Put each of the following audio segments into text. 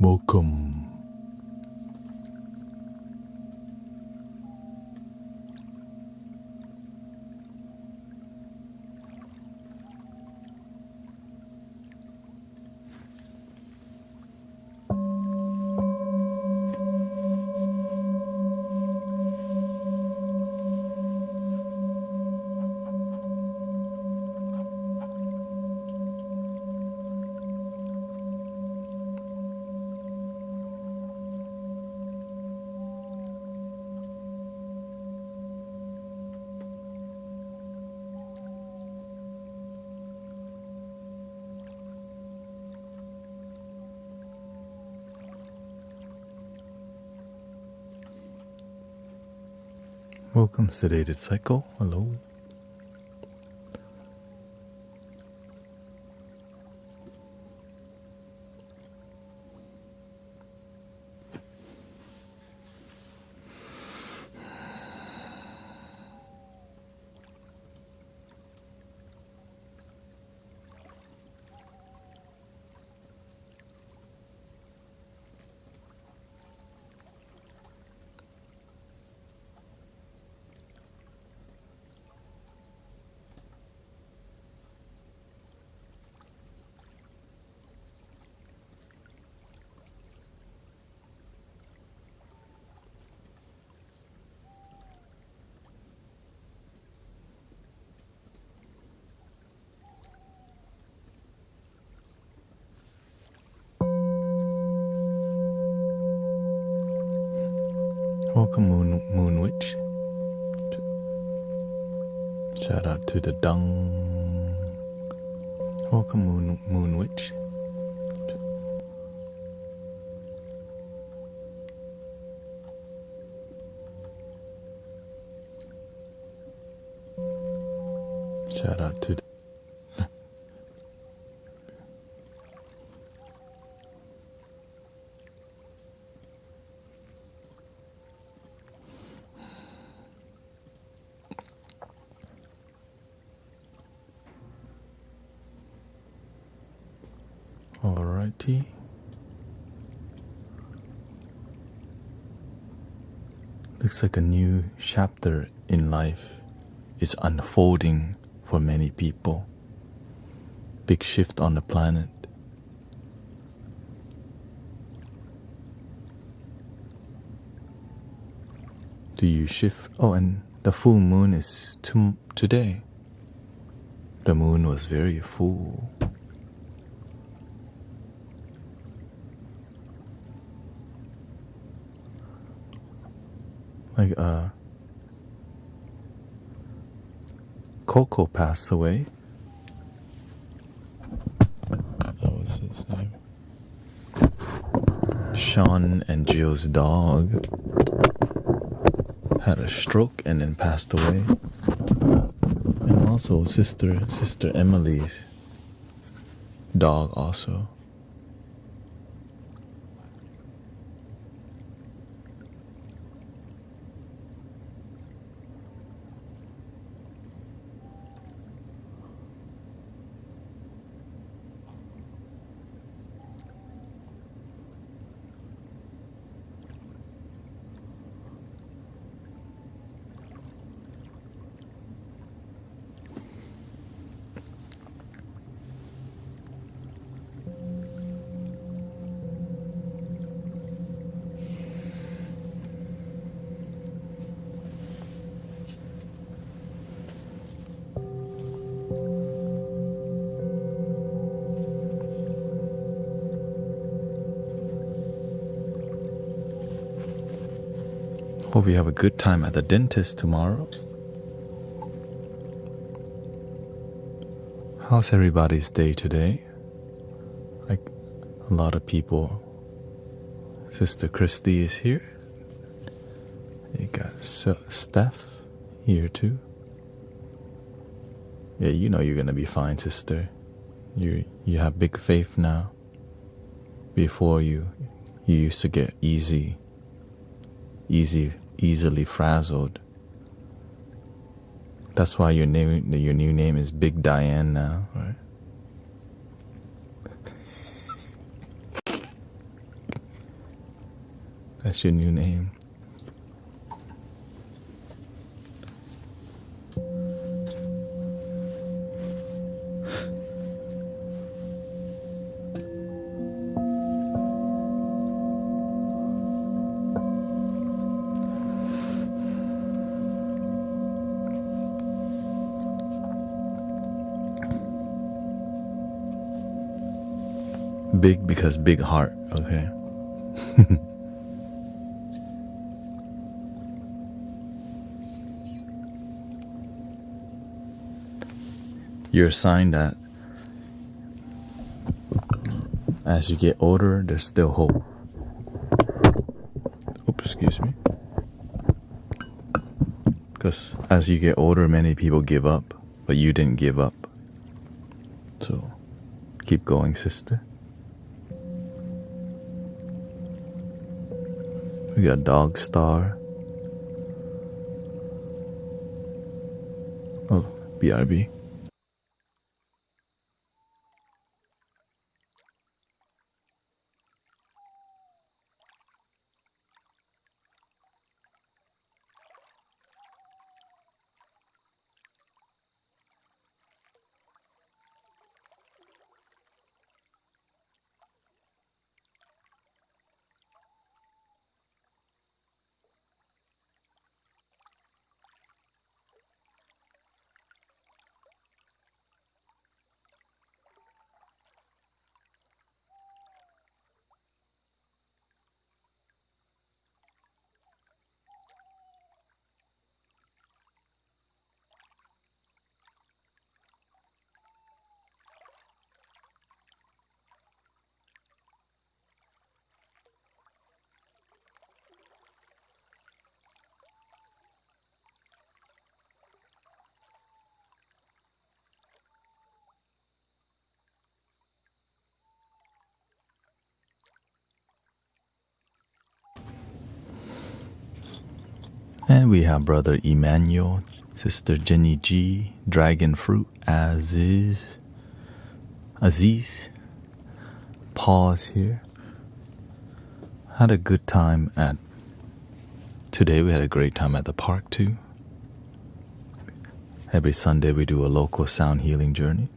Welcome. Welcome, sedated cycle. Hello. Welcome, Moon Witch. Shout out to the Dung. Welcome, Moon Witch. Shout out to the Alrighty. Looks like a new chapter in life is unfolding for many people. Big shift on the planet. Do you shift? Oh, and the full moon is today. The moon was very full. Like Coco passed away. That was his name. Sean and Jill's dog had a stroke and then passed away. And also Sister Emily's dog also. Hope you have a good time at the dentist tomorrow. How's everybody's day today? Like a lot of people. Sister Christy is here. You got Steph here too. Yeah, you know you're gonna be fine, sister. You have big faith now. Before you used to get easily frazzled. That's why your new name is Big Diane now, right? That's your new name. Big because big heart, okay? You're a sign that as you get older, there's still hope. Oops, excuse me. Because as you get older, many people give up, but you didn't give up. So keep going, sister. We got Dog Star. Oh, BRB. And we have Brother Emmanuel, Sister Jenny G, Dragon Fruit, Aziz, Paul's here. Had a good time today we had a great time at the park too. Every Sunday we do a local sound healing journey.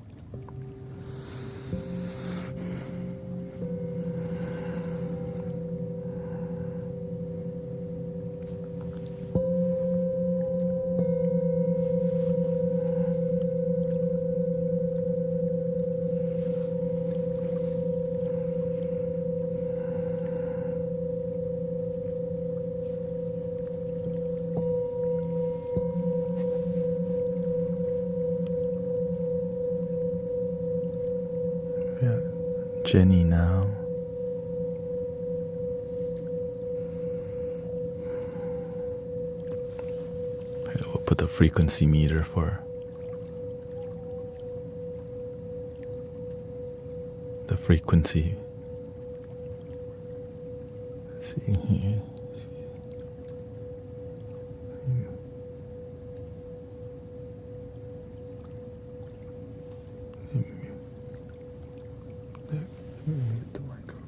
Yeah, Jenny now. We'll put the frequency meter for the frequency. Let's see here. The microphone.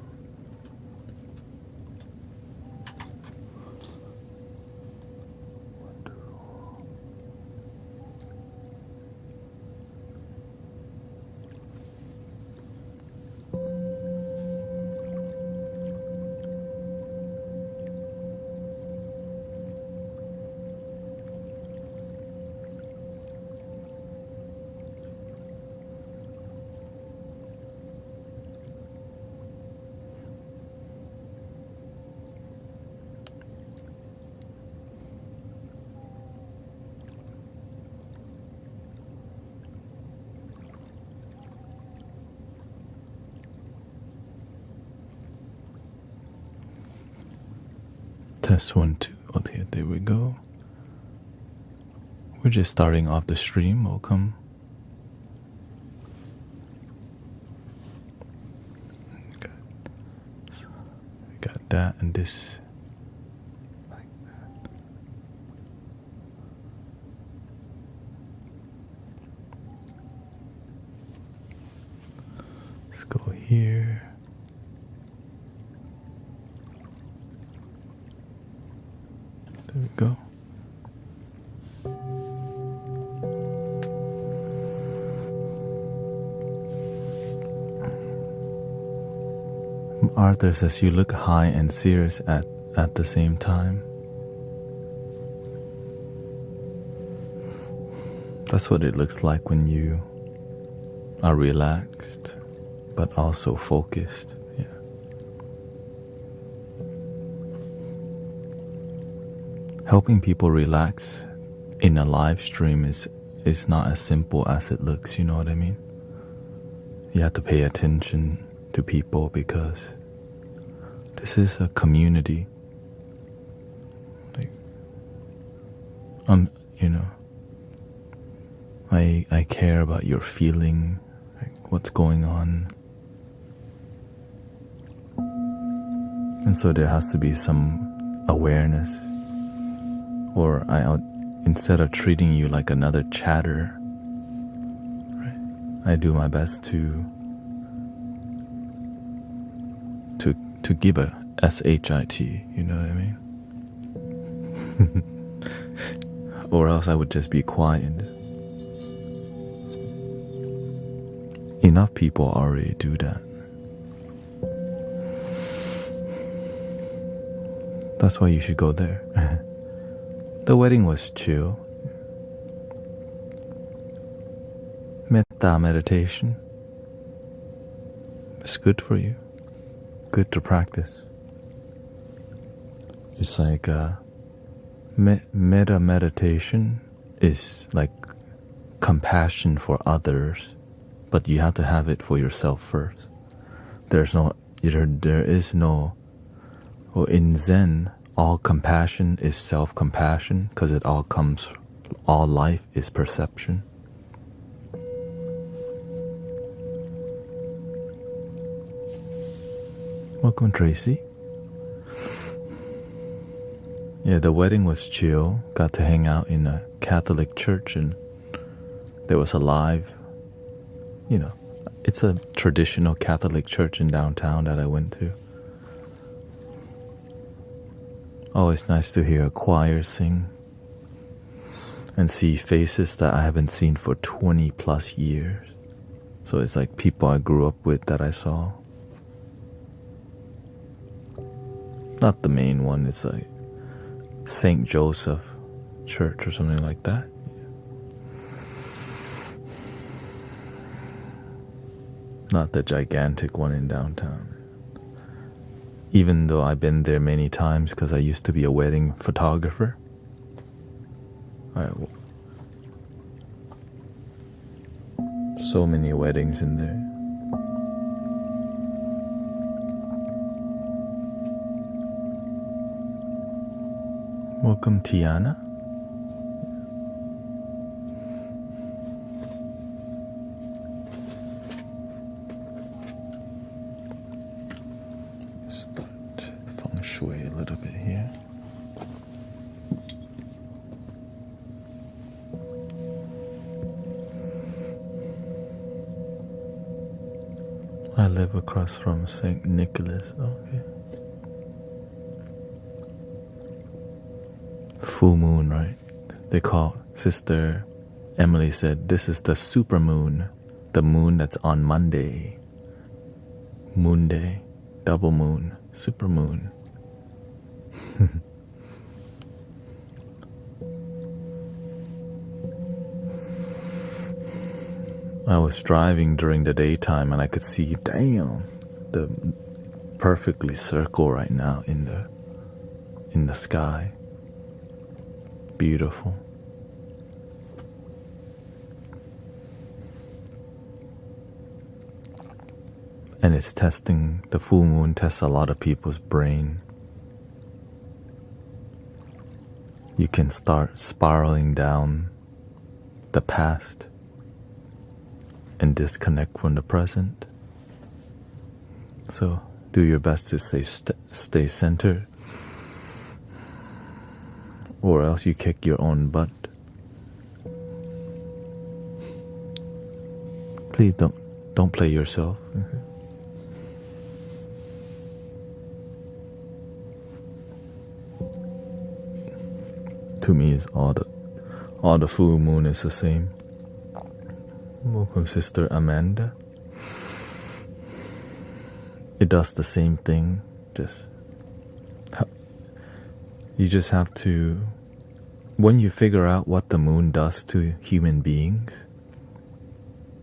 Test 1, 2. Okay, there we go. We're just starting off the stream. Welcome. We got that and this. Like that. Let's go here. There we go. Arthur says you look high and serious at the same time. That's what it looks like when you are relaxed, but also focused. Yeah. Helping people relax in a live stream is not as simple as it looks, you know what I mean? You have to pay attention to people because this is a community. Like, you know, I care about your feeling, like what's going on. And so there has to be some awareness, or instead of treating you like another chatter, right, I do my best to give a SHIT, you know what I mean? Or else I would just be quiet. Enough people already do that. That's why you should go there. The wedding was chill. Metta meditation. It's good for you. Good to practice. It's like metta meditation is like compassion for others, but you have to have it for yourself first. There is no, well, in Zen, all compassion is self-compassion because all life is perception. Welcome, Tracy. Yeah, the wedding was chill. Got to hang out in a Catholic church, and there was a live, you know, it's a traditional Catholic church in downtown that I went to. Always nice to hear a choir sing and see faces that I haven't seen for 20 plus years. So it's like people I grew up with that I saw. Not the main one, it's like St. Joseph Church or something like that. Not the gigantic one in downtown. Even though I've been there many times because I used to be a wedding photographer. Alright, well, so many weddings in there. Welcome, Tiana. Start feng shui a little bit here. I live across from St. Nicholas. Okay. Full moon, right? They call Sister Emily said this is the super moon, the moon that's on Monday. Moon day, double moon, super moon. I was driving during the daytime and I could see, damn, the perfectly circle right now in the sky. Beautiful. And it's testing, the full moon tests a lot of people's brain. You can start spiraling down the past and disconnect from the present. So do your best to stay centered, or else you kick your own butt. Please don't play yourself. To me, is all the full moon is the same. Welcome, Sister Amanda. It does the same thing. You just have to, when you figure out what the moon does to human beings,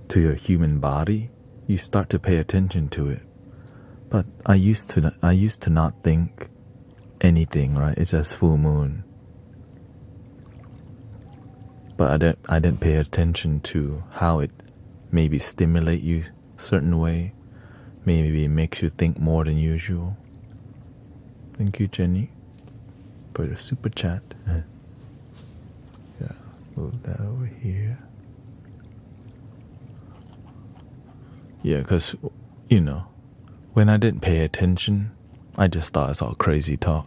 to your human body, you start to pay attention to it. But I used to not think anything, right? It's just full moon. But I didn't pay attention to how it maybe stimulate you a certain way, maybe it makes you think more than usual. Thank you, Jenny, for the super chat. Yeah, move that over here. Yeah, because, when I didn't pay attention, I just thought it's all crazy talk.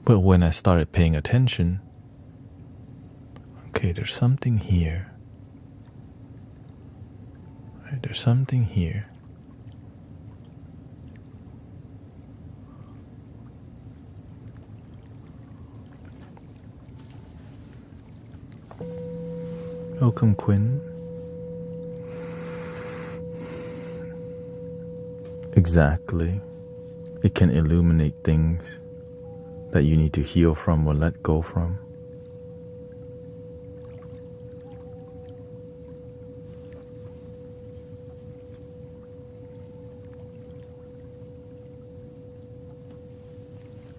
But when I started paying attention, okay, there's something here. Right, there's something here. Welcome, Quinn. Exactly. It can illuminate things that you need to heal from or let go from.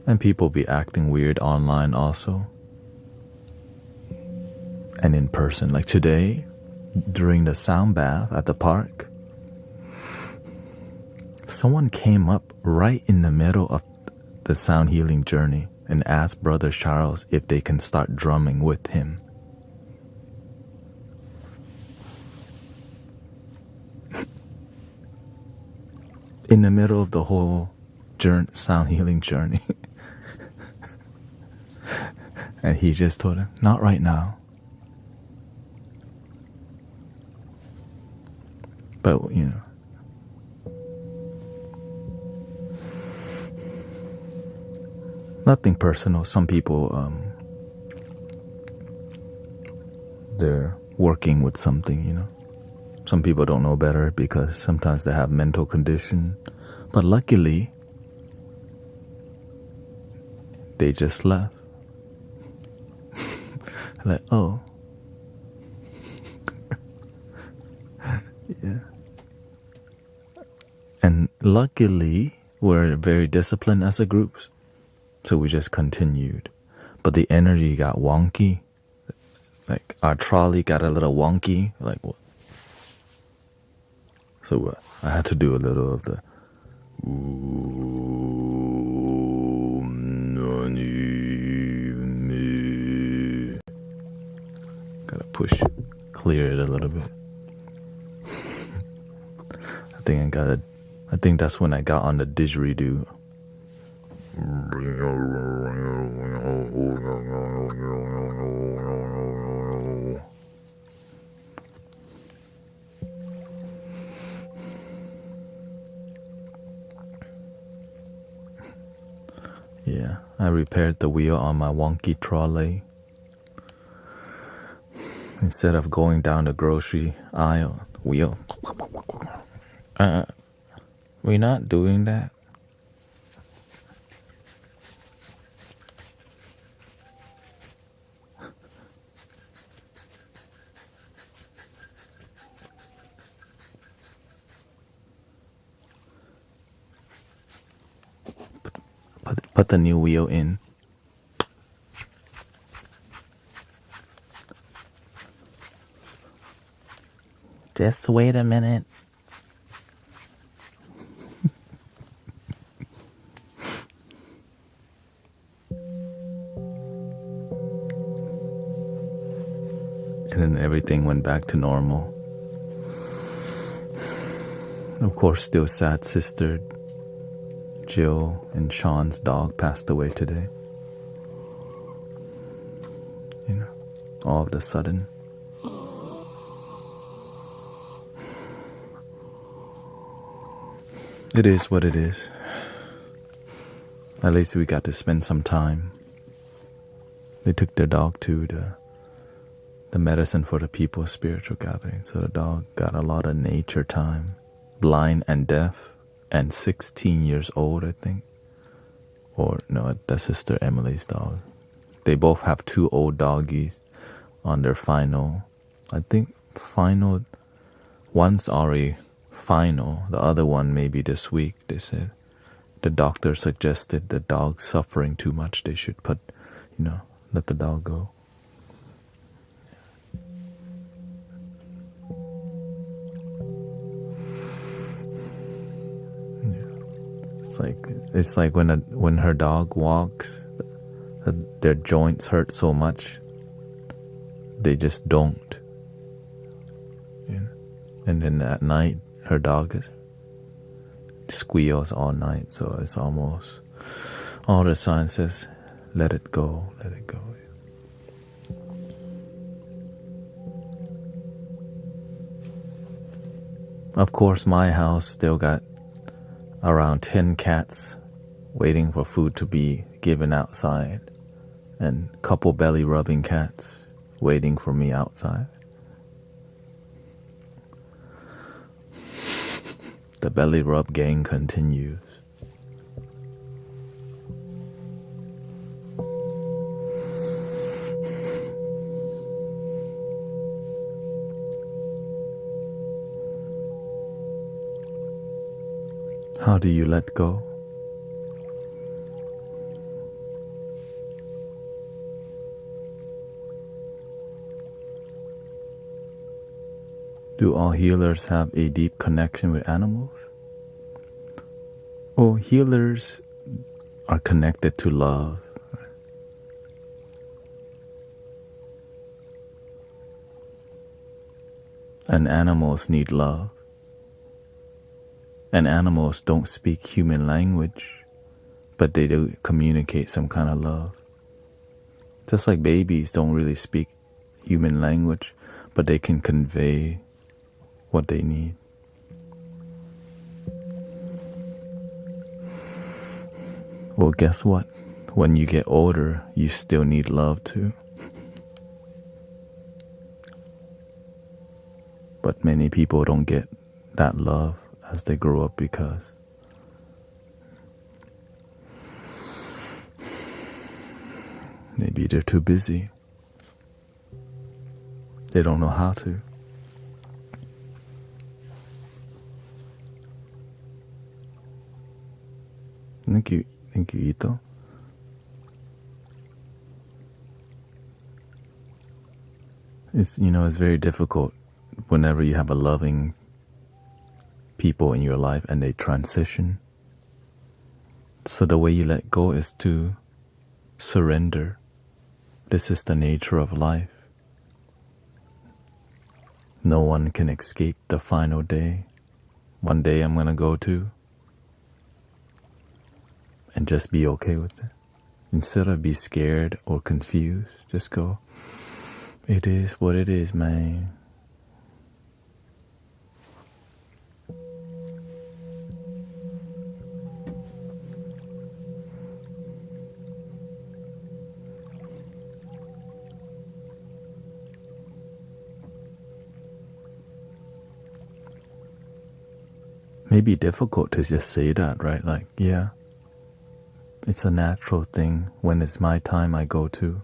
And people be acting weird online also. And in person. Like today, during the sound bath at the park, someone came up right in the middle of the sound healing journey and asked Brother Charles if they can start drumming with him. In the middle of the whole sound healing journey. And he just told him, not right now. But, nothing personal. Some people, they're working with something, Some people don't know better because sometimes they have mental condition. But luckily, they just left. Like, oh. Yeah. And luckily, we're very disciplined as a group, so we just continued. But the energy got wonky. Like, our trolley got a little wonky. Like, what? So I had to do a little of the... Gotta clear it a little bit. I think that's when I got on the didgeridoo. Yeah, I repaired the wheel on my wonky trolley. Instead of going down the grocery aisle, wheel. We're not doing that. Put the new wheel in. Just wait a minute. And then everything went back to normal. Of course, still sad sister Jill and Sean's dog passed away today. All of a sudden. It is what it is. At least we got to spend some time They took their dog to the medicine for the people spiritual gathering. So the dog got a lot of nature time. Blind and deaf and 16 years old, I think. Or no, that's Sister Emily's dog. They both have 2 old doggies on their final. I think final, one's already final. The other one maybe this week, they said. The doctor suggested the dog's suffering too much. They should let the dog go. It's like when her dog walks, their joints hurt so much, they just don't. And then at night, her dog squeals all night. So it's almost all the signs says, let it go, let it go. Of course, my house still got around 10 cats waiting for food to be given outside, and a couple belly rubbing cats waiting for me outside. The belly rub gang continues. How do you let go? Do all healers have a deep connection with animals? Oh, healers are connected to love. And animals need love. And animals don't speak human language, but they do communicate some kind of love. Just like babies don't really speak human language, but they can convey what they need. Well, guess what? When you get older, you still need love too. But many people don't get that love as they grow up because maybe they're too busy. They don't know how to. Thank you, Ito. It's very difficult whenever you have a loving people in your life and they transition. So the way you let go is to surrender. This is the nature of life. No one can escape the final day. One day I'm going to go to. And just be okay with it. Instead of be scared or confused, just go, it is what it is, man. Maybe difficult to just say that, right? Like, yeah, it's a natural thing. When it's my time, I go to.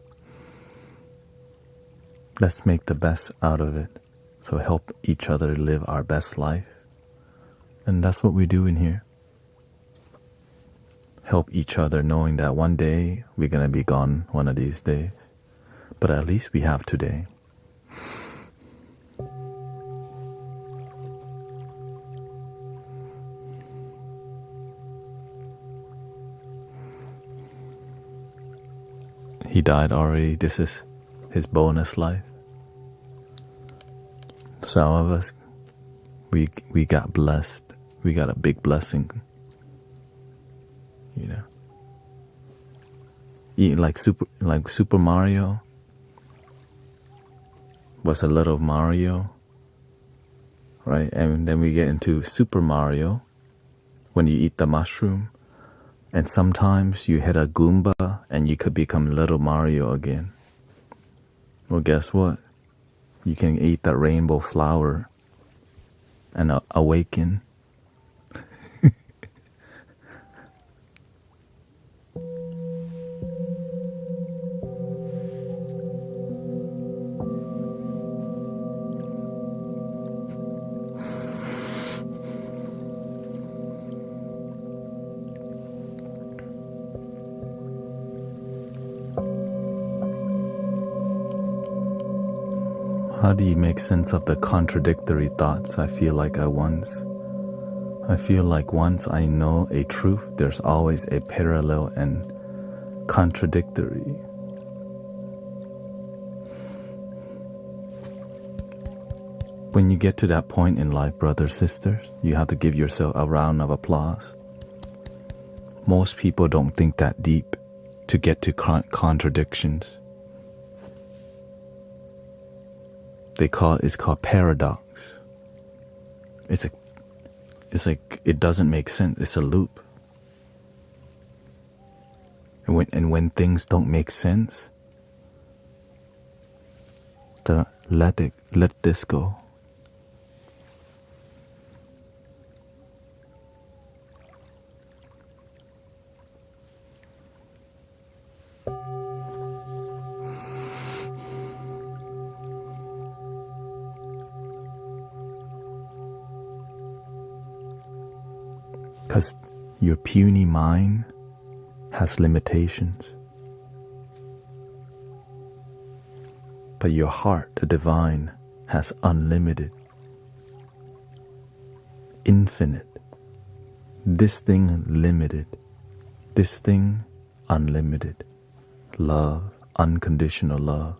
Let's make the best out of it. So help each other live our best life. And that's what we do in here. Help each other knowing that one day we're going to be gone one of these days. But at least we have today. He died already. This is his bonus life. Some of us, we got blessed. We got a big blessing. Like Super Mario was a little Mario, right? And then we get into Super Mario when you eat the mushroom. And sometimes you hit a Goomba and you could become little Mario again. Well, guess what? You can eat that rainbow flower and awaken. How do you make sense of the contradictory thoughts? I feel like once I know a truth, there's always a parallel and contradictory. When you get to that point in life, brothers, sisters, you have to give yourself a round of applause. Most people don't think that deep to get to contradictions. It's called paradox. It's like it doesn't make sense. It's a loop. And when things don't make sense, let this go. Because your puny mind has limitations. But your heart, the divine, has unlimited, infinite. This thing limited. This thing unlimited. Love, unconditional love.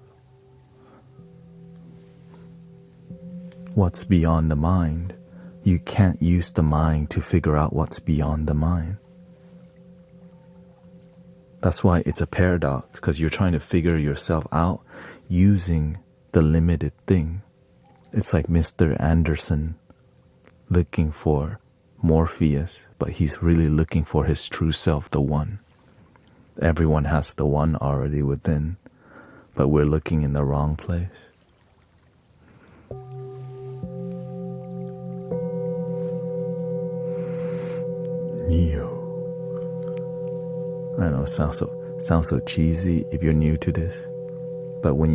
What's beyond the mind? You can't use the mind to figure out what's beyond the mind. That's why it's a paradox, because you're trying to figure yourself out using the limited thing. It's like Mr. Anderson looking for Morpheus, but he's really looking for his true self, the one. Everyone has the one already within, but we're looking in the wrong place. Neo. I know it sounds so cheesy if you're new to this, but when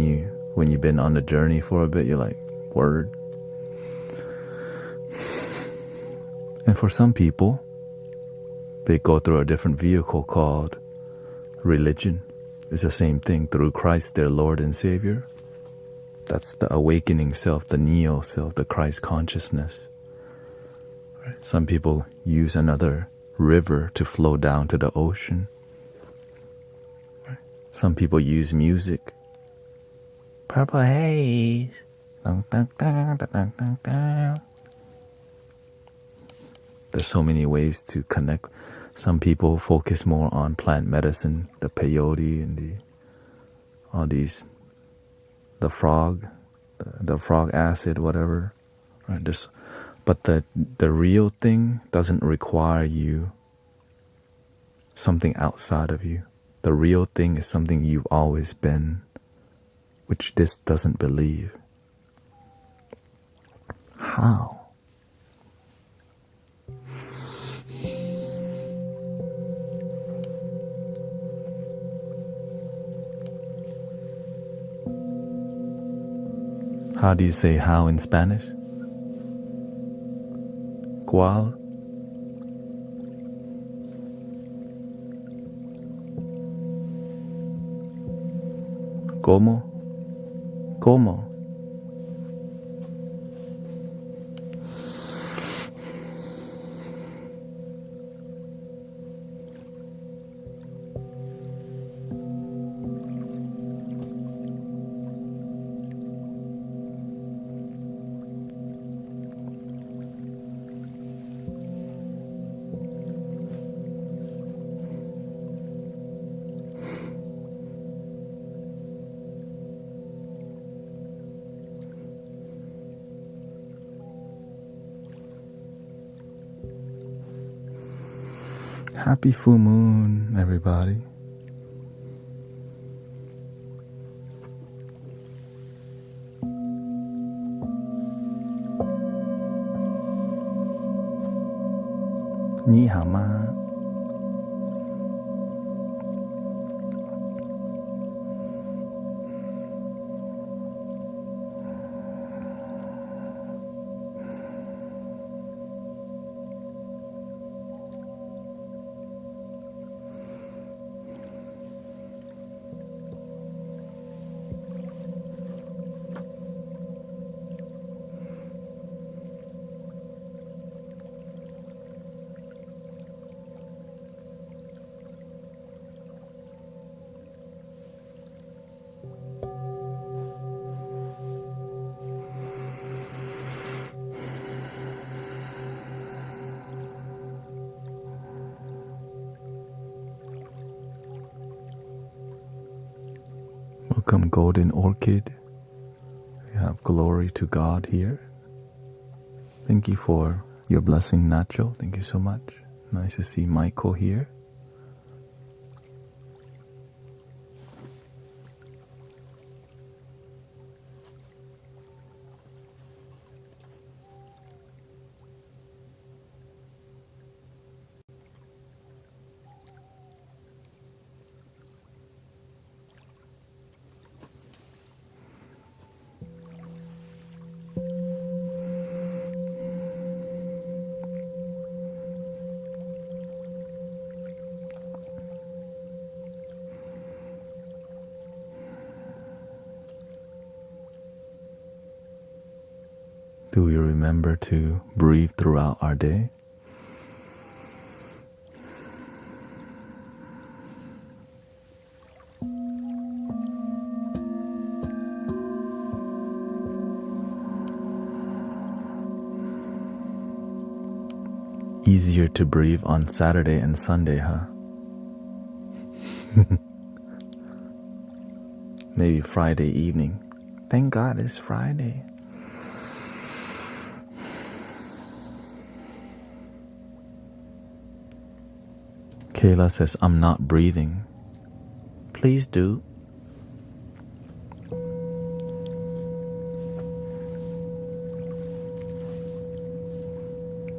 you've been on the journey for a bit, you're like, word. And for some people, they go through a different vehicle called religion. It's the same thing, through Christ, their Lord and Savior. That's the awakening self, the Neo self, the Christ consciousness. Right? Some people use another river to flow down to the ocean. Right? Some people use music. Purple haze. Dun, dun, dun, dun, dun, dun, dun. There's so many ways to connect. Some people focus more on plant medicine, the peyote and the frog acid, whatever. Right? But the real thing doesn't require you something outside of you. The real thing is something you've always been, which this doesn't believe. How? How do you say how in Spanish? ¿Cuál? ¿Cómo? ¿Cómo? Happy full moon, everybody. Ni hao ma. Welcome, Golden Orchid. We have glory to God here. Thank you for your blessing, Nacho. Thank you so much. Nice to see Michael here. Do we remember to breathe throughout our day? Easier to breathe on Saturday and Sunday, huh? Maybe Friday evening. Thank God it's Friday. Kayla says, I'm not breathing. Please do.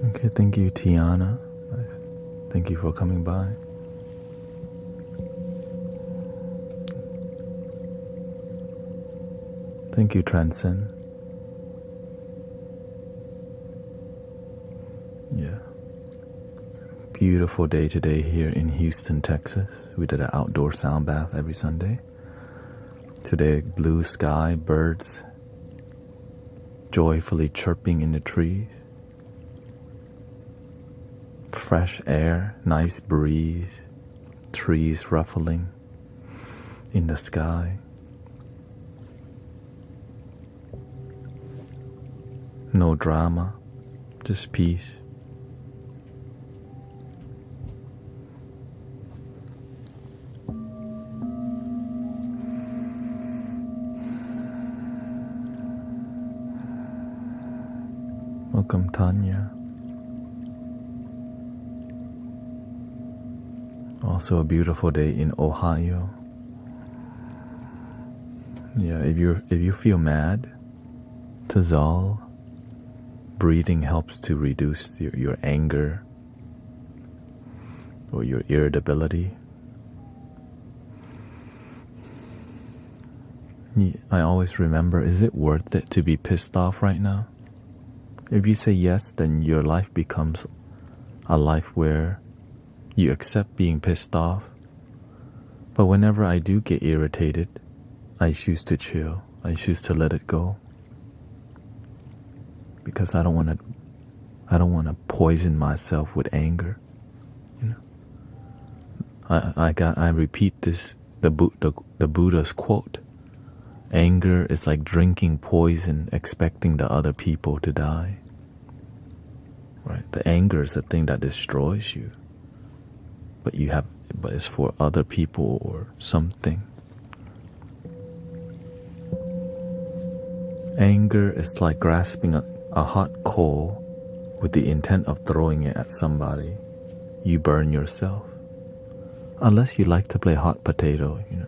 Okay, thank you, Tiana. Thank you for coming by. Thank you, Transcend. Yeah. Beautiful day today here in Houston, Texas. We did an outdoor sound bath every Sunday. Today, blue sky, birds joyfully chirping in the trees. Fresh air, nice breeze, trees ruffling in the sky. No drama, just peace. Welcome, Tanya. Also a beautiful day in Ohio. Yeah, if you feel mad, Tazal, breathing helps to reduce your anger or your irritability. I always remember, is it worth it to be pissed off right now? If you say yes, then your life becomes a life where you accept being pissed off. But whenever I do get irritated, I choose to chill. I choose to let it go. Because I don't want to poison myself with anger. You know, I repeat this, the Buddha's quote. Anger is like drinking poison, expecting the other people to die. Right? The anger is the thing that destroys you. But it's for other people or something. Anger is like grasping a hot coal with the intent of throwing it at somebody. you burn yourself. Unless you like to play hot potato, you know.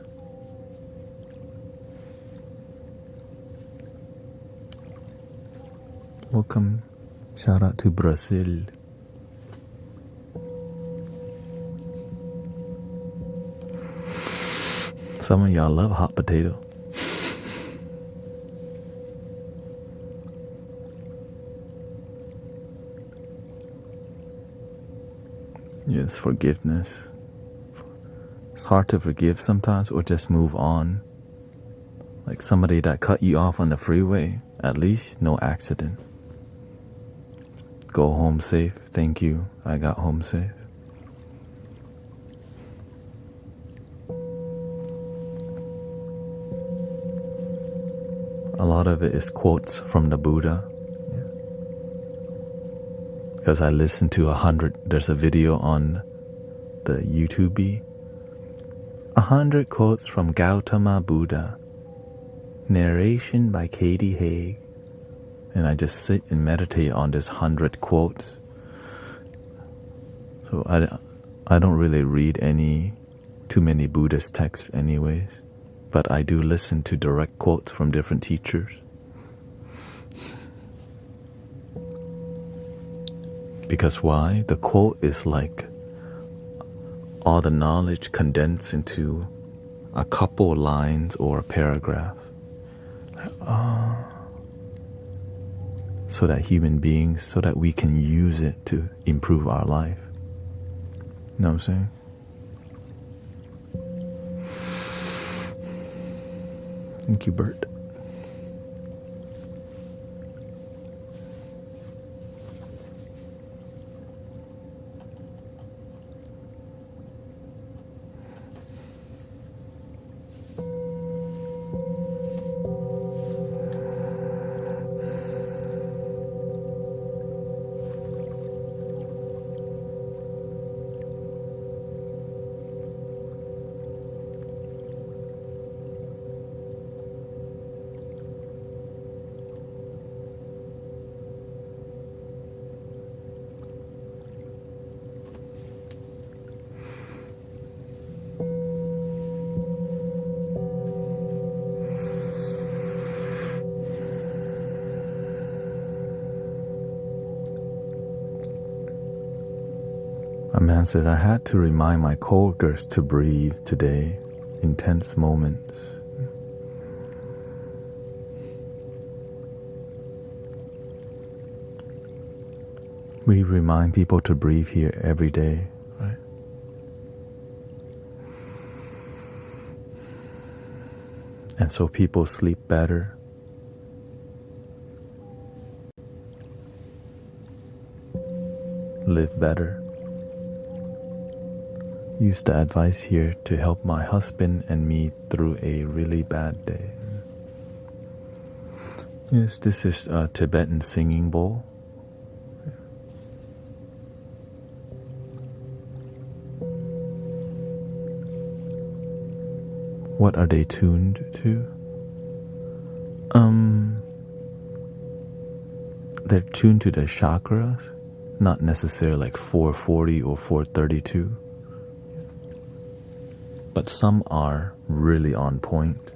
Welcome. Shout out to Brazil. Some of y'all love hot potato. Yes, forgiveness. It's hard to forgive sometimes or just move on. Like somebody that cut you off on the freeway, at least no accident. Go home safe. Thank you. I got home safe. A lot of it is quotes from the Buddha. Because I listened to 100, there's a video on the YouTube. 100 quotes from Gautama Buddha. Narration by Katie Haig. And I just sit and meditate on this 100 quotes. So I don't really read too many Buddhist texts anyways. But I do listen to direct quotes from different teachers. Because why? The quote is like all the knowledge condensed into a couple lines or a paragraph. So that we can use it to improve our life. You know what I'm saying? Thank you, Bert. A man said, I had to remind my coworkers to breathe today in tense moments. We remind people to breathe here every day, right? And so people sleep better. Live better. Use the advice here to help my husband and me through a really bad day. Yes, this is a Tibetan singing bowl. What are they tuned to? They're tuned to the chakras, not necessarily like 440 or 432. But some are really on point.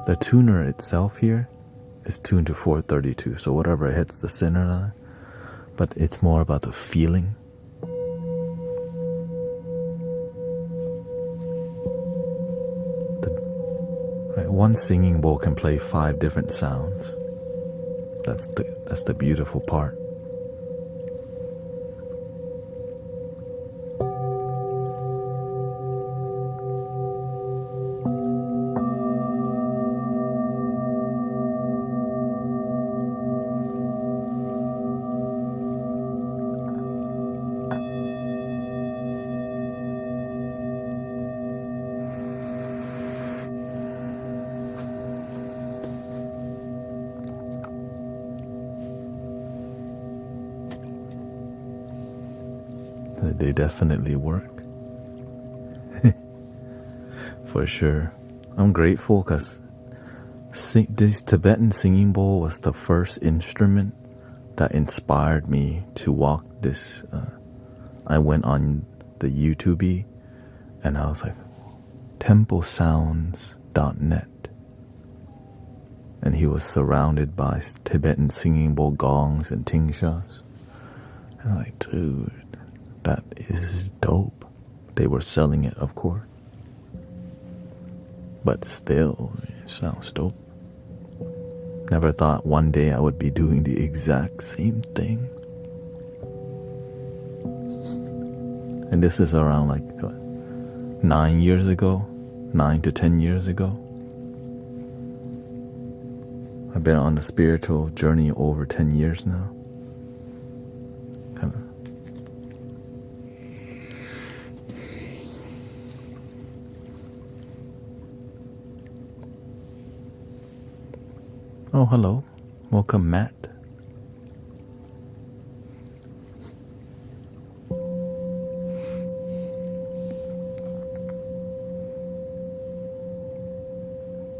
The tuner itself here is tuned to 432, so whatever hits the center line, but it's more about the feeling. One singing bowl can play 5 different sounds. That's the beautiful part. They definitely work. For sure. I'm grateful because This Tibetan singing bowl was the first instrument that inspired me to walk this. I went on the YouTube and I was like, templesounds.net. And he was surrounded by Tibetan singing bowl gongs and tingshas. And I'm like, dude, that is dope. They were selling it, of course. But still, it sounds dope. Never thought one day I would be doing the exact same thing. And this is around like what, 9 years ago, 9 to 10 years ago. I've been on a spiritual journey over 10 years now. Kind of. Oh, hello. Welcome, Matt.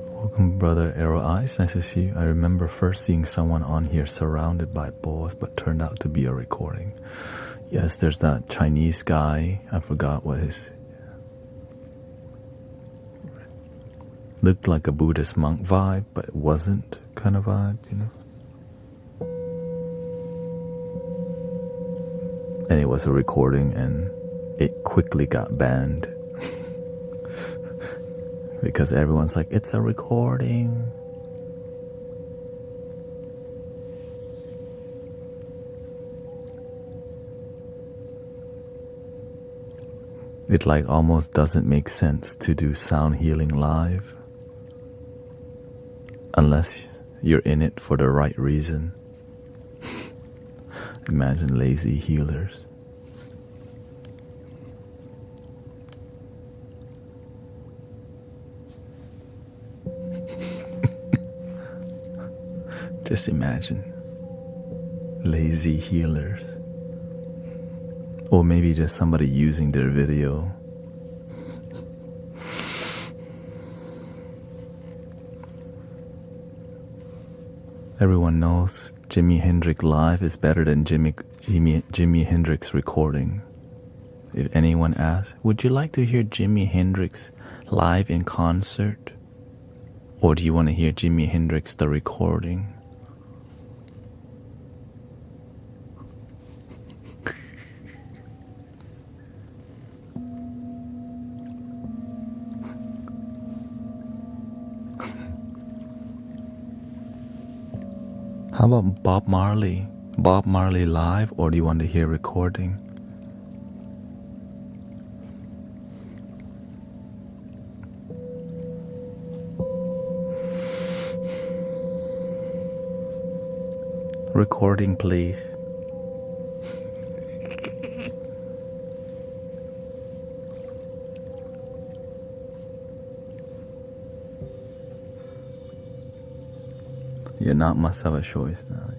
Welcome, Brother Arrow Eyes. Nice to see you. I remember first seeing someone on here surrounded by balls, but turned out to be a recording. Yes, there's that Chinese guy. I forgot what his... Looked like a Buddhist monk vibe, but it wasn't kind of vibe, you know? And it was a recording and it quickly got banned. Because everyone's like, it's a recording. It like almost doesn't make sense to do sound healing live unless you're in it for the right reason. Imagine lazy healers. Just imagine lazy healers. Or maybe just somebody using their video. Everyone knows Jimi Hendrix live is better than Jimi Hendrix recording. If anyone asks, would you like to hear Jimi Hendrix live in concert? Or do you want to hear Jimi Hendrix the recording? How about Bob Marley? Bob Marley live, or do you want to hear recording? Recording, please. You not must have a choice now.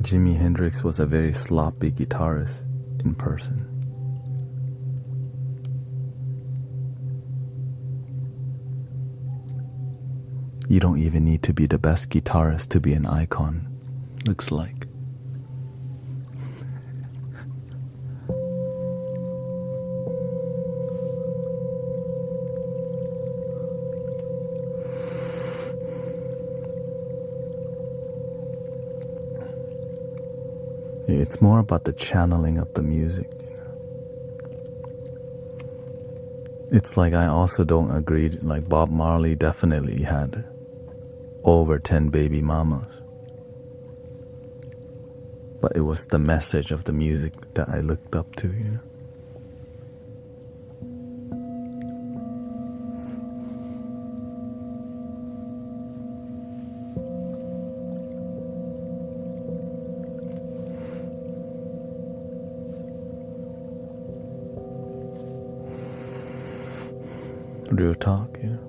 Jimi Hendrix was a very sloppy guitarist in person. You don't even need to be the best guitarist to be an icon, looks like. It's more about the channeling of the music. It's like I also don't agree, like Bob Marley definitely had over 10 baby mamas. But it was the message of the music that I looked up to, you know. Real talk, you know.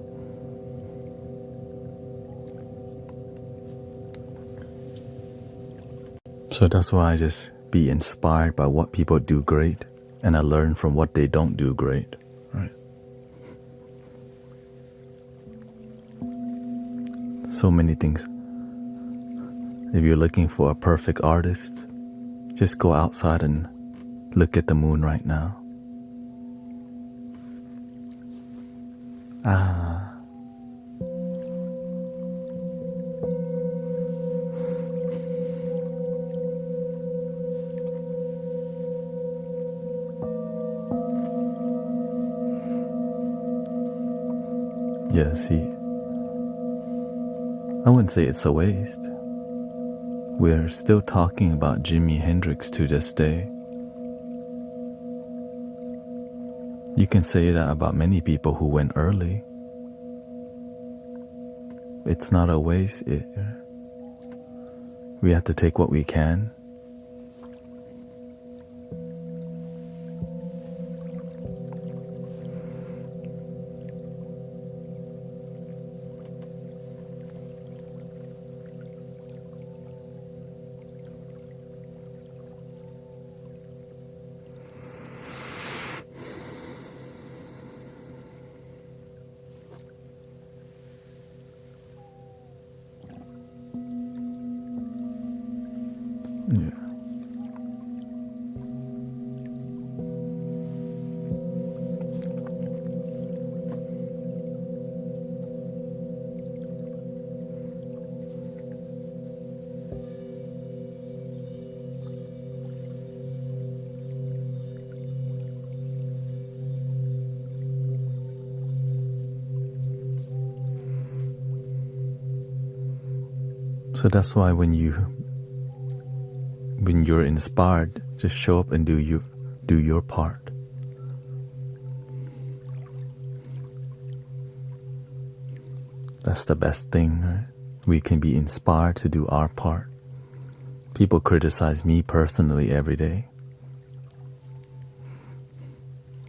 So that's why I just be inspired by what people do great, and I learn from what they don't do great, right? So many things. If you're looking for a perfect artist, just go outside and look at the moon right now. Yeah, see, I wouldn't say it's a waste. We're still talking about Jimi Hendrix to this day. You can say that about many people who went early. It's not a waste. We have to take what we can. Yeah. So that's why when you're inspired, just show up and do your part. That's the best thing, right? We can be inspired to do our part. People criticize me personally every day.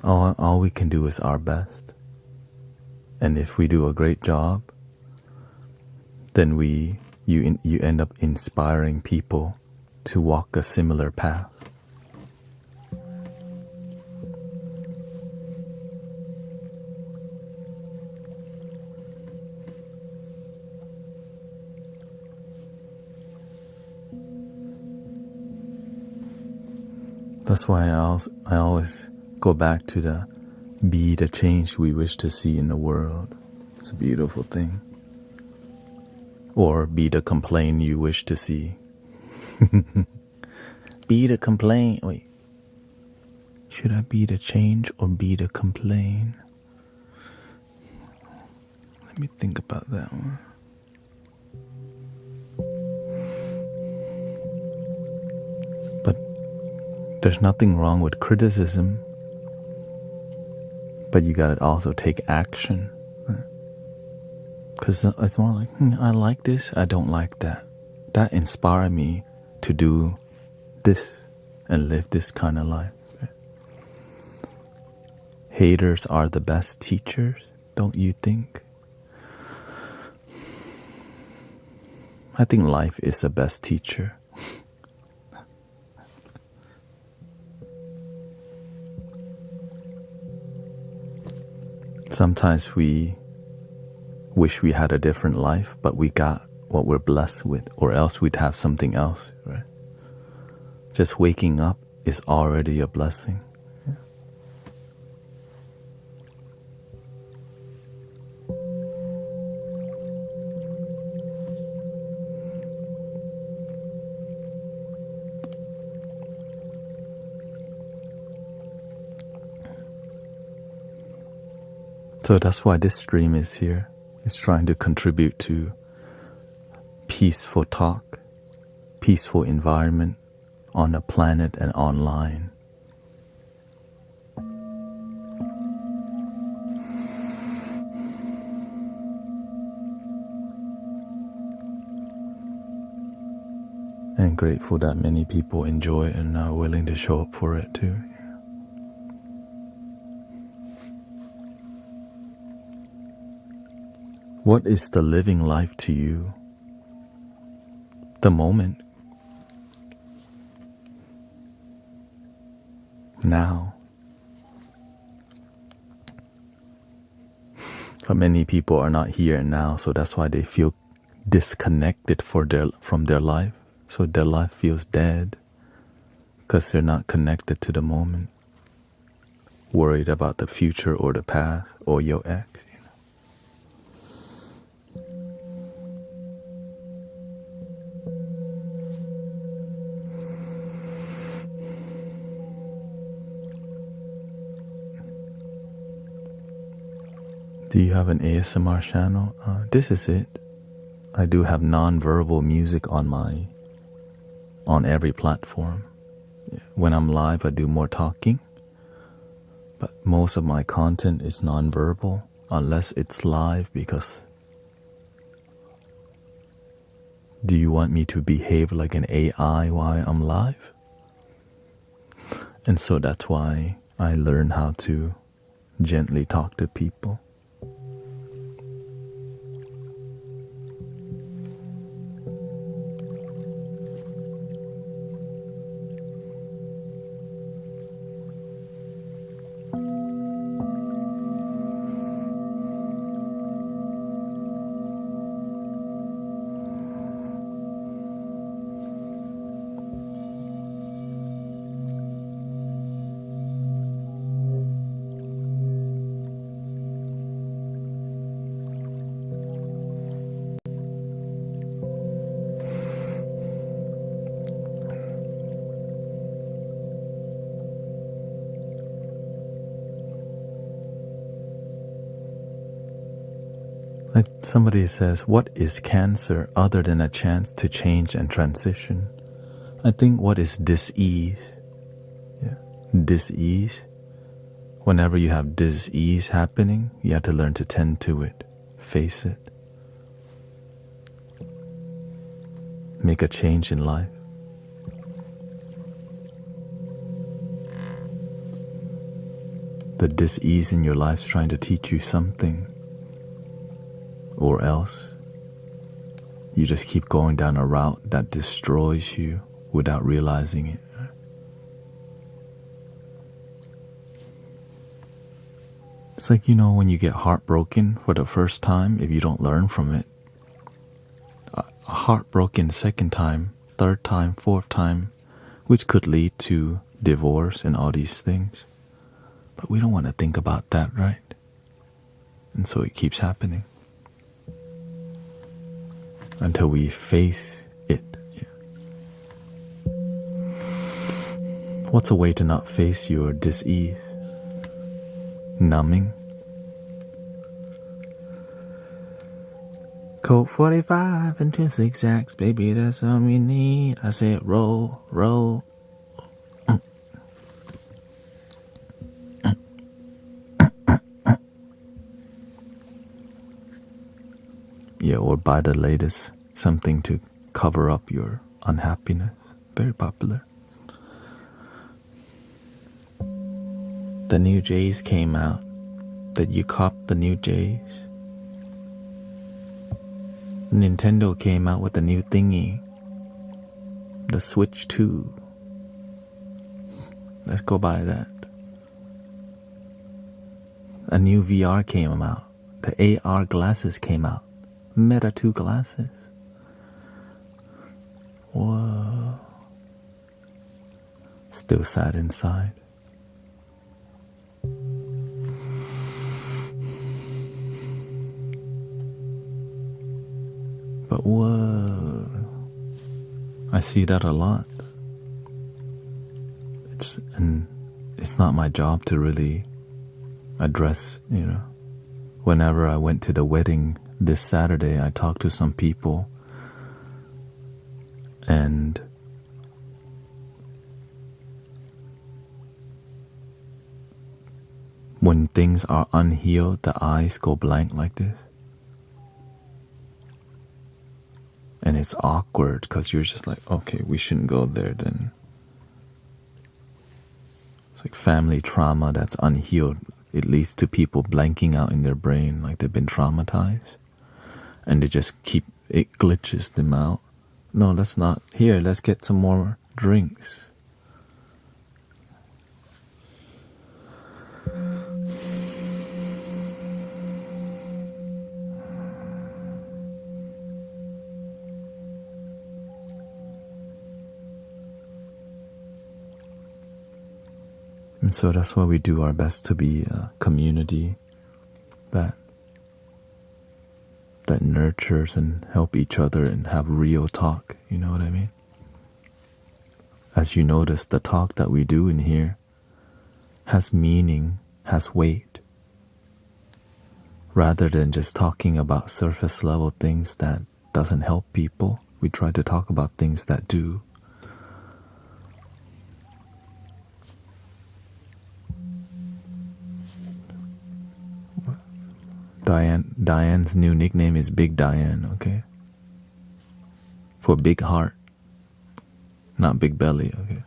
All we can do is our best. And if we do a great job, then you end up inspiring people to walk a similar path. That's why I always go back to be the change we wish to see in the world. It's a beautiful thing. Or be the complaint you wish to see. Be the complaint. Wait. Should I be the change or be the complaint? Let me think about that one. But there's nothing wrong with criticism. But you gotta also take action. Because it's more like, I like this, I don't like that. That inspired me to do this and live this kind of life. Haters are the best teachers, don't you think? I think life is the best teacher. Sometimes we wish we had a different life, but we got what we're blessed with, or else we'd have something else, right? Just waking up is already a blessing. Yeah. So that's why this stream is here. It's trying to contribute to peaceful talk, peaceful environment on the planet and online. And grateful that many people enjoy it and are willing to show up for it too. What is the living life to you? The moment. now. But many people are not here and now, so that's why they feel disconnected from their life. So their life feels dead because they're not connected to the moment, worried about the future or the past or your ex. Do you have an ASMR channel? This is it. I do have non-verbal music on every platform. When I'm live, I do more talking, but most of my content is non-verbal unless it's live. Because do you want me to behave like an AI while I'm live? And so that's why I learned how to gently talk to people. Like somebody says, what is cancer other than a chance to change and transition? I think what is dis-ease? Yeah. Dis-ease. Whenever you have dis-ease happening, you have to learn to tend to it, face it, make a change in life. The dis-ease in your life is trying to teach you something, or else you just keep going down a route that destroys you without realizing it. It's like, when you get heartbroken for the first time, if you don't learn from it, heartbroken second time, third time, fourth time, which could lead to divorce and all these things. But we don't want to think about that, right? And so it keeps happening until we face it. Yeah. What's a way to not face your dis-ease? Numbing. Code 45 and 10 zigzags, baby, that's all we need. I said roll, roll. Yeah, or buy the latest something to cover up your unhappiness. Very popular. The new J's came out. Did you cop the new J's? Nintendo came out with a new thingy. The Switch 2. Let's go buy that. A new VR came out. The AR glasses came out. Meta 2 glasses. Whoa. Still sad inside. But whoa. I see that a lot. It's not my job to really address, Whenever I went to the wedding this Saturday, I talked to some people, and when things are unhealed, the eyes go blank like this. And it's awkward because you're just like, okay, we shouldn't go there then. It's like family trauma that's unhealed. It leads to people blanking out in their brain like they've been traumatized. And they just it glitches them out. No, let's not. Here, let's get some more drinks. And so that's why we do our best to be a community that nurtures and help each other and have real talk, you know what I mean? As you notice, the talk that we do in here has meaning, has weight, rather than just talking about surface level things that doesn't help people. We try to talk about things that do. Diane's new nickname is Big Diane, okay? For big heart, not big belly, okay?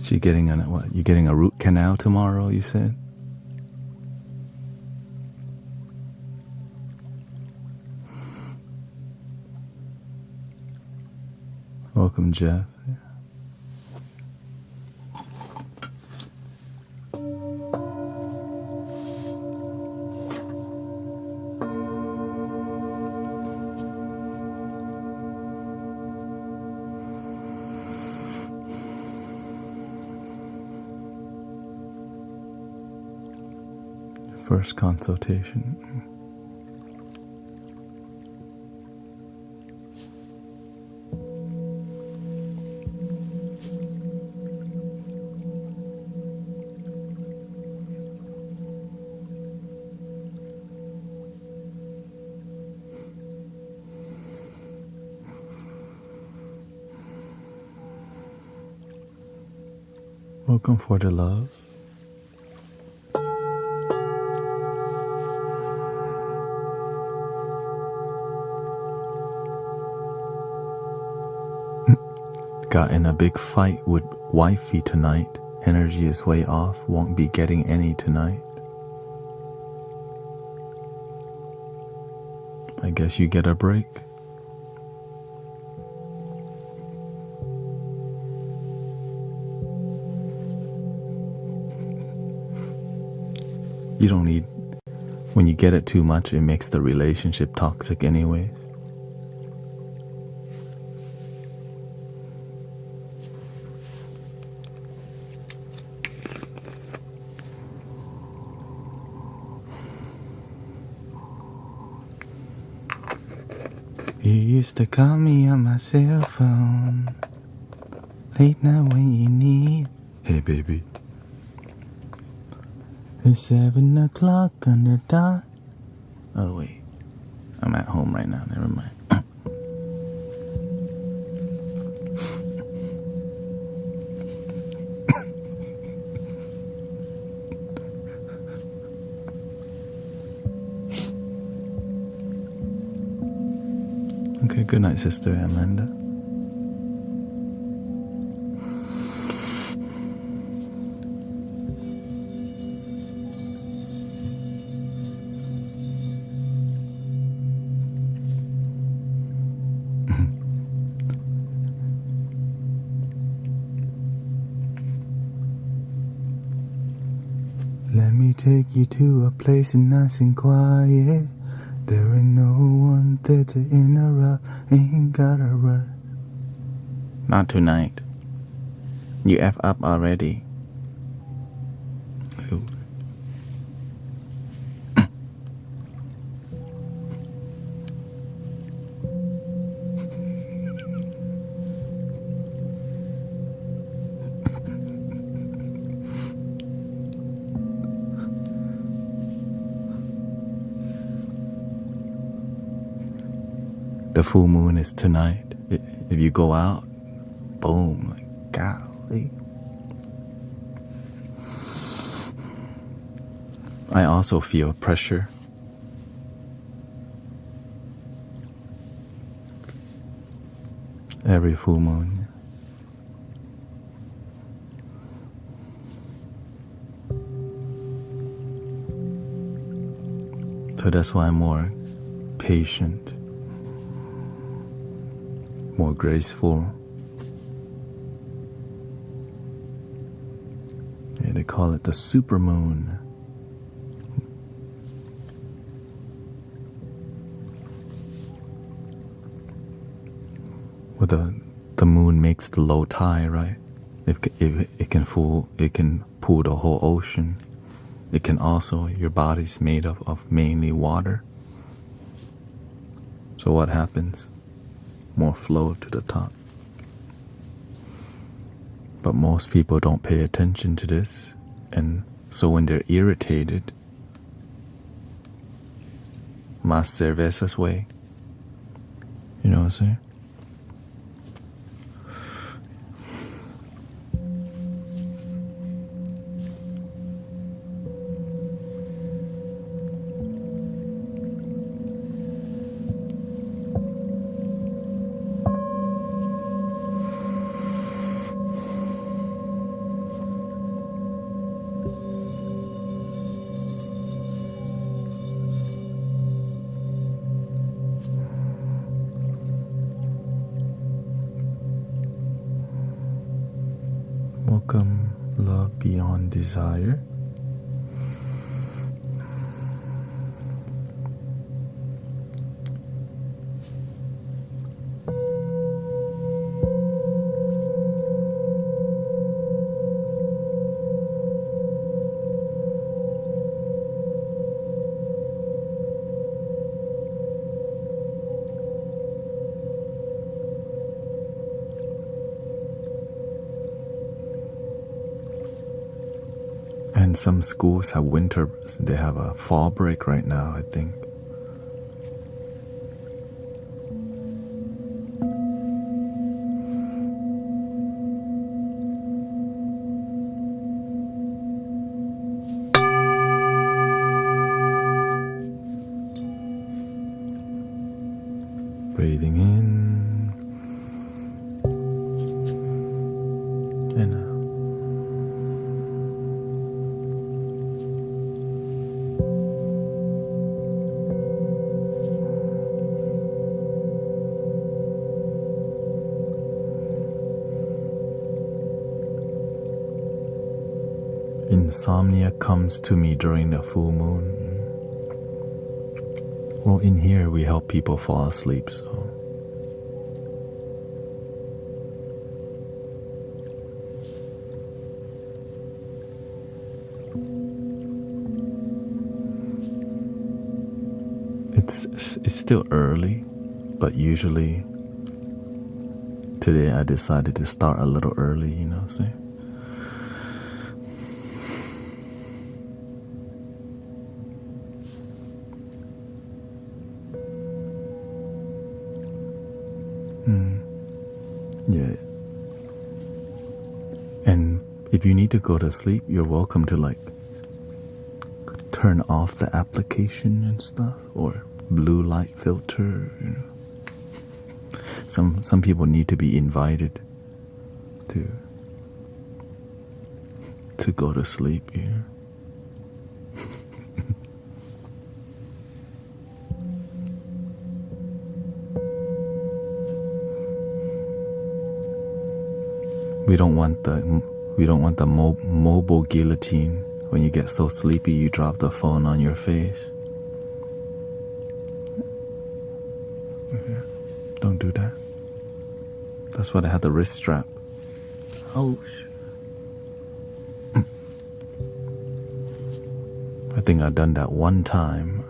She getting a what? You getting a root canal tomorrow, you said? Welcome, Jeff. First consultation. Welcome for the love. Got in a big fight with wifey tonight. Energy is way off. Won't be getting any tonight. I guess you get a break. You don't need... When you get it too much, it makes the relationship toxic anyway. You used to call me on my cell phone late night when you need. Hey baby, it's 7 o'clock on the dot. Oh wait, I'm at home right now, never mind. Okay, good night, Sister Amanda. Let me take you to a place nice and quiet. There ain't no one there to interrupt. Ain't gotta rush. Not tonight. You F up already. Ew. The full moon is tonight. If you go out, boom, like golly. I also feel pressure. Every full moon. So that's why I'm more patient, more graceful. Yeah, they call it the supermoon. Well, the moon makes the low tide, right? If it can pull the whole ocean. It can also, your body's made up of mainly water. So what happens? More flow to the top. But most people don't pay attention to this. And so when they're irritated, más cervezas way. You know what I'm saying? Welcome, love beyond desire. And some schools have winter, they have a fall break right now, I think. Breathing in and out. Insomnia comes to me during the full moon. Well, in here we help people fall asleep, so. It's still early, but usually today I decided to start a little early, you know what I'm saying? Yeah. And if you need to go to sleep, you're welcome to like turn off the application and stuff, or blue light filter, you know. Some people need to be invited to go to sleep, you know. We don't want the mobile guillotine. When you get so sleepy, you drop the phone on your face. Don't do that. That's why I had the wrist strap. Ouch. I think I've done that one time.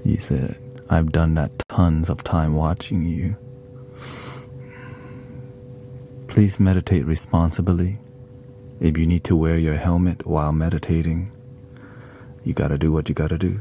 He said, I've done that tons of time watching you. Please meditate responsibly. If you need to wear your helmet while meditating, you gotta do what you gotta do.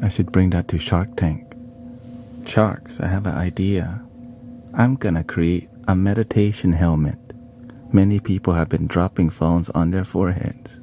I should bring that to Shark Tank. Sharks, I have an idea. I'm gonna create a meditation helmet. Many people have been dropping phones on their foreheads.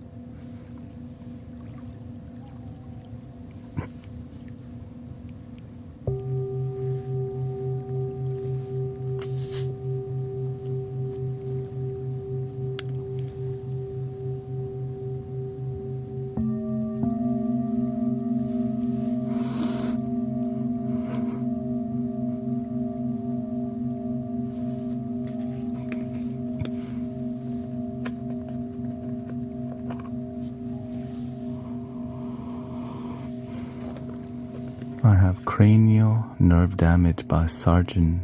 I have cranial nerve damage by Sargent.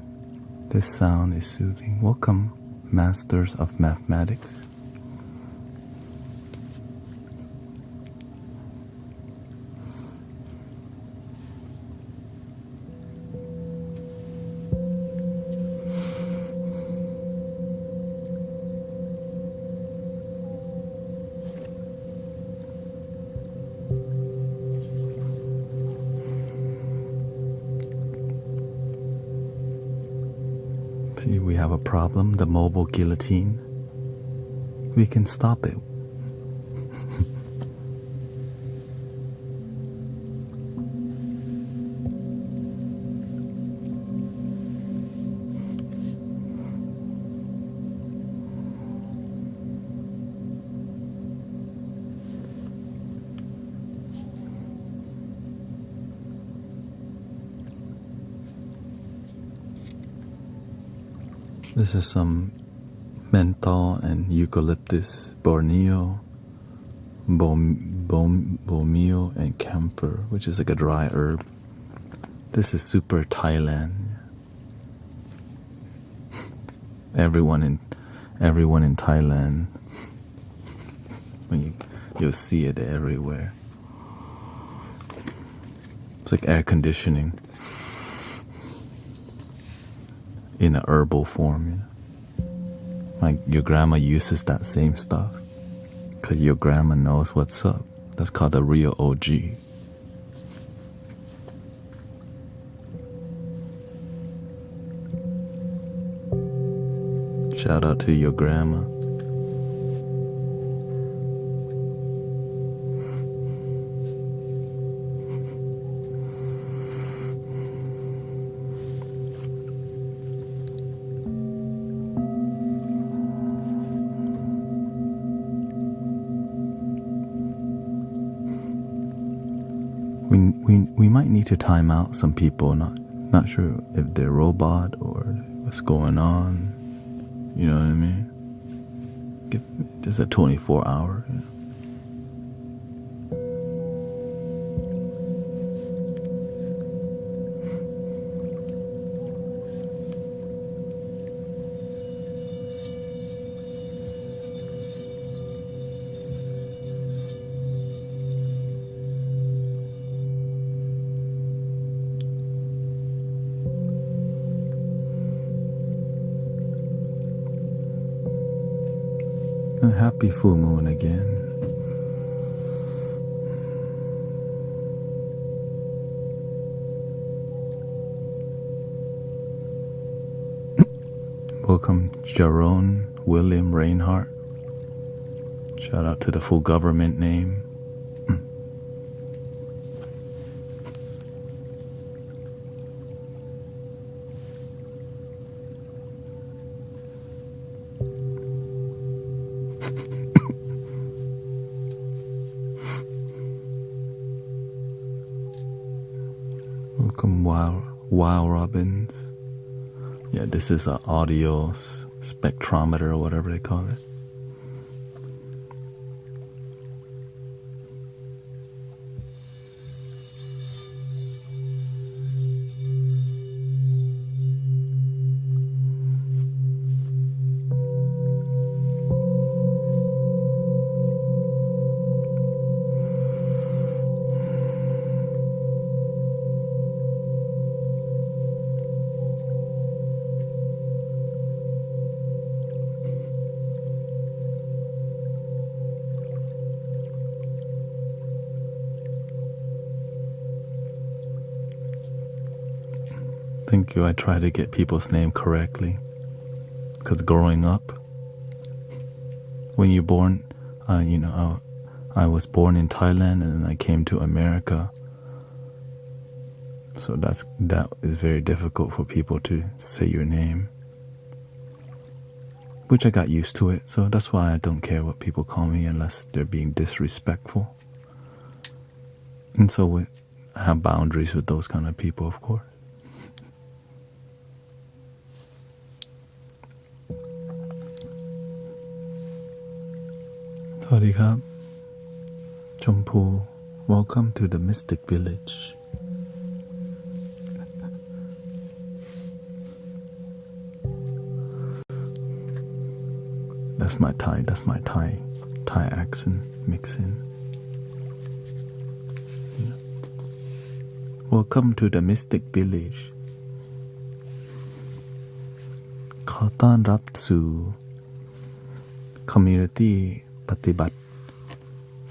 This sound is soothing. Welcome, masters of mathematics. See, we have a problem, the mobile guillotine. We can stop it. This is some menthol and eucalyptus, borneo, bomeo, and camphor, which is like a dry herb. This is super Thailand. Everyone in Thailand, you'll see it everywhere. It's like air conditioning in a herbal form, you know? Like your grandma uses that same stuff because your grandma knows what's up. That's called the real OG. Shout out to your grandma. We might need to time out some people. Not sure if they're robot or what's going on. You know what I mean? Give just a 24-hour. You know? And happy full moon again. Welcome, Jerome William Reinhardt. Shout out to the full government name. Welcome, Wow Robbins. Yeah, this is an audio spectrometer or whatever they call it. Thank you. I try to get people's name correctly. Because growing up, when you're born, I was born in Thailand and then I came to America. So that is very difficult for people to say your name. Which I got used to it, so that's why I don't care what people call me unless they're being disrespectful. And so I have boundaries with those kind of people, of course. Sawadee krab. Chompu, welcome to the Mystic Village. That's my Thai accent mix in. Yeah. Welcome to the Mystic Village. ขอต้อนรับสู่ Community ปฏิบัติ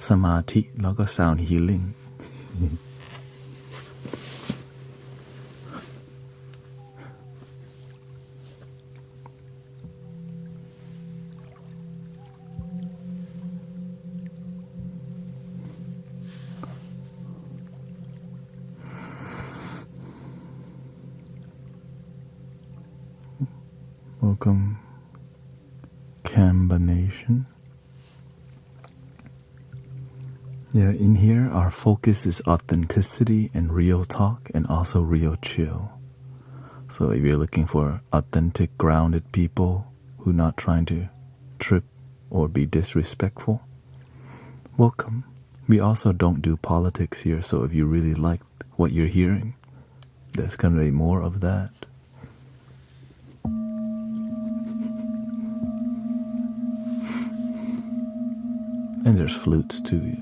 สมาธิแล้วก็ Sound Healing Welcome, combination. Yeah, in here, our focus is authenticity and real talk and also real chill. So if you're looking for authentic, grounded people who are not trying to trip or be disrespectful, welcome. We also don't do politics here, so if you really like what you're hearing, there's going to be more of that. And there's flutes too.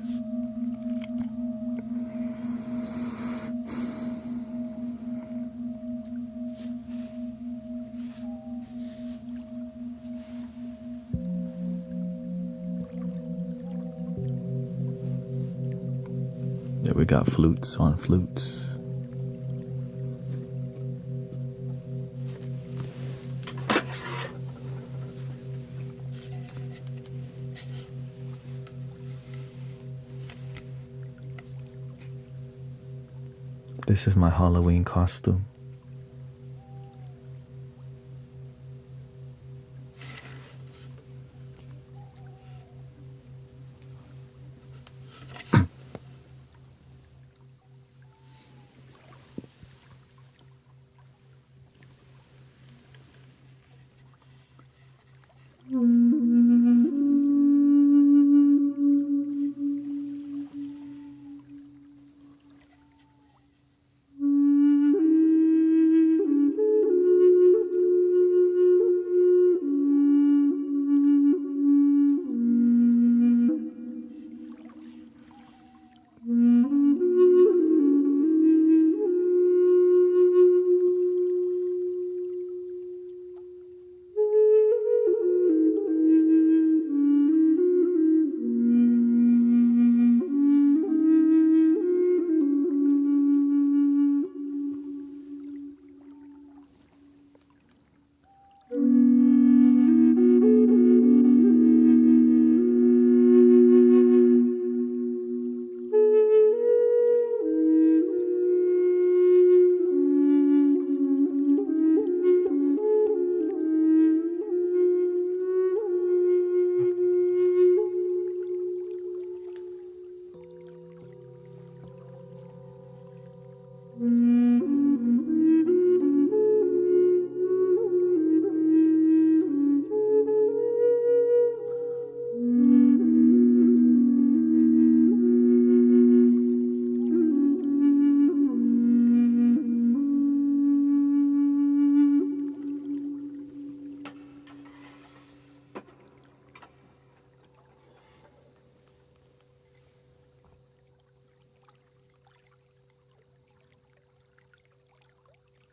Yeah, we got flutes on flutes. This is my Halloween costume.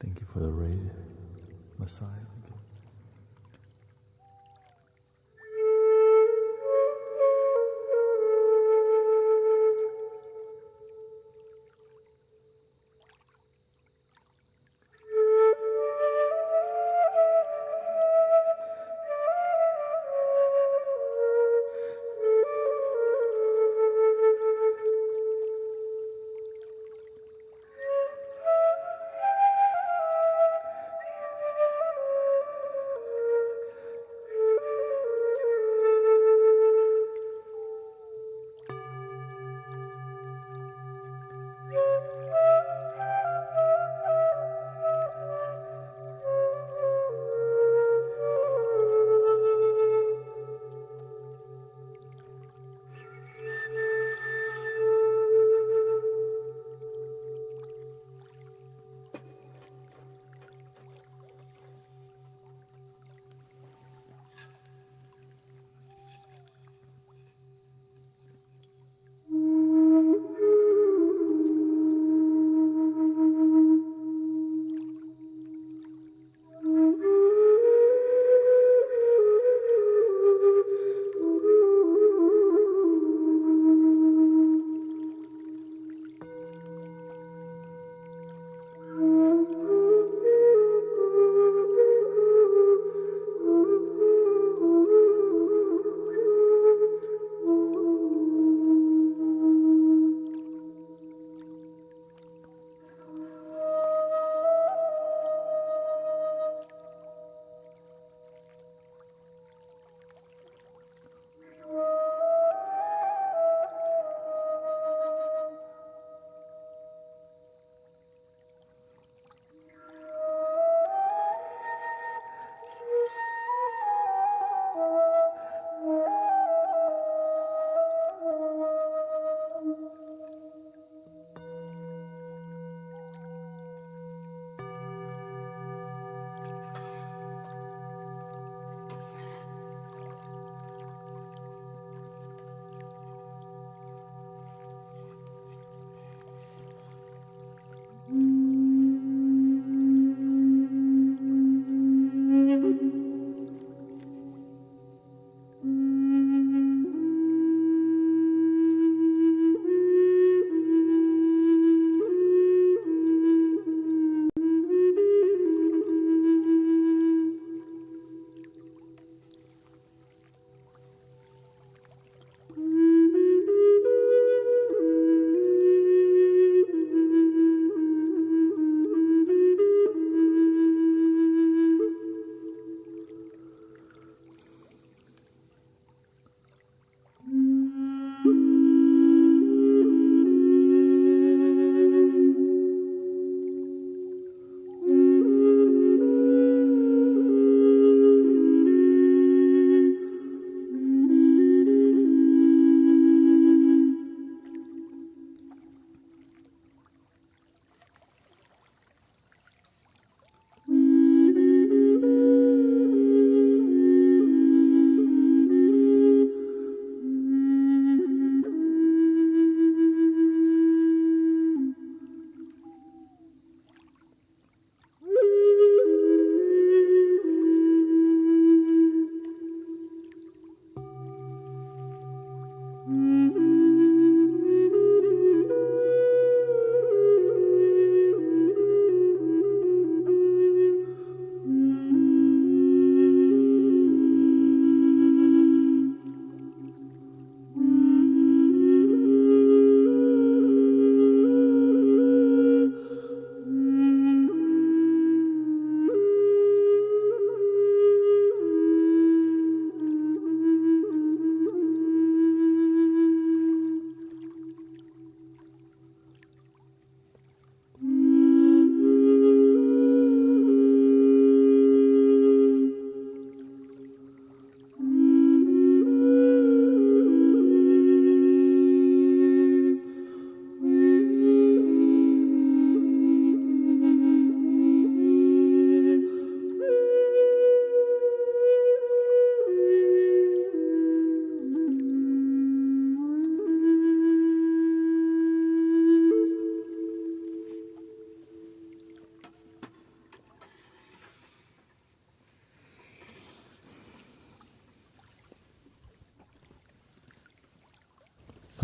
Thank you for the raid, Messiah.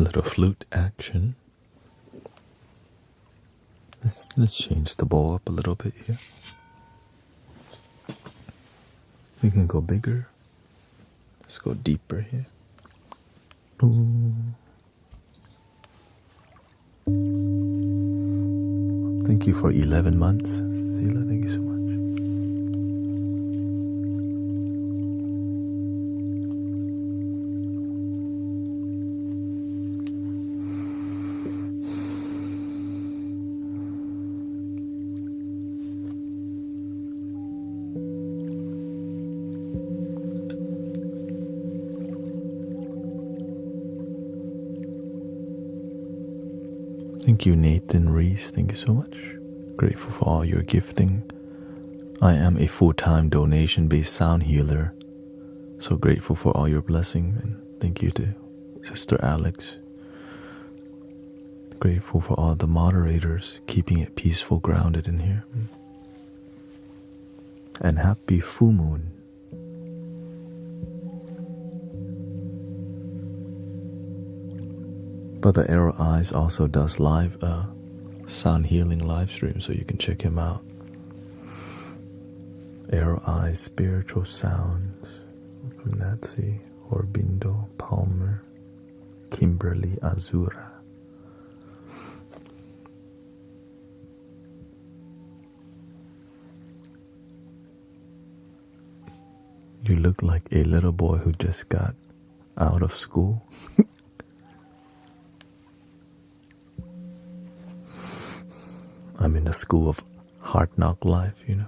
A little flute action. Let's change the bow up a little bit here. We can go bigger. Let's go deeper here. Ooh. Thank you for 11 months. Zila, thank you so much. Thank you, Nathan Reese. Thank you so much. Grateful for all your gifting. I am a full-time donation-based sound healer. So grateful for all your blessing, and thank you to Sister Alex. Grateful for all the moderators keeping it peaceful, grounded in here. And happy full moon. Brother Arrow Eyes also does live sound healing live stream, so you can check him out. Arrow Eyes Spiritual Sounds from Nancy, Orbindo, Palmer, Kimberly Azura. You look like a little boy who just got out of school. I'm in the school of hard knock life, you know.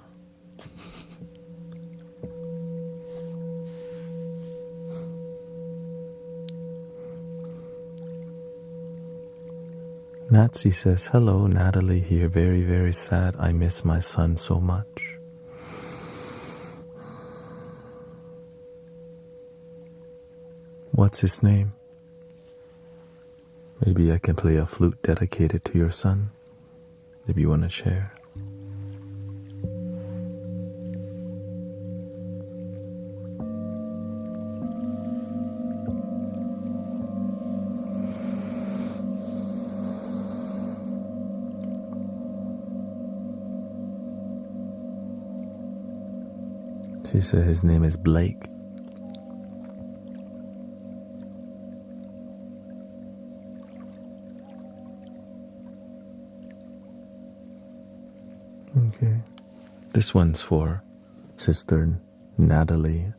Natsy says, hello, Natalie here. Very, very sad. I miss my son so much. What's his name? Maybe I can play a flute dedicated to your son, if you want to share. She said his name is Blake. Okay. This one's for Sister Natalie.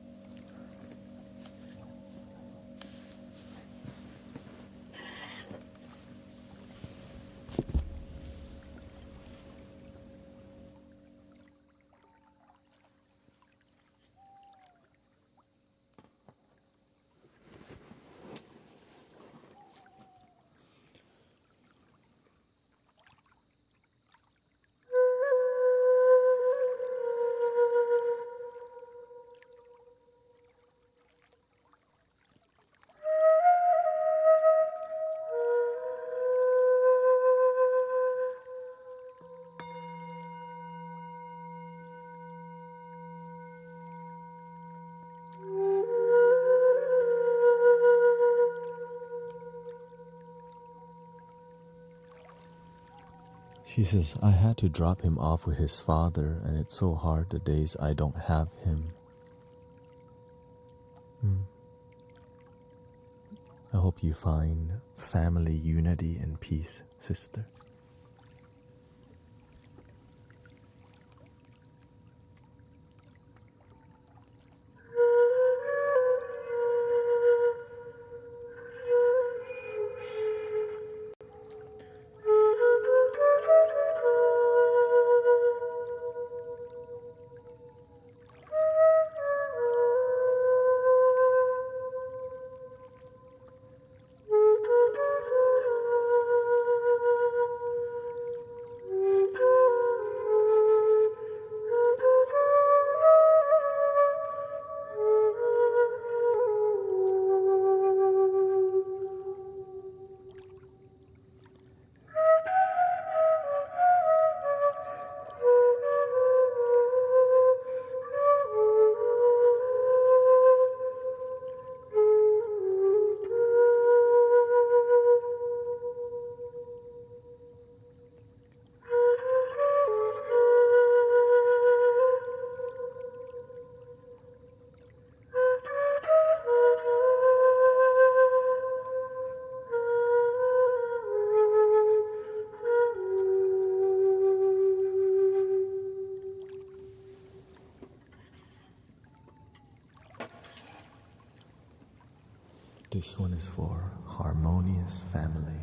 She says, I had to drop him off with his father, and it's so hard the days I don't have him. I hope you find family unity and peace, sister. This one is for harmonious family.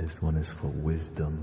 This one is for wisdom.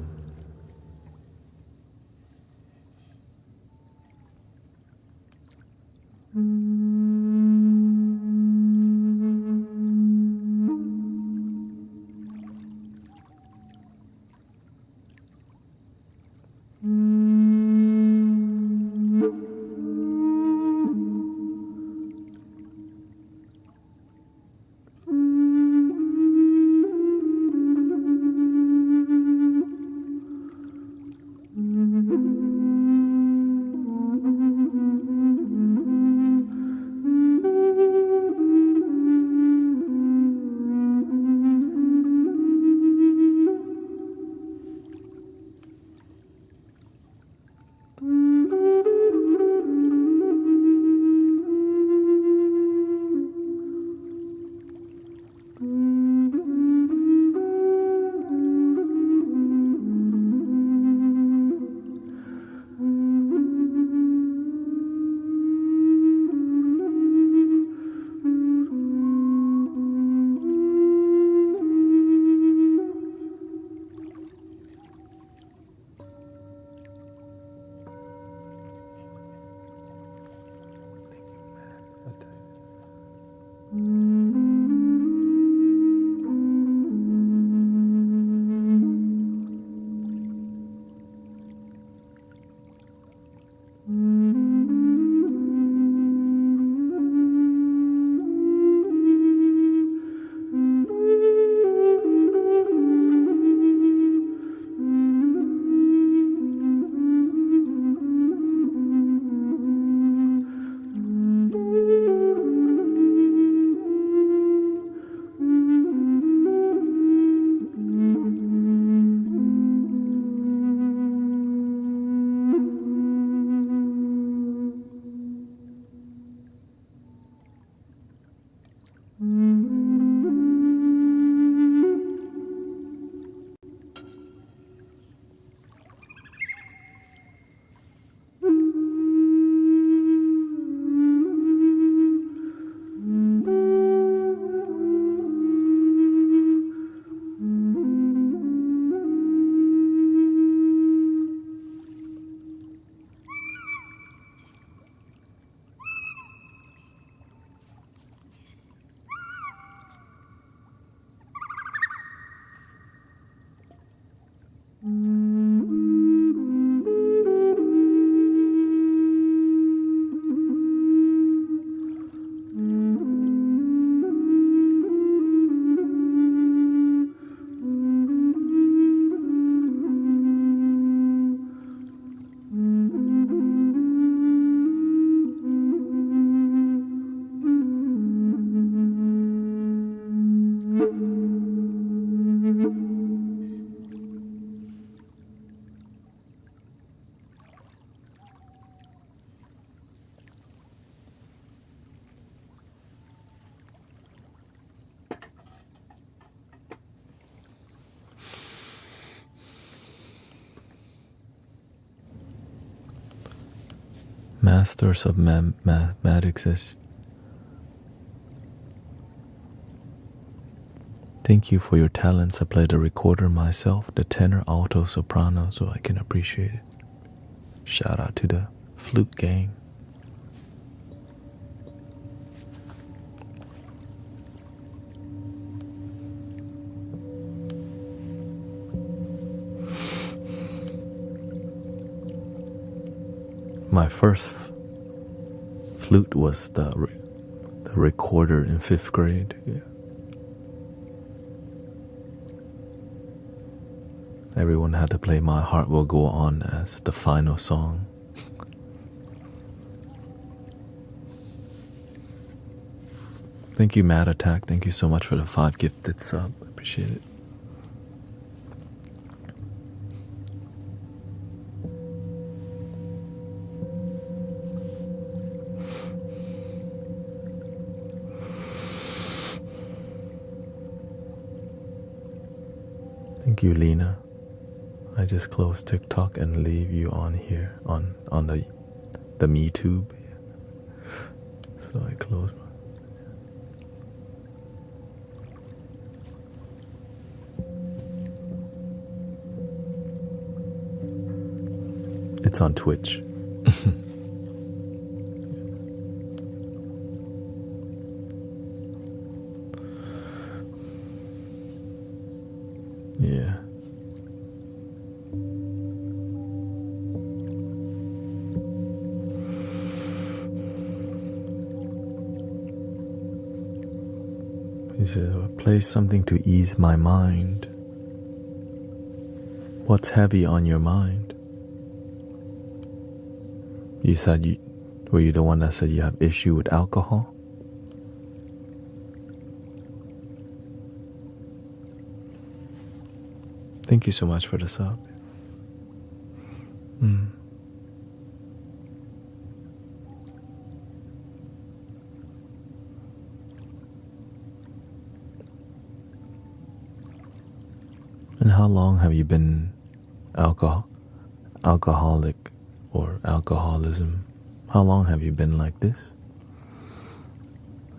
Masters of mathematics. Thank you for your talents. I play the recorder myself, the tenor, alto, soprano, so I can appreciate it. Shout out to the Flute gang. My first flute was the recorder in 5th grade. Yeah. Everyone had to play My Heart Will Go On as the final song. Thank you, Mad Attack. Thank you so much for the 5 gifted sub. Appreciate it. Thank you, Lena. I just closed TikTok and leave you on here on the MeTube. So I close my. It's on Twitch. Yeah. He said, play something to ease my mind. What's heavy on your mind? You said were you the one that said you have issue with alcohol? Thank you so much for the sub. And how long have you been alcoholic or alcoholism? How long have you been like this?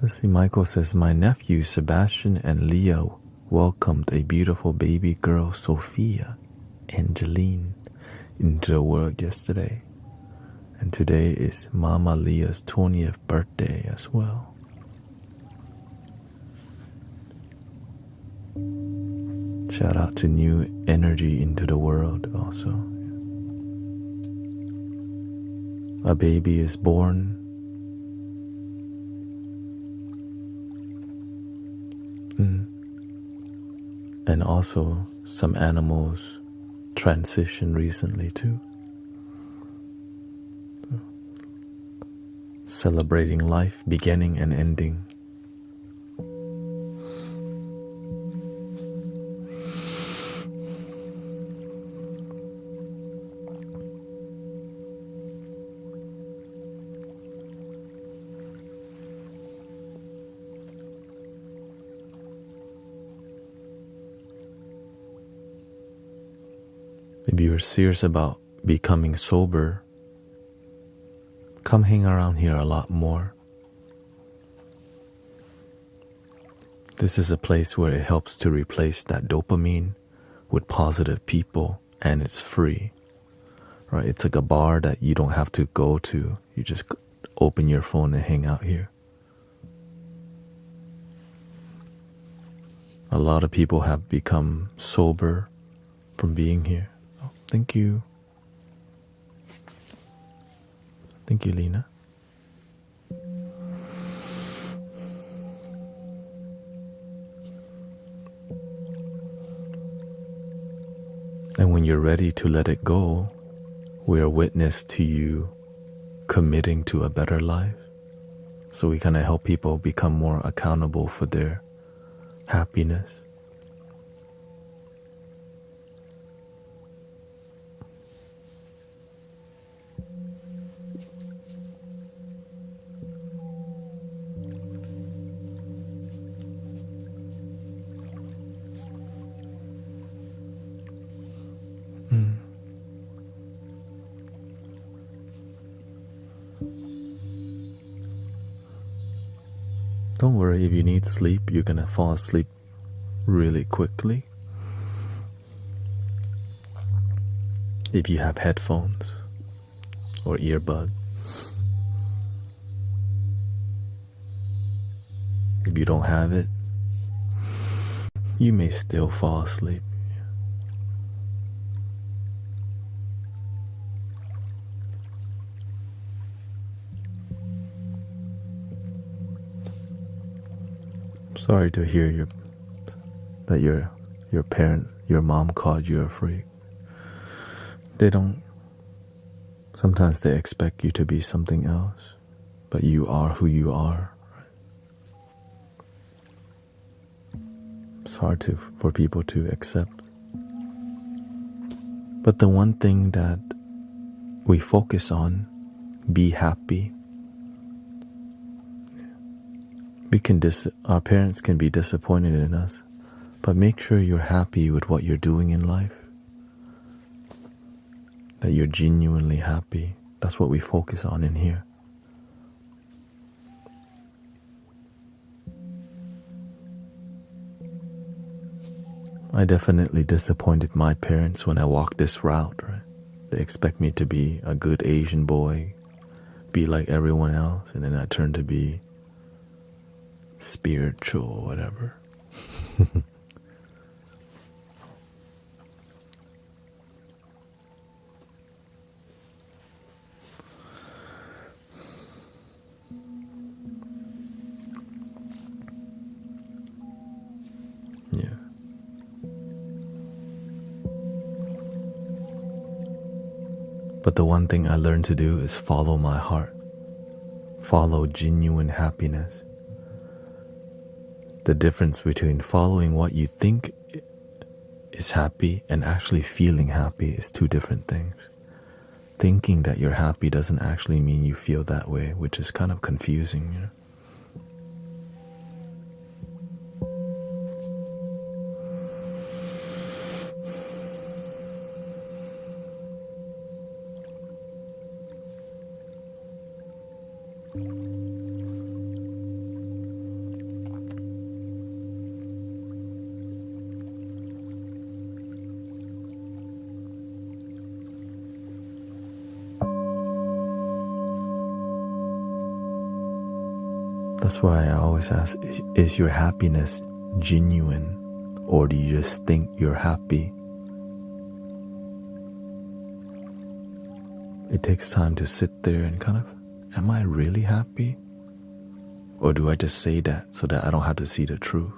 Let's see, Michael says, my nephew Sebastian and Leo welcomed a beautiful baby girl, Sophia Angeline, into the world yesterday. And today is Mama Leah's 20th birthday as well. Shout out to new energy into the world also. A baby is born. And also some animals transition recently too. So, celebrating life, beginning and ending. Maybe you're serious about becoming sober. Come hang around here a lot more. This is a place where it helps to replace that dopamine with positive people, and it's free. Right? It's like a bar that you don't have to go to. You just open your phone and hang out here. A lot of people have become sober from being here. Oh, thank you. Thank you, Lena. And when you're ready to let it go, we are witness to you committing to a better life. So we kind of help people become more accountable for their happiness. Don't worry, if you need sleep, you're gonna fall asleep really quickly. If you have headphones or earbuds. If you don't have it, you may still fall asleep. Sorry to hear that your parents, your mom called you a freak. Sometimes they expect you to be something else, but you are who you are. It's hard for people to accept. But the one thing that we focus on, be happy. Our parents can be disappointed in us, but make sure you're happy with what you're doing in life. That you're genuinely happy. That's what we focus on in here. I definitely disappointed my parents when I walked this route, right? They expect me to be a good Asian boy, be like everyone else, and then I turn to be spiritual or whatever. Yeah. But the one thing I learned to do is follow my heart. Follow genuine happiness. The difference between following what you think is happy and actually feeling happy is two different things. Thinking that you're happy doesn't actually mean you feel that way, which is kind of confusing, you know? That's why I always ask, is your happiness genuine, or do you just think you're happy? It takes time to sit there and kind of, am I really happy? Or do I just say that so that I don't have to see the truth?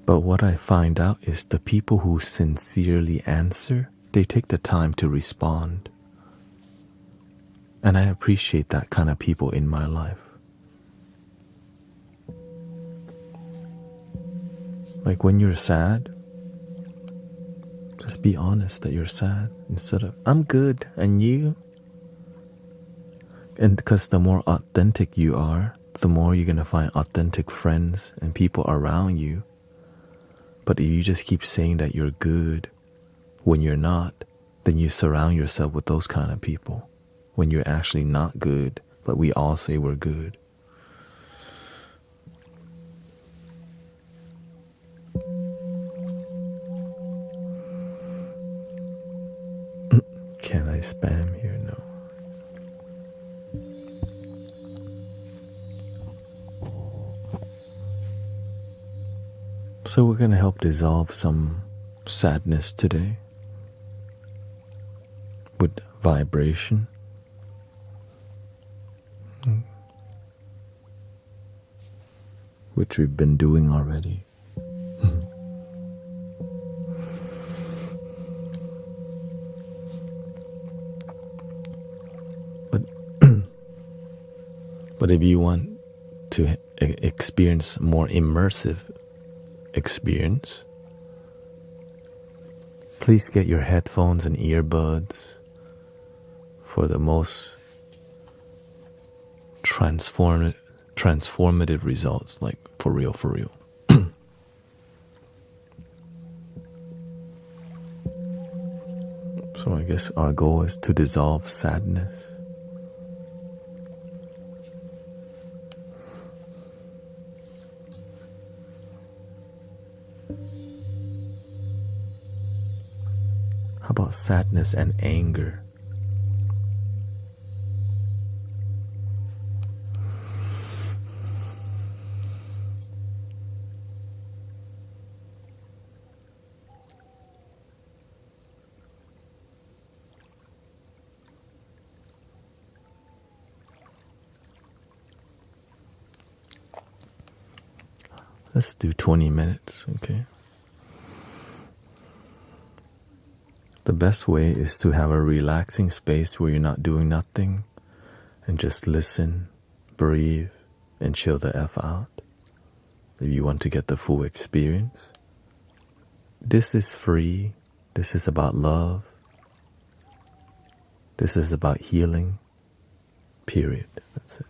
But what I find out is the people who sincerely answer, they take the time to respond. And I appreciate that kind of people in my life. Like when you're sad, just be honest that you're sad instead of, I'm good, and you? And because the more authentic you are, the more you're going to find authentic friends and people around you. But if you just keep saying that you're good when you're not, then you surround yourself with those kind of people when you're actually not good, but we all say we're good. Can I spam here? No. So we're going to help dissolve some sadness today with vibration. Which we've been doing already. But if you want to experience more immersive experience, please get your headphones and earbuds for the most transformative results, like for real, for real. So I guess our goal is to dissolve sadness. How about sadness and anger? Let's do 20 minutes, okay? The best way is to have a relaxing space where you're not doing nothing and just listen, breathe, and chill the F out. If you want to get the full experience. This is free. This is about love. This is about healing. Period. That's it.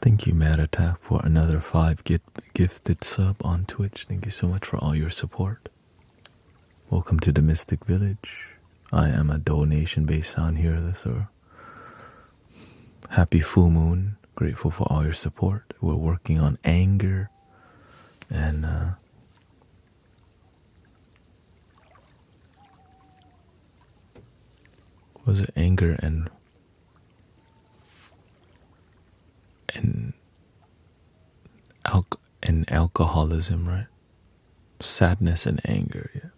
Thank you, Mad Attack, for another 5 gifted sub on Twitch. Thank you so much for all your support. Welcome to the Mystic Village. I am a donation-based sound healer, so happy full moon. Grateful for all your support. We're working on anger and was it anger and alcoholism, right? Sadness and anger, yeah.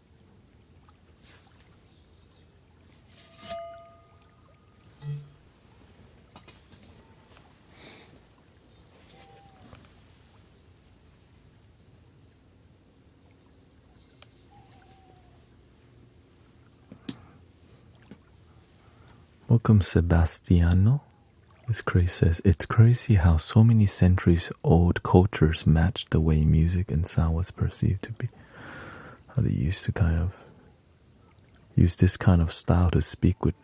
Welcome, Sebastiano. This crazy says, it's crazy how so many centuries old cultures match the way music and sound was perceived to be. How they used to kind of use this kind of style to speak with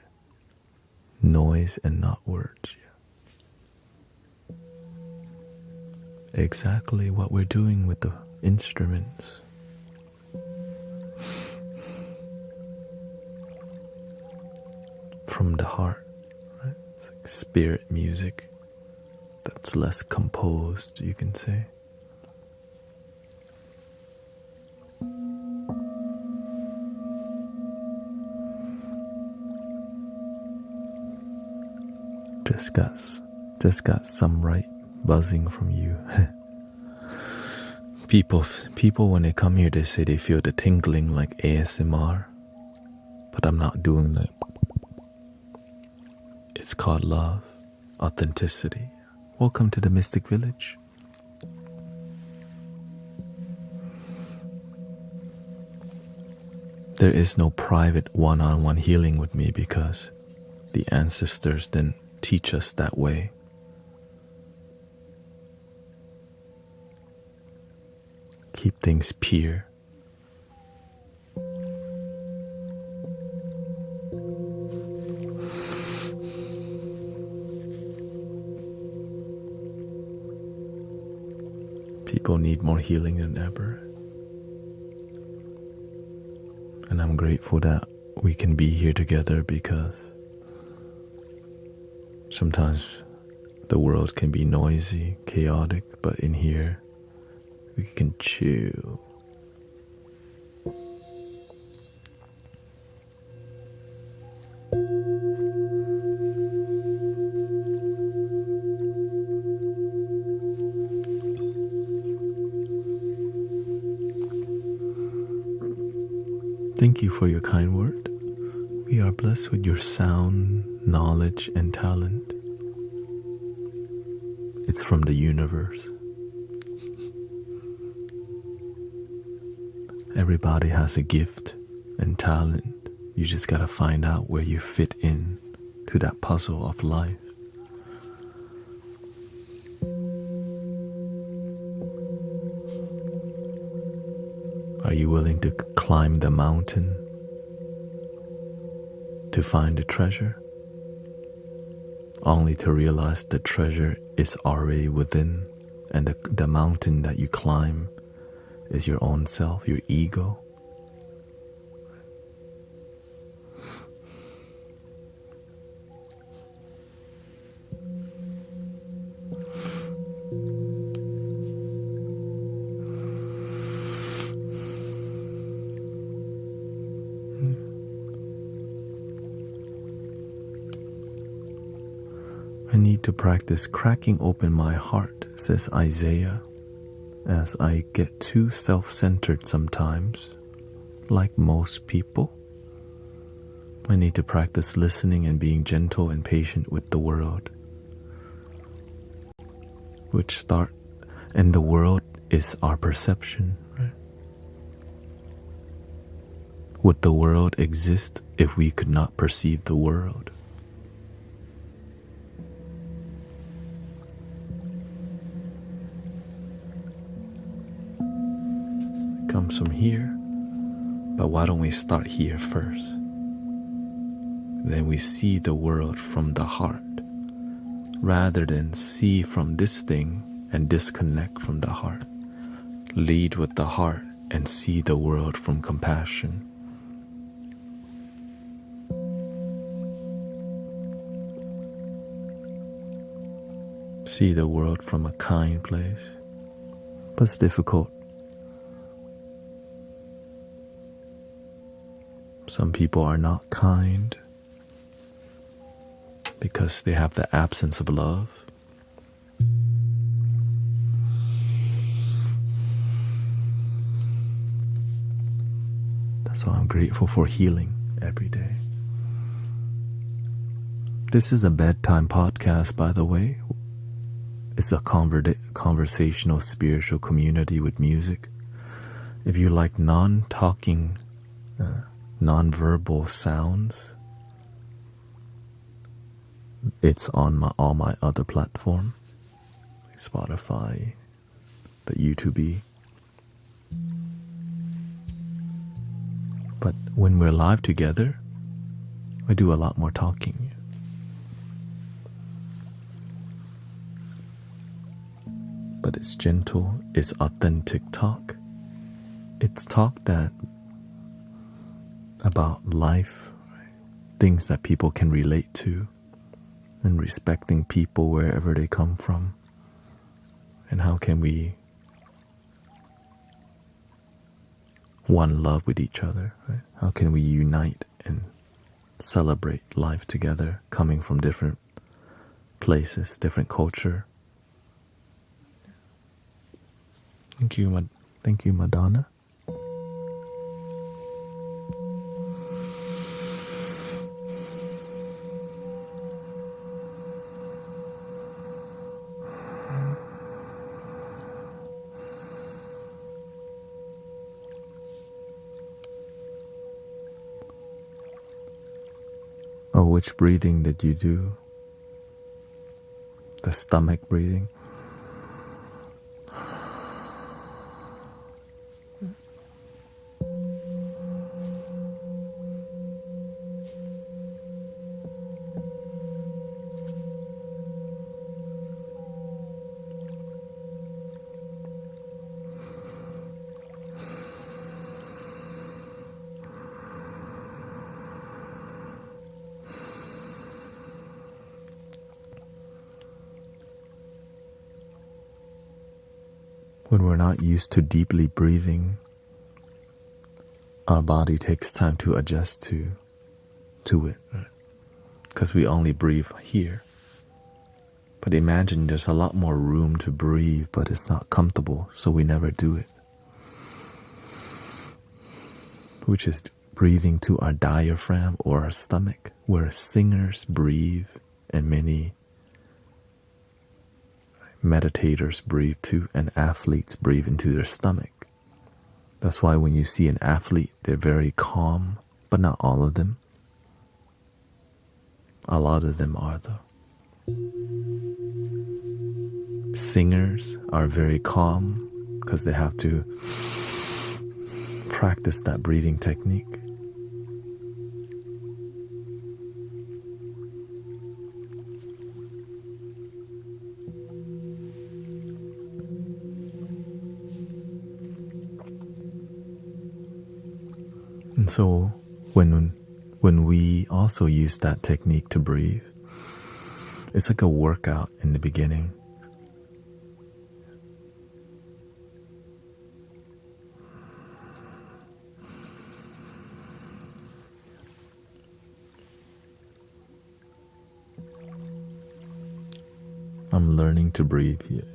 noise and not words. Yeah. Exactly what we're doing with the instruments. From the heart, right? It's like spirit music that's less composed, you can say. Just got some right buzzing from you. People when they come here, they say they feel the tingling like ASMR, but I'm not doing that. It's called love, authenticity. Welcome to the Mystic Village. There is no private one-on-one healing with me because the ancestors didn't teach us that way. Keep things pure. People need more healing than ever. And I'm grateful that we can be here together because sometimes the world can be noisy, chaotic, but in here we can chill. Thank you for your kind word. We are blessed with your sound, knowledge, and talent. It's from the universe. Everybody has a gift and talent. You just gotta find out where you fit in to that puzzle of life. Are you willing to climb the mountain to find the treasure? Only to realize the treasure is already within, and the mountain that you climb is your own self, your ego. I need to practice cracking open my heart, says Isaiah, as I get too self-centered sometimes, like most people. I need to practice listening and being gentle and patient with the world. And the world is our perception, right? Would the world exist if we could not perceive the world? Comes from here, but why don't we start here first? Then we see the world from the heart, rather than see from this thing and disconnect from the heart. Lead with the heart and see the world from compassion. See the world from a kind place, but it's difficult. Some people are not kind because they have the absence of love. That's why I'm grateful for healing every day. This is a bedtime podcast, by the way. It's a conversational spiritual community with music. If you like non-talking, non-verbal sounds, it's on all my other platforms, like Spotify, the YouTube. But when we're live together, I do a lot more talking. But it's gentle, it's authentic talk. It's talk that about life, right? Things that people can relate to, and respecting people wherever they come from. And how can we one love with each other, right? How can we unite and celebrate life together, coming from different places, different culture. Thank you, Madonna. Oh, which breathing did you do? The stomach breathing? When we're not used to deeply breathing, our body takes time to adjust to it, right? Because we only breathe here. But imagine there's a lot more room to breathe, but it's not comfortable, so we never do it. Which is breathing to our diaphragm or our stomach, where singers breathe and many meditators breathe too, and athletes breathe into their stomach. That's why when you see an athlete, they're very calm, but not all of them. A lot of them are though. Singers are very calm because they have to practice that breathing technique. And so when we also use that technique to breathe, it's like a workout in the beginning. I'm learning to breathe here.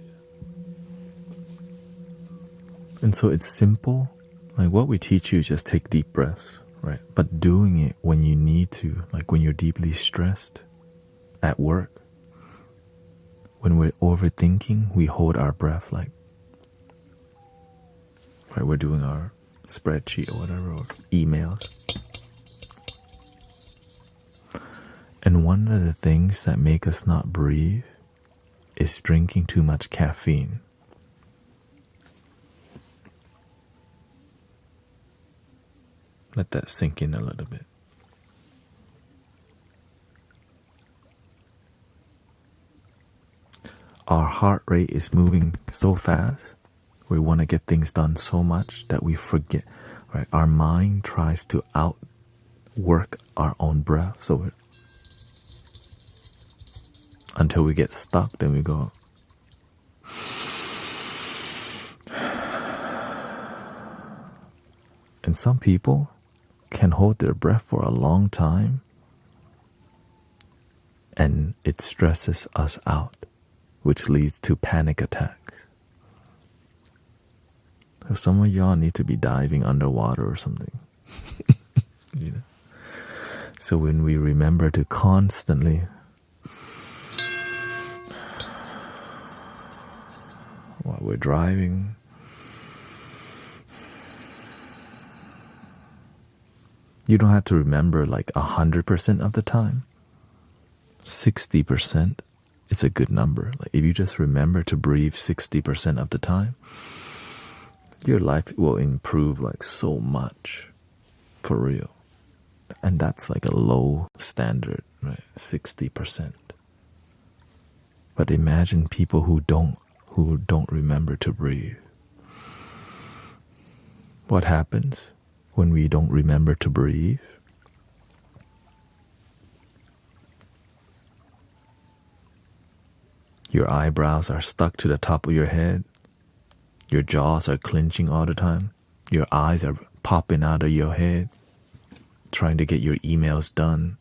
And so it's simple. Like what we teach you is just take deep breaths, right? But doing it when you need to, like when you're deeply stressed at work, when we're overthinking, we hold our breath like, right, we're doing our spreadsheet or whatever, or emails. And one of the things that make us not breathe is drinking too much caffeine. Let that sink in a little bit. our heart rate is moving so fast. We want to get things done so much that we forget, right? Our mind tries to outwork our own breath. So until we get stuck, then we go. And some people can hold their breath for a long time, and it stresses us out, which leads to panic attacks. So some of y'all need to be diving underwater or something. You know? So when we remember to constantly while we're driving, you don't have to remember like 100% of the time. 60% is a good number. Like if you just remember to breathe 60% of the time, your life will improve like so much, for real. And that's like a low standard, right? 60%. But imagine people who don't remember to breathe. What happens when we don't remember to breathe? Your eyebrows are stuck to the top of your head. Your jaws are clenching all the time. Your eyes are popping out of your head, trying to get your emails done.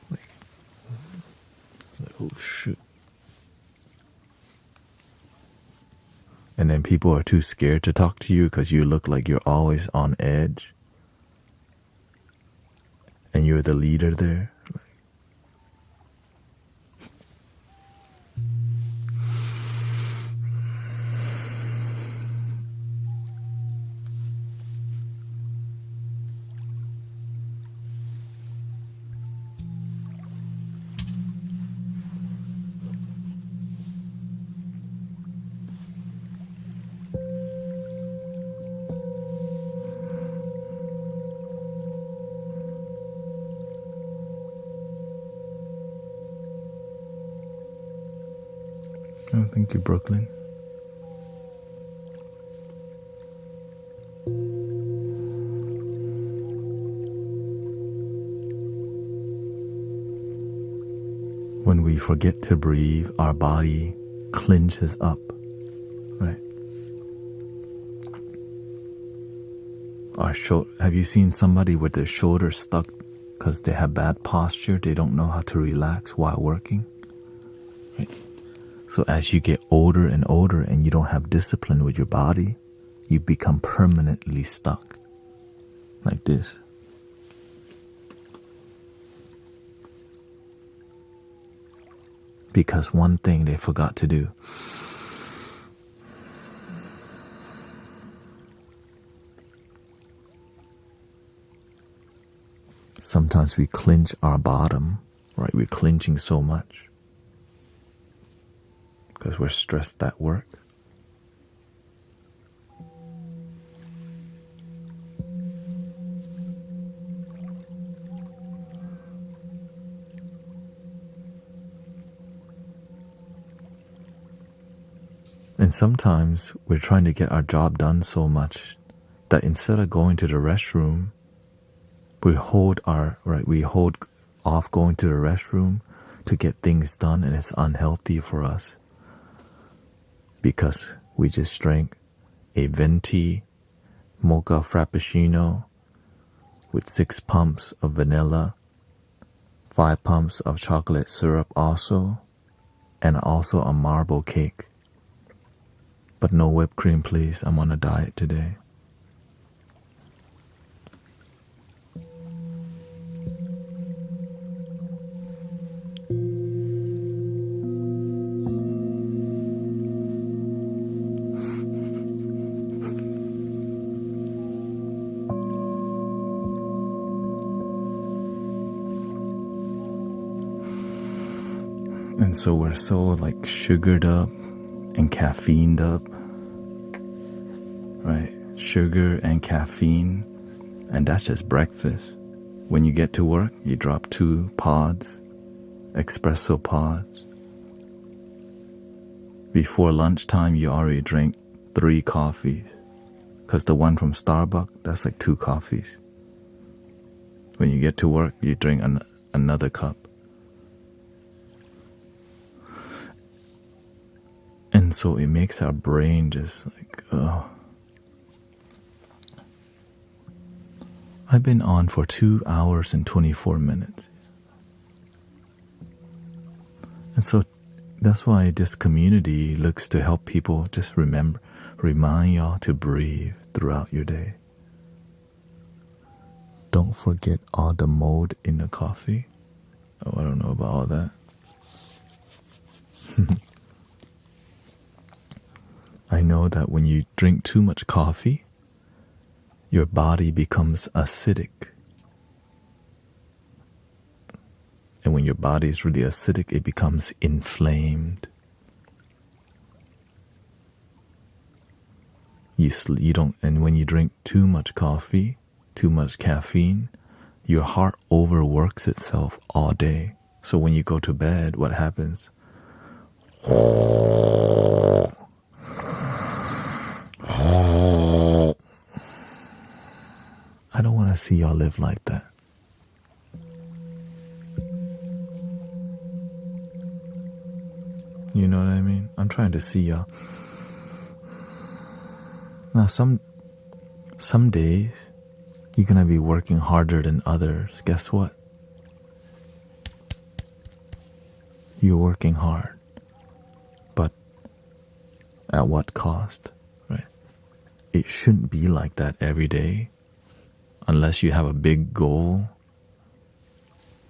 Like, oh shoot. And then people are too scared to talk to you because you look like you're always on edge. And you're the leader there. Oh, thank you, Brooklyn. When we forget to breathe, our body clenches up, right? Have you seen somebody with their shoulders stuck because they have bad posture? They don't know how to relax while working, right? So as you get older and older and you don't have discipline with your body, you become permanently stuck, like this. Because one thing they forgot to do. Sometimes we clench our bottom, right? We're clenching so much because we're stressed at work. And sometimes we're trying to get our job done so much that instead of going to the restroom, we hold off going to the restroom to get things done, and it's unhealthy for us because we just drank a venti mocha frappuccino with 6 pumps of vanilla, 5 pumps of chocolate syrup also, and also a marble cake. But no whipped cream, please. I'm on a diet today. And so we're so like sugared up and caffeined up, right? Sugar and caffeine, and that's just breakfast. When you get to work, you drop 2 pods, espresso pods. Before lunchtime, you already drink 3 coffees. Because the one from Starbucks, that's like 2 coffees. When you get to work, you drink another cup. And so it makes our brain just like, oh. I've been on for 2 hours and 24 minutes. And so that's why this community looks to help people just remind y'all to breathe throughout your day. Don't forget all the mold in the coffee. Oh, I don't know about all that. I know that when you drink too much coffee, your body becomes acidic. And when your body is really acidic, it becomes inflamed. You don't, and when you drink too much coffee, too much caffeine, your heart overworks itself all day. So when you go to bed, what happens? I don't want to see y'all live like that. You know what I mean? I'm trying to see y'all. Now, some days, you're going to be working harder than others. Guess what? You're working hard. But at what cost, right? It shouldn't be like that every day. Unless you have a big goal,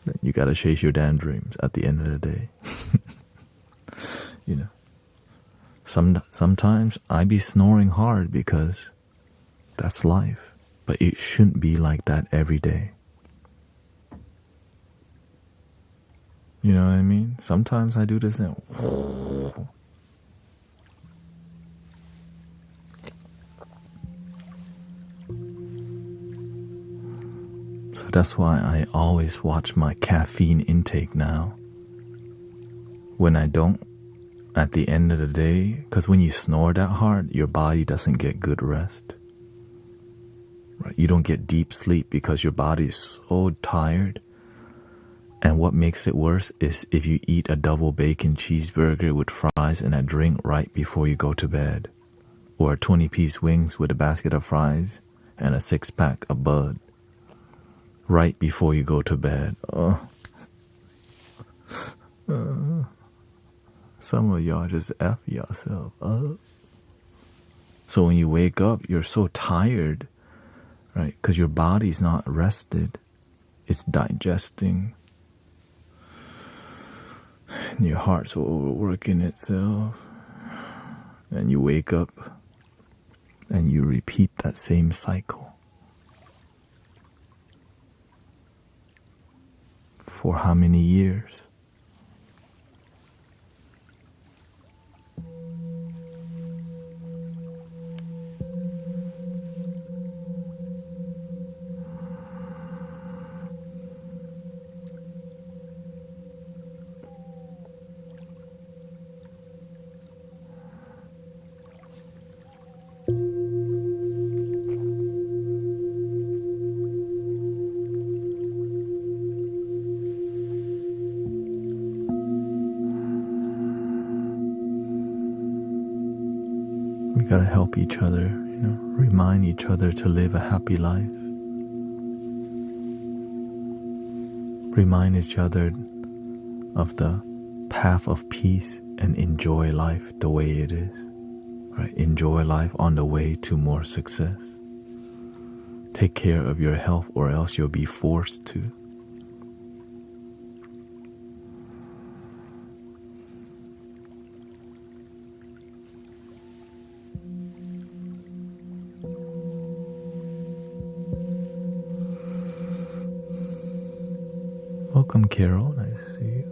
then you got to chase your damn dreams at the end of the day. You know, sometimes I be snoring hard because that's life, but it shouldn't be like that every day. You know what I mean? Sometimes I do this and so that's why I always watch my caffeine intake now. When I don't, at the end of the day, because when you snore that hard, your body doesn't get good rest. Right? You don't get deep sleep because your body is so tired. And what makes it worse is if you eat a double bacon cheeseburger with fries and a drink right before you go to bed, or a 20-piece wings with a basket of fries and a 6-pack of Bud right before you go to bed. Some of y'all just F yourself up. So when you wake up, you're so tired, right? Because your body's not rested. It's digesting. And your heart's overworking itself. And you wake up and you repeat that same cycle. For how many years? We gotta help each other, remind each other to live a happy life. Remind each other of the path of peace and enjoy life the way it is. Right? Enjoy life on the way to more success. Take care of your health or else you'll be forced to. Welcome, Carol. Nice to see you.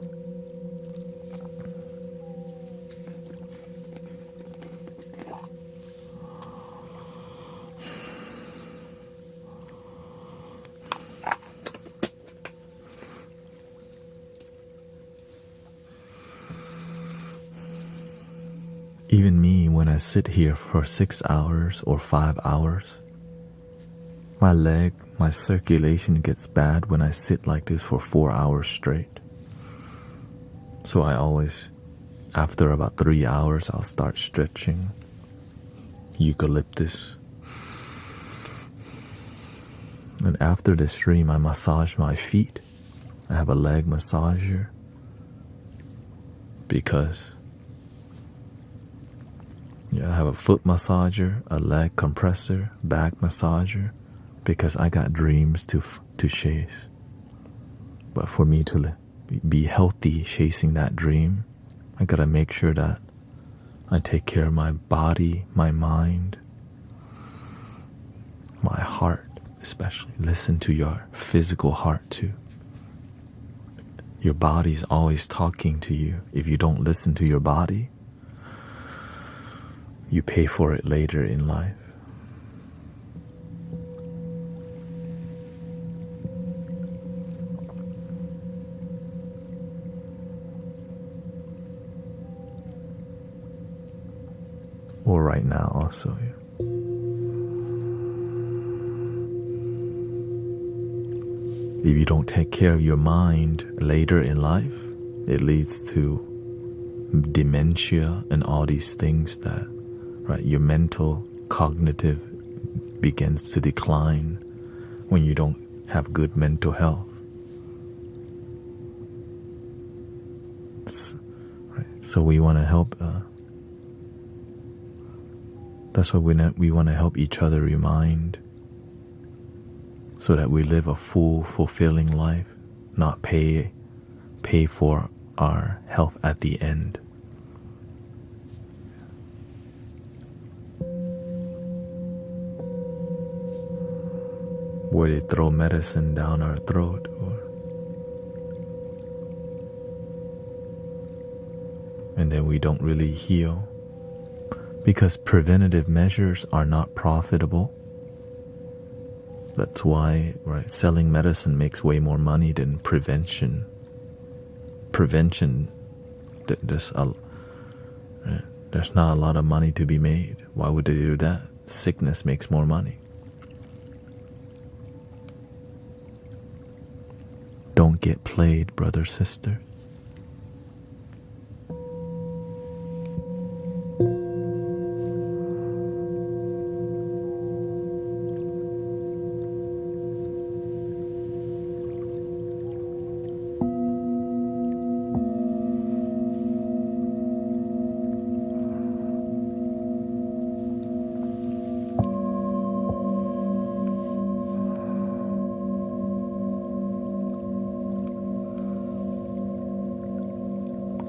Even me, when I sit here for 6 hours or 5 hours, my circulation gets bad when I sit like this for 4 hours straight. So I always, after about 3 hours, I'll start stretching. Eucalyptus. And after the stream, I massage my feet. I have a leg massager because I have a foot massager, a leg compressor, back massager, because I got dreams to chase. But for me to be healthy chasing that dream, I gotta make sure that I take care of my body, my mind, my heart, especially. Listen to your physical heart too. Your body's always talking to you. If you don't listen to your body, you pay for it later in life. Or right now also. If you don't take care of your mind later in life, it leads to dementia and all these things that, right, your mental, cognitive begins to decline when you don't have good mental health. Right. So we want to help. That's why we want to help each other remind, so that we live a full, fulfilling life, not pay for our health at the end. Where they throw medicine down our throat, and then we don't really heal, because preventative measures are not profitable. That's why, right, selling medicine makes way more money than prevention. Prevention, there's not a lot of money to be made. Why would they do that? Sickness makes more money. Don't get played, brother, sister.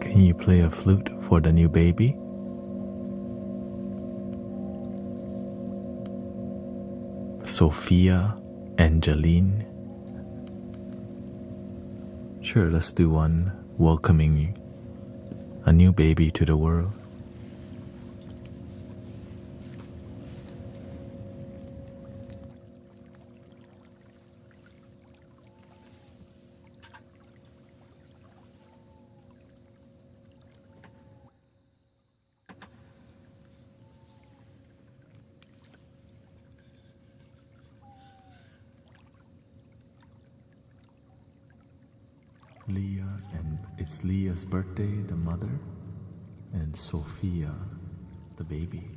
Can you play a flute for the new baby? Sophia, Angeline. Sure, let's do one welcoming a new baby to the world. Leah, and it's Leah's birthday, the mother, and Sophia, the baby.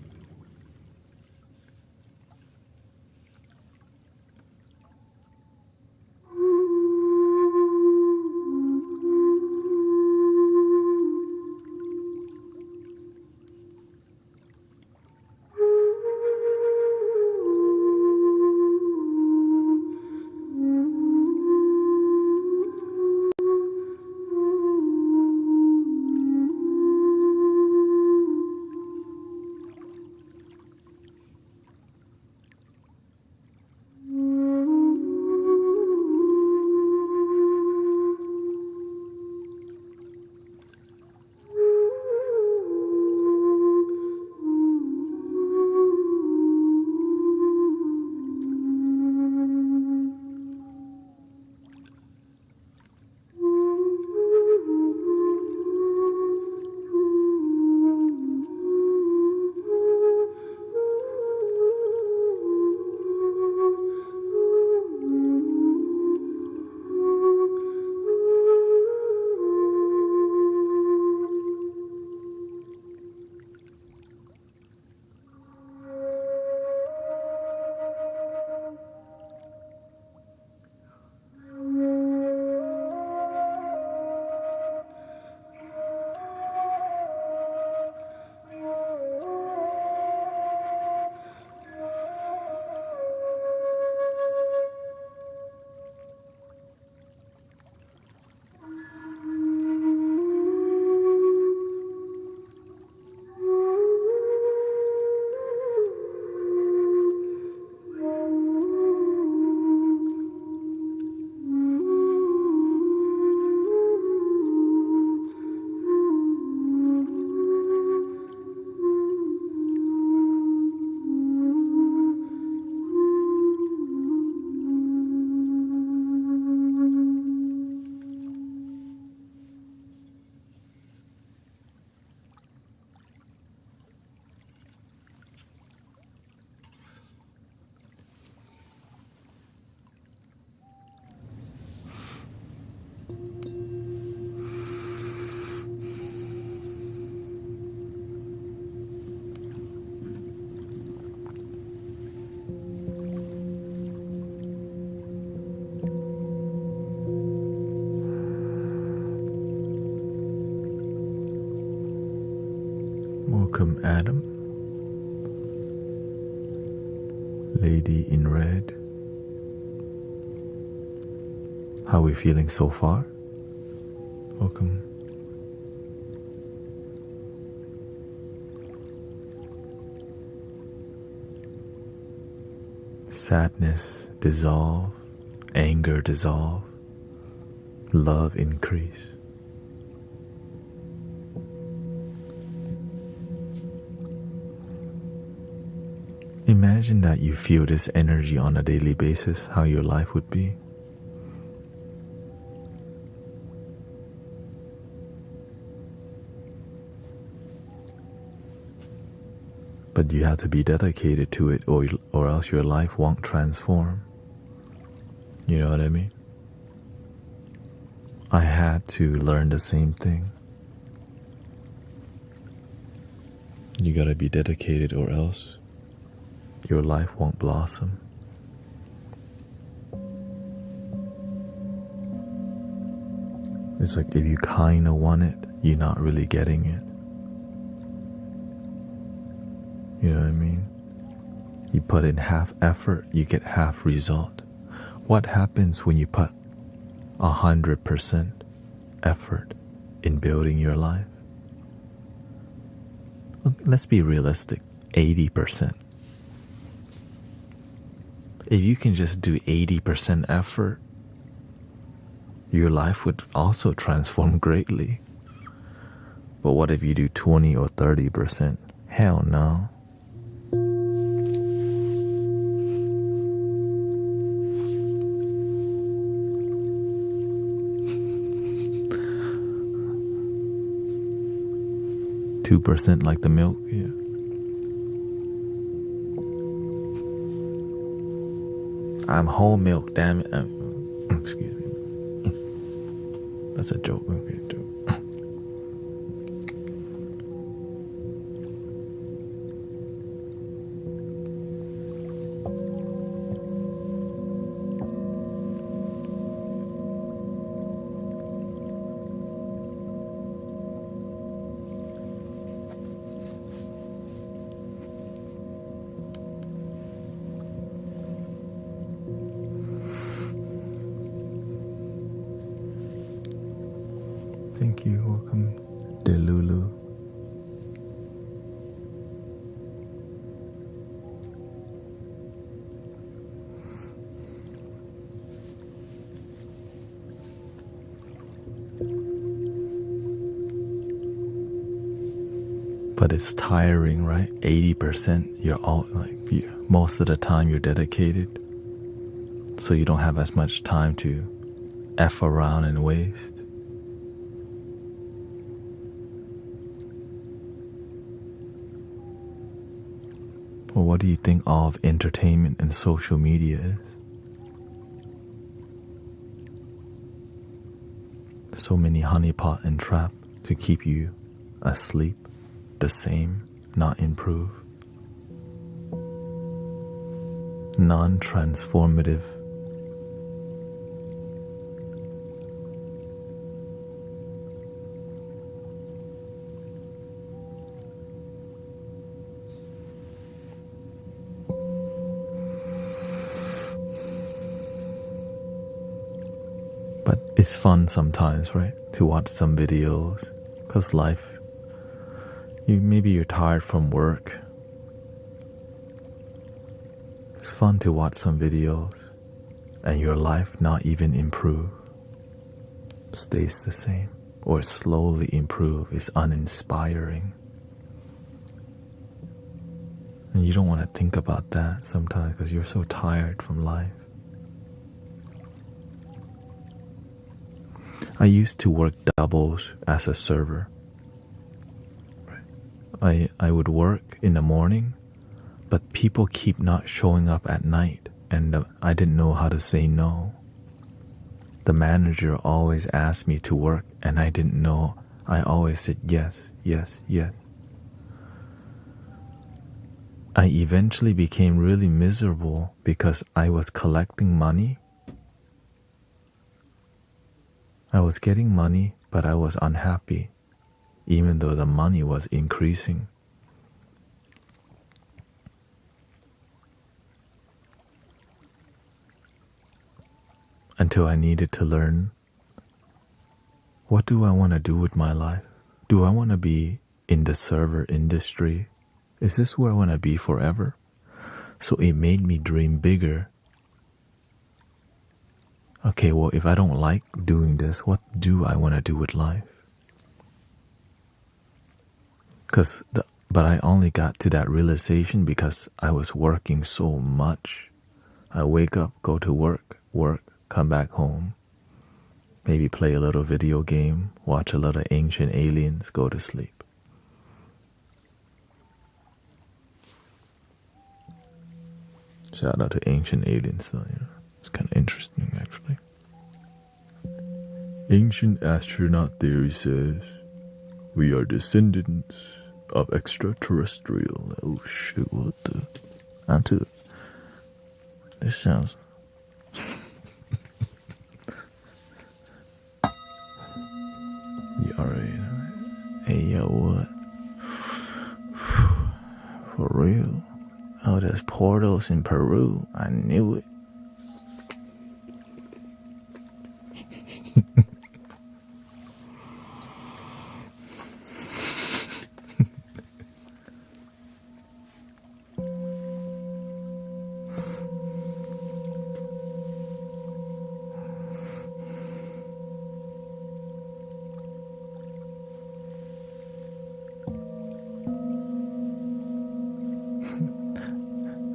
Welcome, Adam. Lady in red. How are we feeling so far? Welcome. Sadness dissolve, anger dissolve, love increase. Imagine that you feel this energy on a daily basis, how your life would be. But you have to be dedicated to it, or else your life won't transform. You know what I mean? I had to learn the same thing. You gotta be dedicated, or else your life won't blossom. It's like if you kinda want it, you're not really getting it. You know what I mean? You put in half effort, you get half result. What happens when you put 100% effort in building your life? Let's be realistic, 80%. If you can just do 80% effort, your life would also transform greatly. But what if you do 20 or 30%? Hell no. %, like the milk, yeah. I'm whole milk, damn it. Excuse me. That's a joke. Okay, joke. Thank you. Welcome, Delulu. But it's tiring, right? 80%, you're all most of the time you're dedicated, so you don't have as much time to F around and waste. Well, what do you think all of entertainment and social media is? So many honeypot and trap to keep you asleep, the same, not improve. Non-transformative. But it's fun sometimes, right? To watch some videos, because life, maybe you're tired from work. It's fun to watch some videos and your life not even improve, stays the same, or slowly improve. Is uninspiring. And you don't want to think about that sometimes because you're so tired from life. I used to work doubles as a server. I would work in the morning, but people keep not showing up at night, and I didn't know how to say no. the manager always asked me to work and I didn't know. I always said yes, yes, yes. I eventually became really miserable because I was collecting money. I was getting money, but I was unhappy, even though the money was increasing. Until I needed to learn, what do I want to do with my life? Do I want to be in the server industry? Is this where I want to be forever? So it made me dream bigger. Okay, well, if I don't like doing this, what do I want to do with life? But I only got to that realization because I was working so much. I wake up, go to work, come back home, maybe play a little video game, watch a little Ancient Aliens, go to sleep. Shout out to Ancient Aliens, so it's kind of interesting actually. Ancient astronaut theory says we are descendants of extraterrestrial. Oh shit, what the? This sounds. You already know it. Hey, yo, what? For real? Oh, there's portals in Peru. I knew it.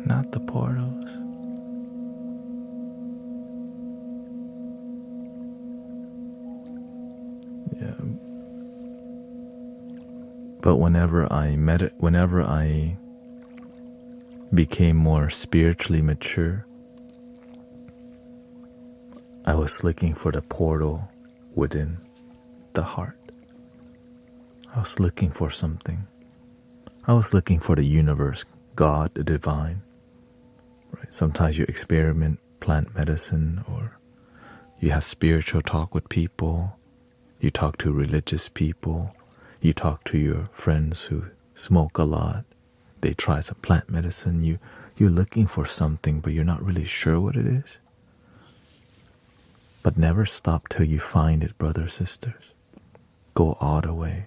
Not the portals. Yeah. But whenever I became more spiritually mature, I was looking for the portal within the heart. I was looking for something. I was looking for the universe, God, the divine. Right? Sometimes you experiment plant medicine, or you have spiritual talk with people. You talk to religious people. You talk to your friends who smoke a lot. They try some plant medicine. You're looking for something, but you're not really sure what it is. But never stop till you find it, brothers, sisters. Go all the way.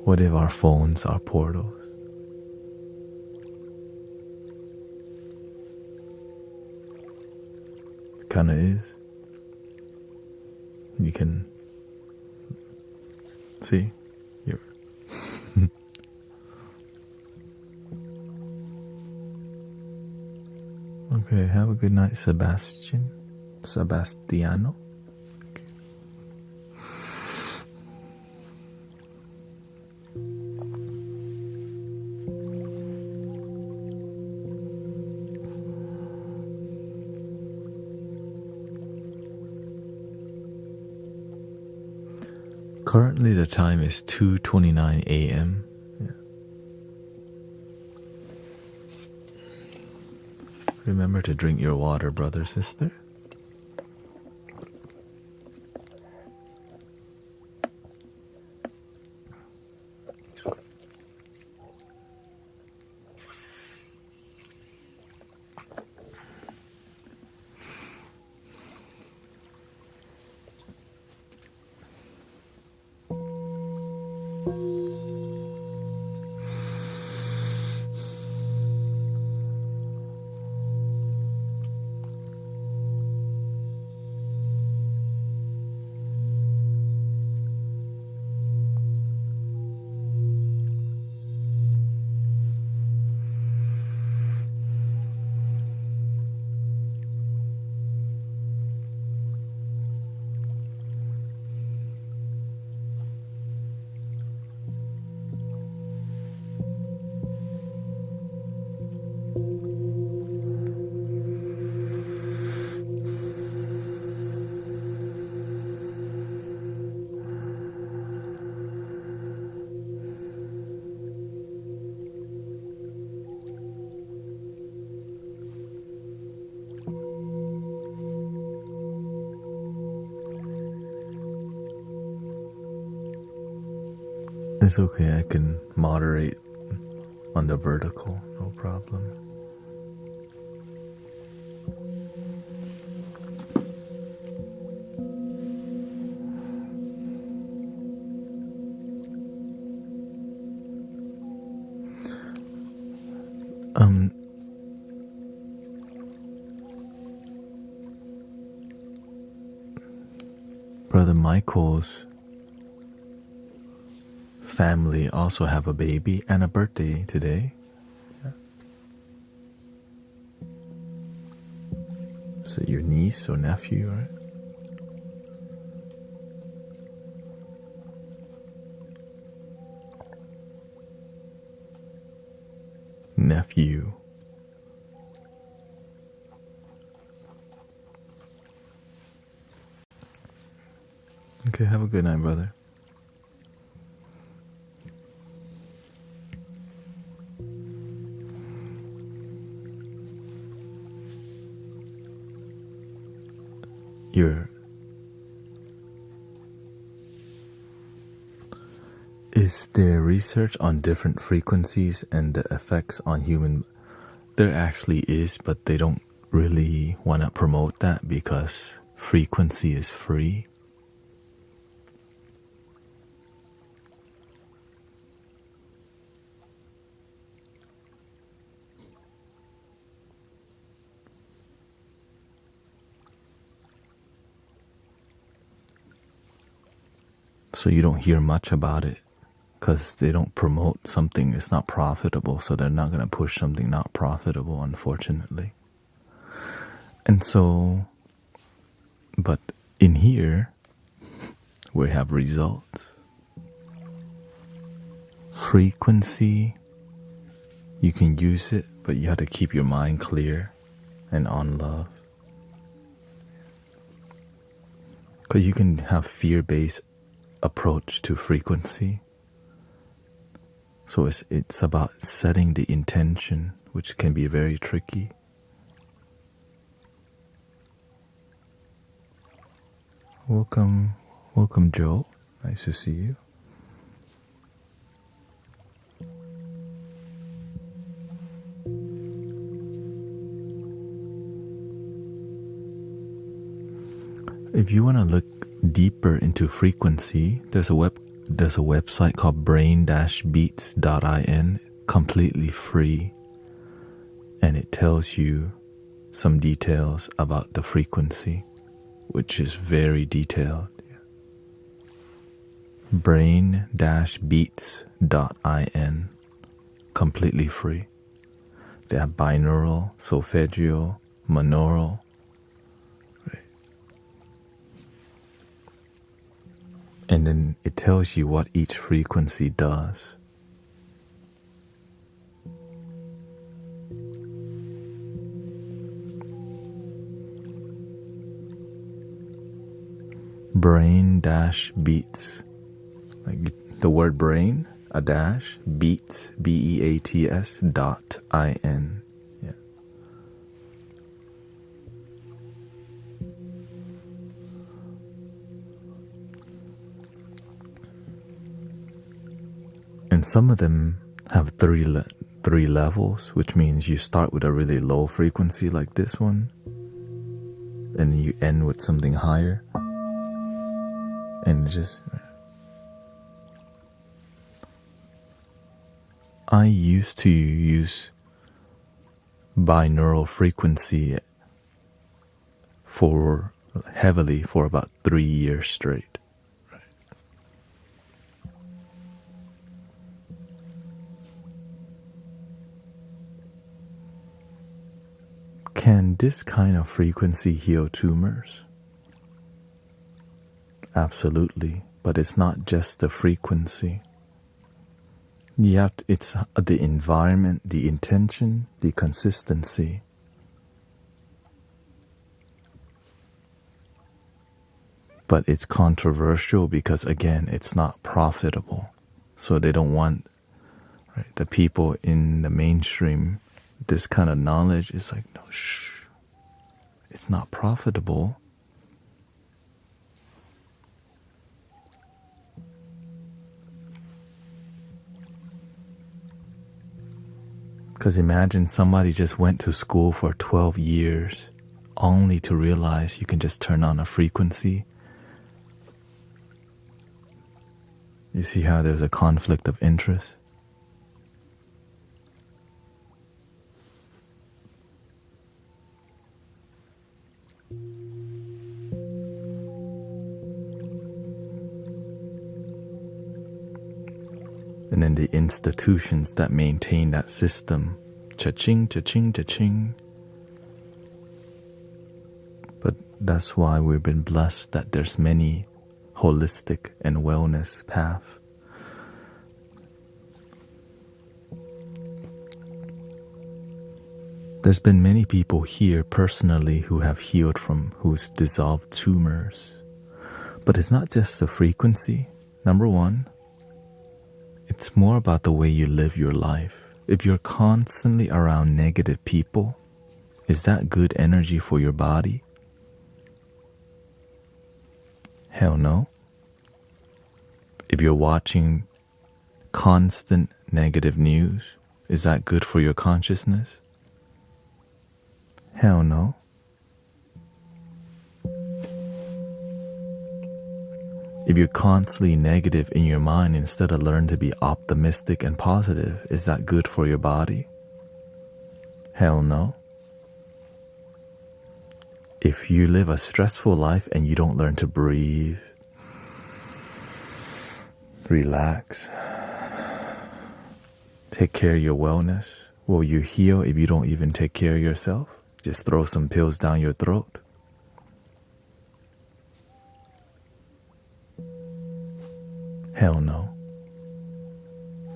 What if our phones are portals? It kinda is. You can see. You're okay, have a good night, Sebastiano. Currently the time is 2:29 a.m. Yeah. Remember to drink your water, brother, sister. It's okay, I can moderate on the vertical, no problem. Brother Michael's family also have a baby and a birthday today. Is it your niece or nephew, right? Nephew. Okay, have a good night, brother. Is there research on different frequencies and the effects on human? There actually is, but they don't really want to promote that because frequency is free. So you don't hear much about it because they don't promote something. It's not profitable, so they're not going to push something not profitable, unfortunately. And so, but in here, we have results. Frequency, you can use it, but you have to keep your mind clear and on love. Because you can have fear-based approach to frequency. So it's about setting the intention, which can be very tricky. Welcome, Joe. Nice to see you. If you want to look deeper into frequency, there's a website called brain-beats.in, completely free, and it tells you some details about the frequency, which is very detailed. Brain-beats.in, completely free. They have binaural, solfeggio, monaural. And then it tells you what each frequency does. Brain-beats. Like the word brain, a dash, beats, beats, .in. Yeah. And some of them have three levels, which means you start with a really low frequency like this one, and you end with something higher. And just, I used to use binaural frequency heavily for about 3 years straight. Can this kind of frequency heal tumors? Absolutely, but it's not just the frequency. It's the environment, the intention, the consistency. But it's controversial because, again, it's not profitable. So they don't want, right, the people in the mainstream, this kind of knowledge is like, no, shh, it's not profitable. Because imagine somebody just went to school for 12 years only to realize you can just turn on a frequency. You see how there's a conflict of interest? And then the institutions that maintain that system, cha-ching, cha-ching, cha-ching. But that's why we've been blessed that there's many holistic and wellness paths. There's been many people here personally who have healed from who's dissolved tumors. But it's not just the frequency. Number one, it's more about the way you live your life. If you're constantly around negative people, is that good energy for your body? Hell no. If you're watching constant negative news, is that good for your consciousness? Hell no. If you're constantly negative in your mind instead of learn to be optimistic and positive, is that good for your body? Hell no. If you live a stressful life and you don't learn to breathe, relax, take care of your wellness, will you heal if you don't even take care of yourself? Just throw some pills down your throat? Hell no.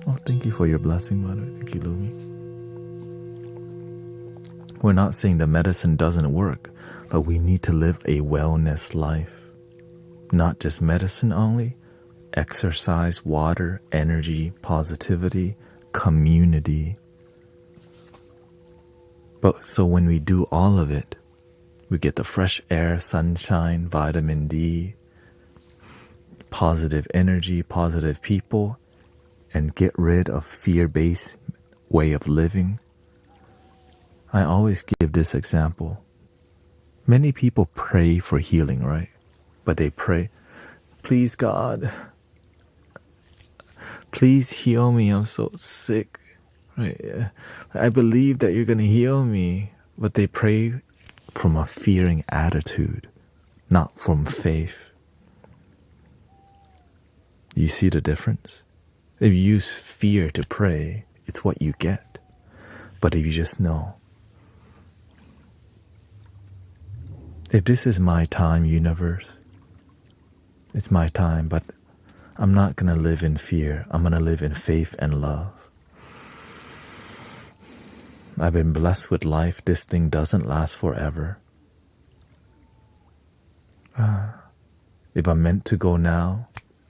Oh, thank you for your blessing, Mother. Thank you, Lumi. We're not saying the medicine doesn't work, but we need to live a wellness life. Not just medicine only, exercise, water, energy, positivity, community. But so when we do all of it, we get the fresh air, sunshine, vitamin D, positive energy, positive people, and get rid of fear-based way of living. I always give this example. Many people pray for healing, right? But they pray, please God, please heal me, I'm so sick. Right? I believe that you're going to heal me. But they pray from a fearing attitude, not from faith. You see the difference? If you use fear to pray, it's what you get. But if you just know, if this is my time, universe, it's my time, but I'm not going to live in fear. I'm going to live in faith and love. I've been blessed with life. This thing doesn't last forever. If I'm meant to go now,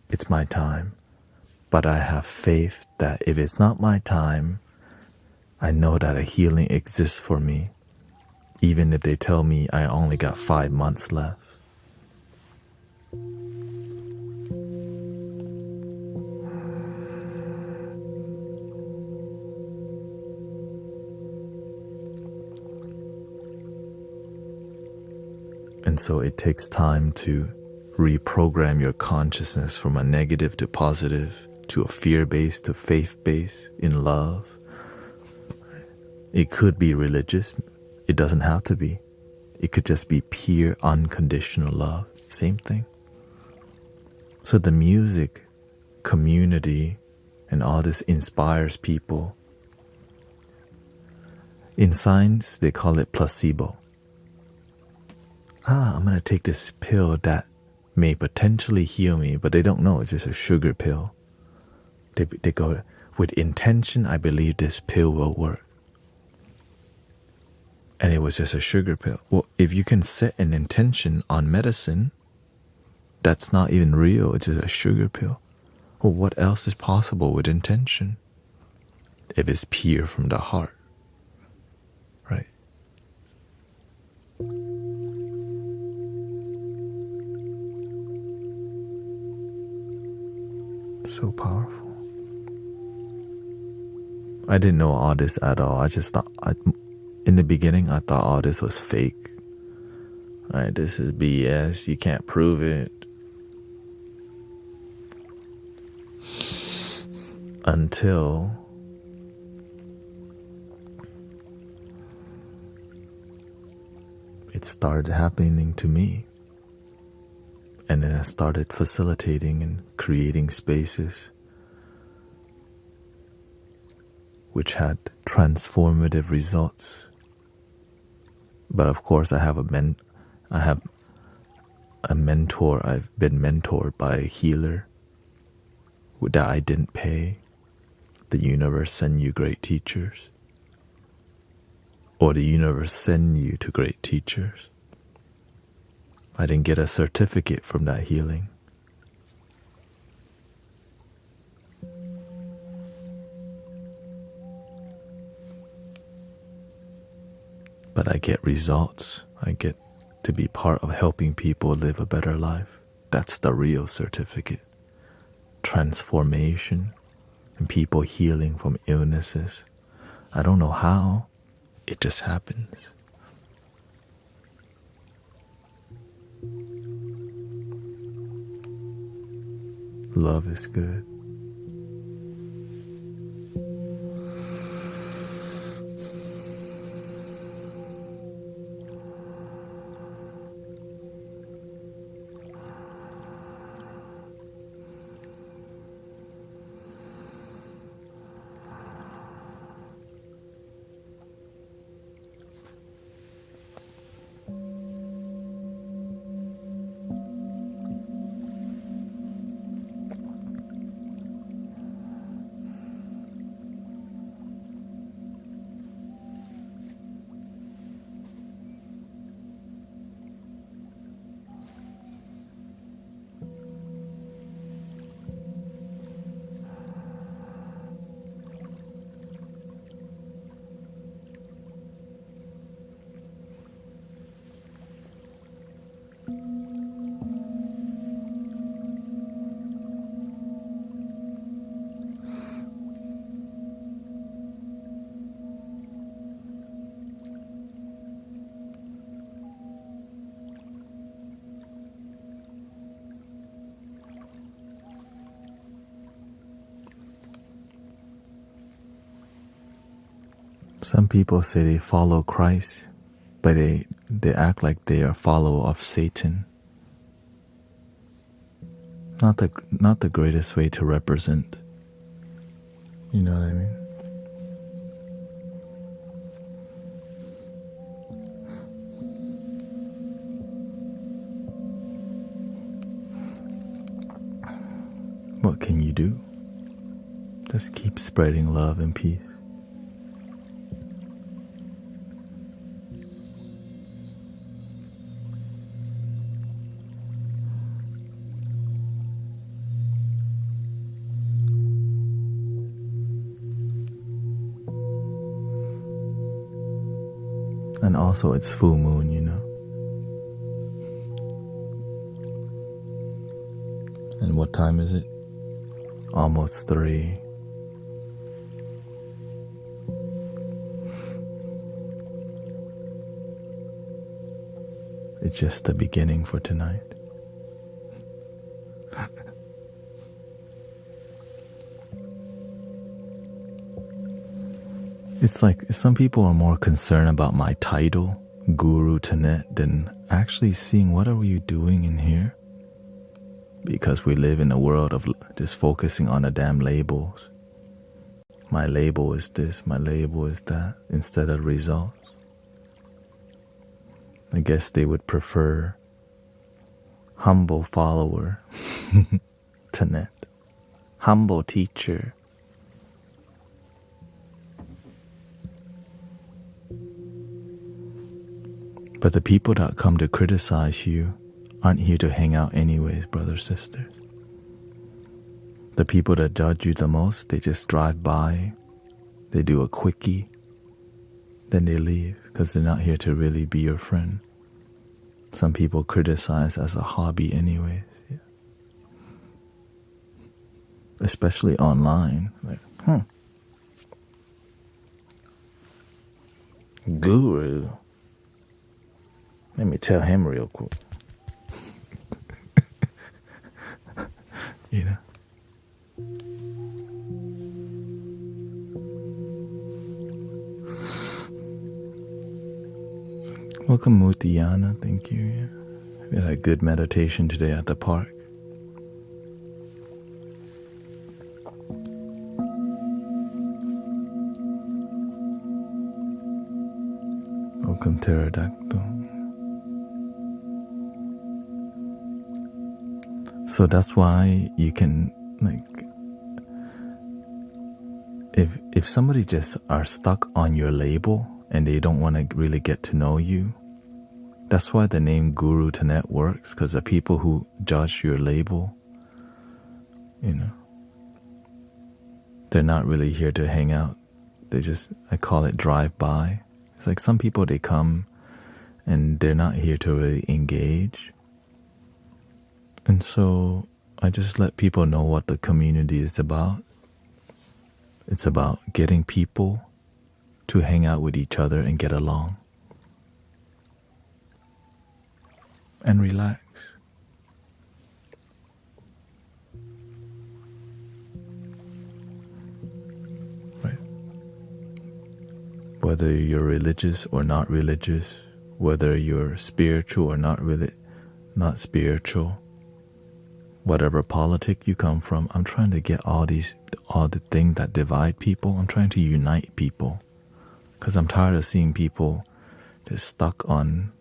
it's my time. But I have faith that if it's not my time, I know that a healing exists for me, even if they tell me I only got 5 months left. And so it takes time to reprogram your consciousness from a negative to positive, to a fear-based to faith-based, in love. It could be religious. It doesn't have to be. It could just be pure, unconditional love. Same thing. So the music, community, and all this inspires people. In science, they call it placebo. I'm going to take this pill that may potentially heal me, but they don't know it's just a sugar pill. They go, with intention, I believe this pill will work. And it was just a sugar pill. Well, if you can set an intention on medicine, that's not even real, it's just a sugar pill. Well, what else is possible with intention? If it's pure from the heart, right? So powerful. I didn't know all this at all. I just thought, in the beginning, I thought all this was fake. Alright, this is BS. You can't prove it. Until it started happening to me. And then I started facilitating and creating spaces which had transformative results. But of course, I have a mentor. I've been mentored by a healer that I didn't pay. The universe send you great teachers, or the universe send you to great teachers. I didn't get a certificate from that healing. But I get results. I get to be part of helping people live a better life. That's the real certificate. Transformation and people healing from illnesses. I don't know how. It just happens. Love is good. Some people say they follow Christ, but they act like they are a follower of Satan. Not the greatest way to represent. You know what I mean? What can you do? Just keep spreading love and peace. And also it's full moon, you know. And what time is it? Almost 3. It's just the beginning for tonight. It's like some people are more concerned about my title, Guru Thanet, than actually seeing what are we doing in here. Because we live in a world of just focusing on the damn labels. My label is this, my label is that, instead of results. I guess they would prefer humble follower, Thanet, humble teacher. But the people that come to criticize you aren't here to hang out anyways, brothers, sisters. The people that judge you the most, they just drive by, they do a quickie, then they leave because they're not here to really be your friend. Some people criticize as a hobby anyways. Yeah. Especially online. Like, Guru. Let me tell him real quick. You know. Welcome, Mutiana. Thank you. Yeah. We had a good meditation today at the park. Welcome, Pterodactyl. So that's why you can, like, if somebody just are stuck on your label and they don't want to really get to know you, that's why the name Guru Thanet works, because the people who judge your label, you know, they're not really here to hang out. They just, I call it drive-by. It's like some people, they come and they're not here to really engage. And so I just let people know what the community is about. It's about getting people to hang out with each other and get along. And relax. Right? Whether you're religious or not religious, whether you're spiritual or not spiritual, whatever politic you come from, I'm trying to get all the things that divide people, I'm trying to unite people. Because I'm tired of seeing people just stuck on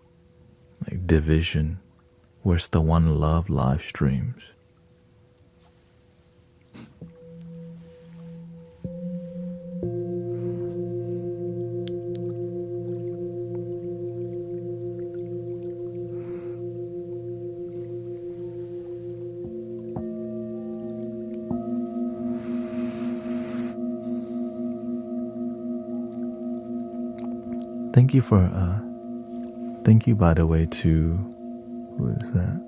like division. Where's the one love live streams? Thank you by the way to, who is that?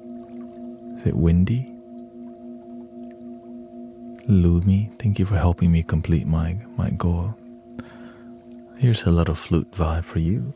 Is it Windy? Lumi, thank you for helping me complete my goal. Here's a little flute vibe for you.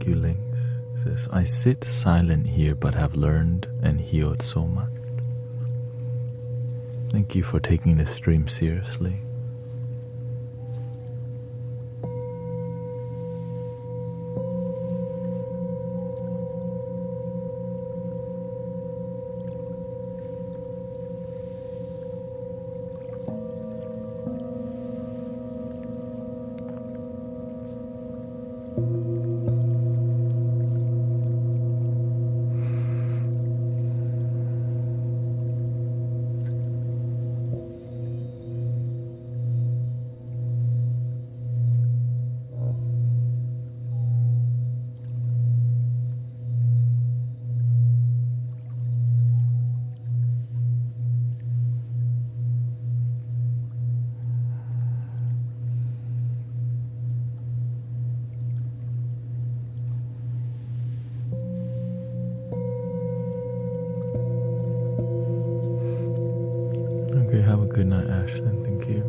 Thank you, Links. Says, I sit silent here but have learned and healed so much. Thank you for taking the stream seriously. Okay, have a good night, Ashlyn. Thank you.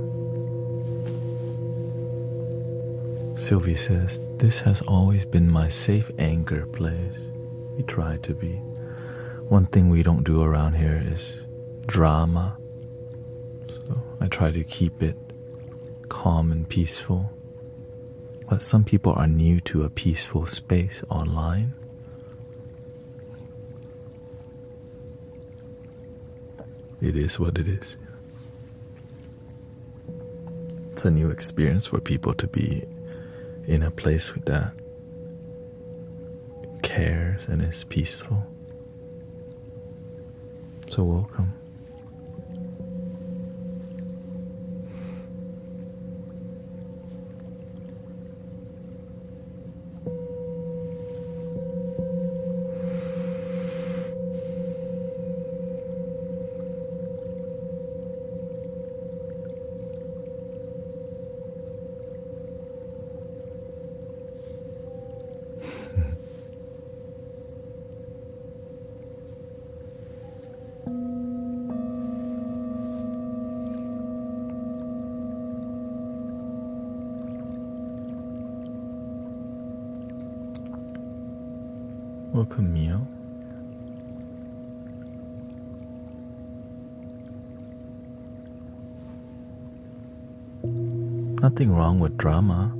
Sylvie says, this has always been my safe anchor place. We try to be. One thing we don't do around here is drama. So I try to keep it calm and peaceful. But some people are new to a peaceful space online. It is what it is. It's a new experience for people to be in a place that cares and is peaceful. So welcome. Welcome, Mio. Nothing wrong with drama.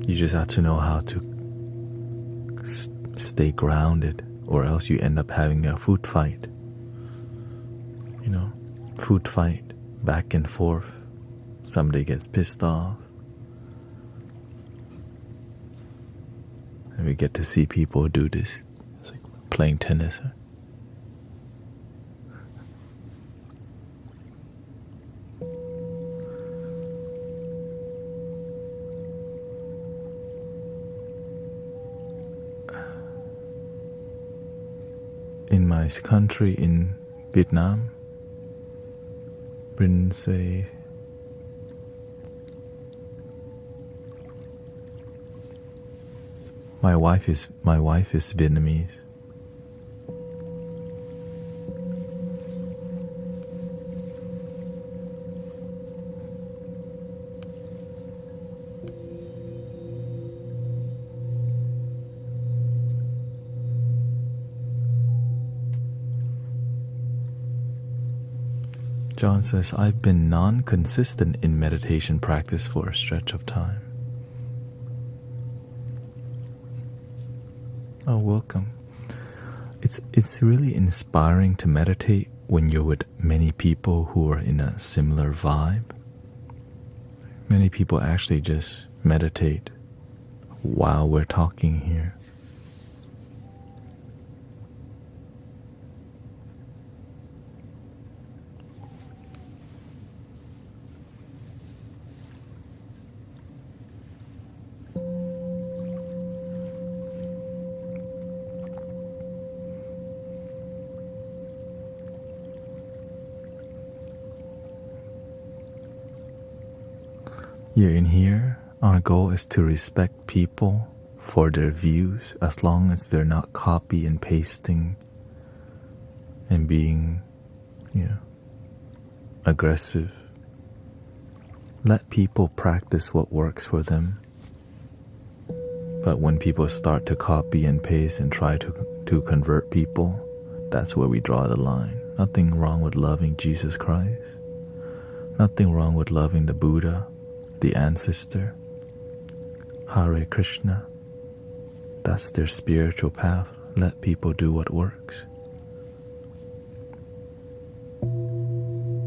You just have to know how to stay grounded, or else you end up having a food fight. You know, food fight, back and forth. Somebody gets pissed off. And we get to see people do this. It's like playing tennis. In my country, in Vietnam, Bryn say, my wife is Vietnamese. John says, I've been non-consistent in meditation practice for a stretch of time. Oh, welcome. It's really inspiring to meditate when you're with many people who are in a similar vibe. Many people actually just meditate while we're talking here. Here in here, our goal is to respect people for their views as long as they're not copy and pasting and being, aggressive. Let people practice what works for them. But when people start to copy and paste and try to convert people, that's where we draw the line. Nothing wrong with loving Jesus Christ. Nothing wrong with loving the Buddha, the ancestor. Hare Krishna. That's their spiritual path. Let people do what works.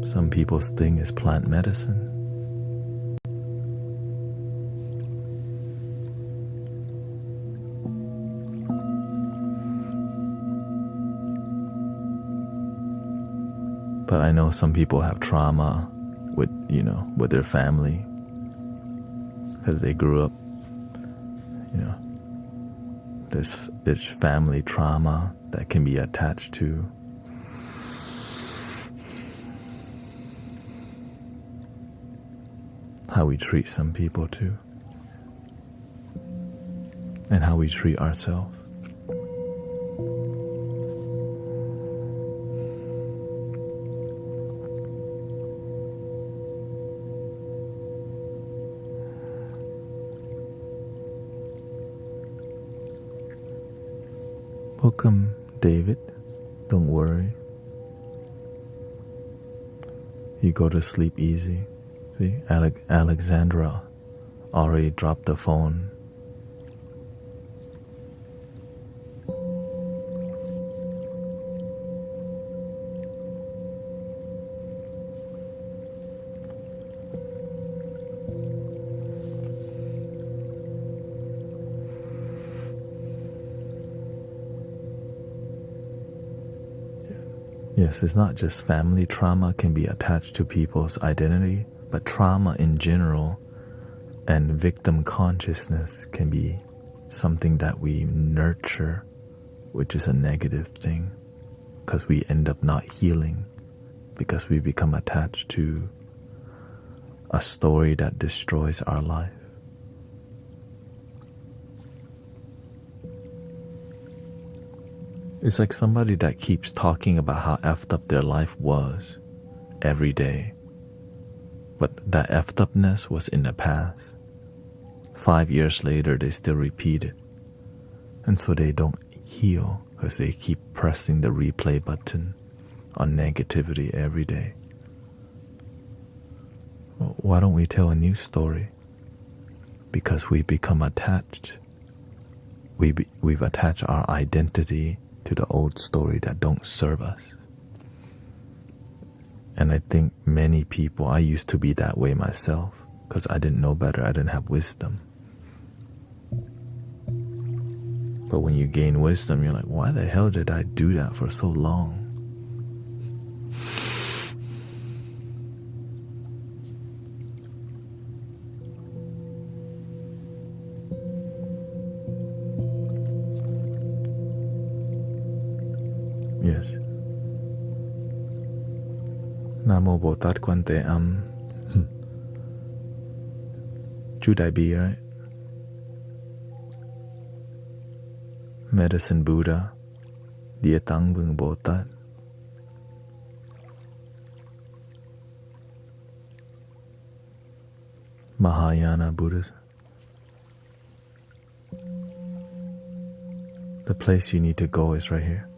Some people's thing is plant medicine. But I know some people have trauma with, with their family because they grew up, there's family trauma that can be attached to how we treat some people too, and how we treat ourselves. Welcome, David. Don't worry. You go to sleep easy. See, Alexandra already dropped the phone. Yes, it's not just family trauma can be attached to people's identity, but trauma in general and victim consciousness can be something that we nurture, which is a negative thing, because we end up not healing, because we become attached to a story that destroys our life. It's like somebody that keeps talking about how effed up their life was every day. But that effed upness was in the past. 5 years later, they still repeat it. And so they don't heal because they keep pressing the replay button on negativity every day. Well, why don't we tell a new story? Because we become attached. We've attached our identity to the old story that don't serve us. And I think many people, I used to be that way myself because I didn't know better, I didn't have wisdom. But when you gain wisdom, you're like, why the hell did I do that for so long? Yes. Namo Bồ Tát Quan Thế Âm. Chu Đại Bi, right? Medicine Buddha, Địa Tạng Vương Bồ Tát. Mahayana Buddhism. The place you need to go is right here.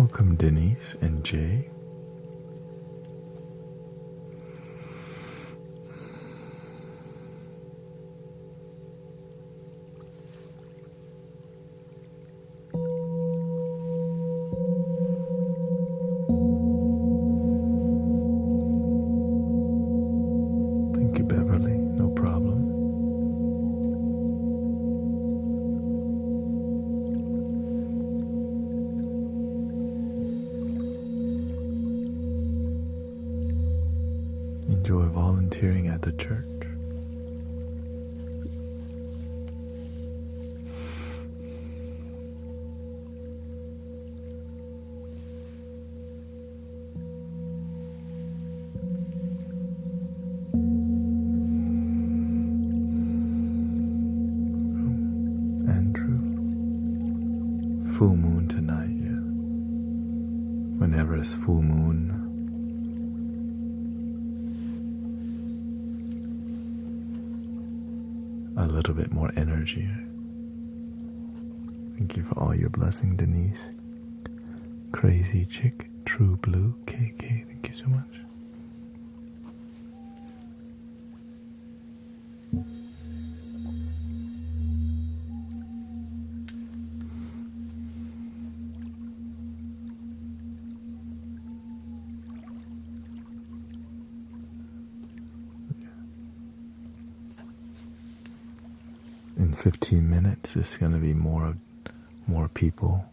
Welcome, Denise and Jay. Thank you, Beverly. No problem. Enjoy volunteering at the church. Andrew. Full moon tonight, yeah. Whenever it's full moon, a little bit more energy. Thank you for all your blessing, Denise. Crazy Chick, True Blue, KK, thank you so much. In 15 minutes, it's going to be more people.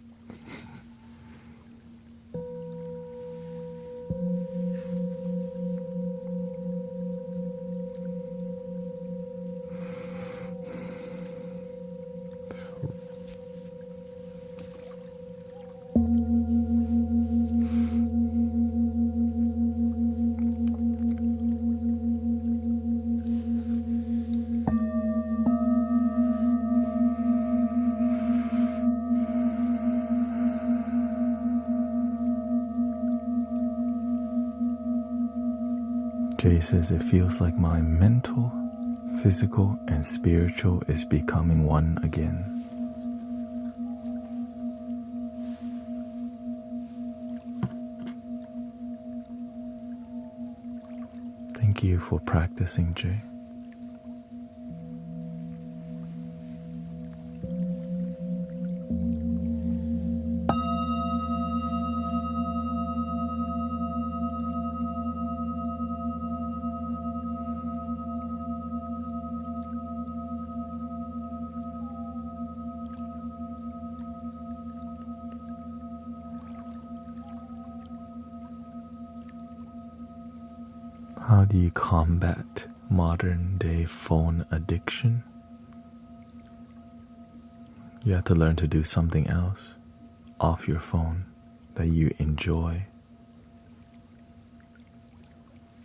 Jay says it feels like my mental, physical, and spiritual is becoming one again. Thank you for practicing, Jay. How do you combat modern day phone addiction? You have to learn to do something else off your phone that you enjoy.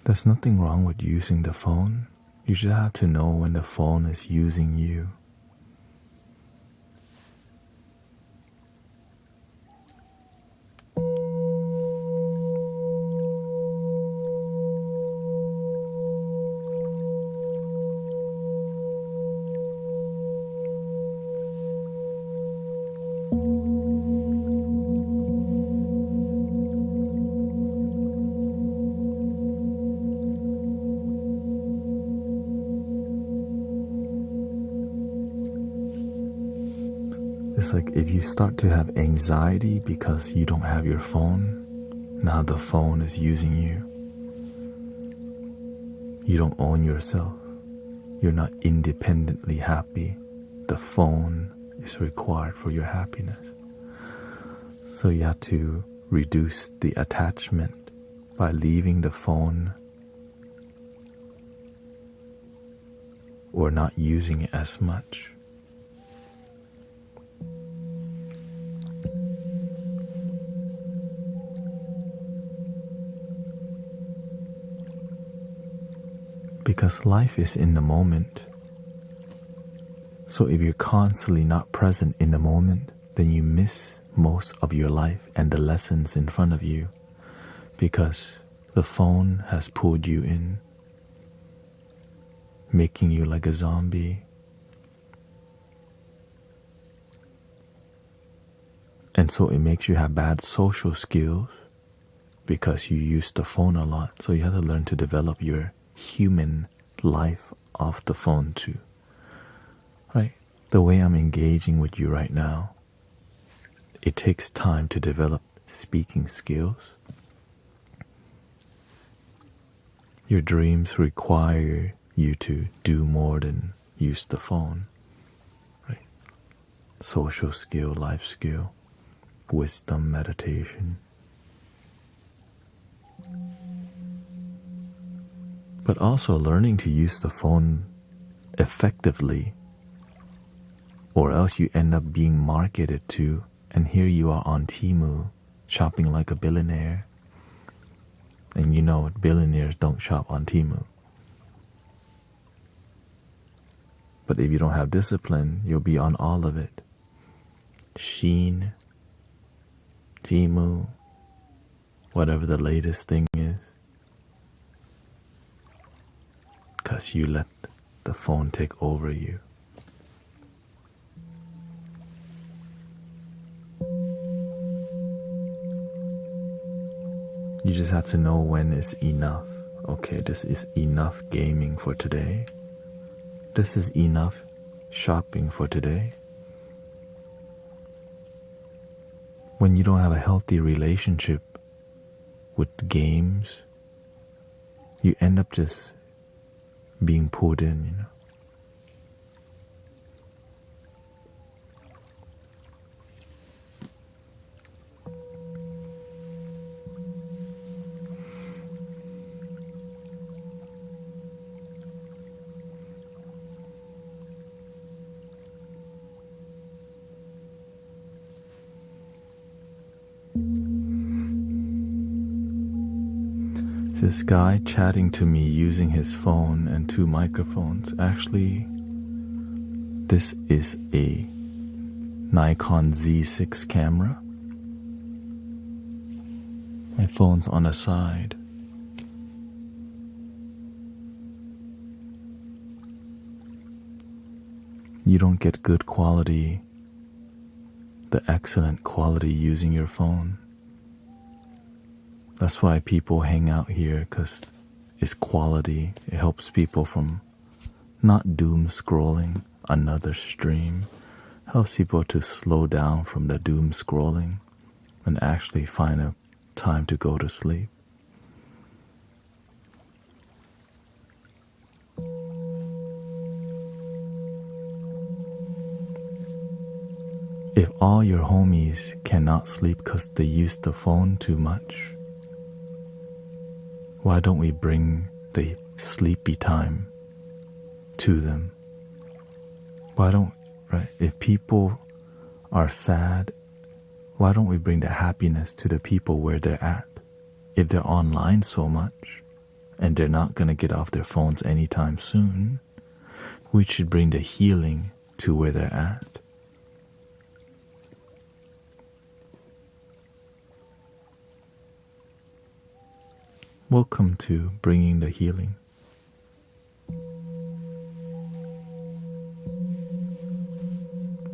There's nothing wrong with using the phone. You just have to know when the phone is using you. It's like if you start to have anxiety because you don't have your phone, now the phone is using you. You don't own yourself. You're not independently happy. The phone is required for your happiness. So you have to reduce the attachment by leaving the phone or not using it as much. Because life is in the moment. So if you're constantly not present in the moment, then you miss most of your life and the lessons in front of you, because the phone has pulled you in, making you like a zombie. And so it makes you have bad social skills because you use the phone a lot. So you have to learn to develop your human life off the phone too. Right? The way I'm engaging with you right now, it takes time to develop speaking skills. Your dreams require you to do more than use the phone. Right? Social skill, life skill, wisdom, meditation. But also learning to use the phone effectively, or else you end up being marketed to, and here you are on Temu shopping like a billionaire. And you know billionaires don't shop on Temu. But if you don't have discipline, you'll be on all of it. Shein, Temu, whatever the latest thing is. Because you let the phone take over you. You just have to know when is enough. Okay, this is enough gaming for today. This is enough shopping for today. When you don't have a healthy relationship with games, you end up just being pulled in, you know. This guy chatting to me using his phone and 2 microphones. Actually, this is a Nikon Z6 camera. My phone's on the side. You don't get good quality, the excellent quality using your phone. That's why people hang out here, because it's quality. It helps people from not doom scrolling another stream. Helps people to slow down from the doom scrolling and actually find a time to go to sleep. If all your homies cannot sleep because they use the phone too much, why don't we bring the sleepy time to them? Why don't, right? If people are sad, why don't we bring the happiness to the people where they're at? If they're online so much and they're not going to get off their phones anytime soon, we should bring the healing to where they're at. Welcome to bringing the healing.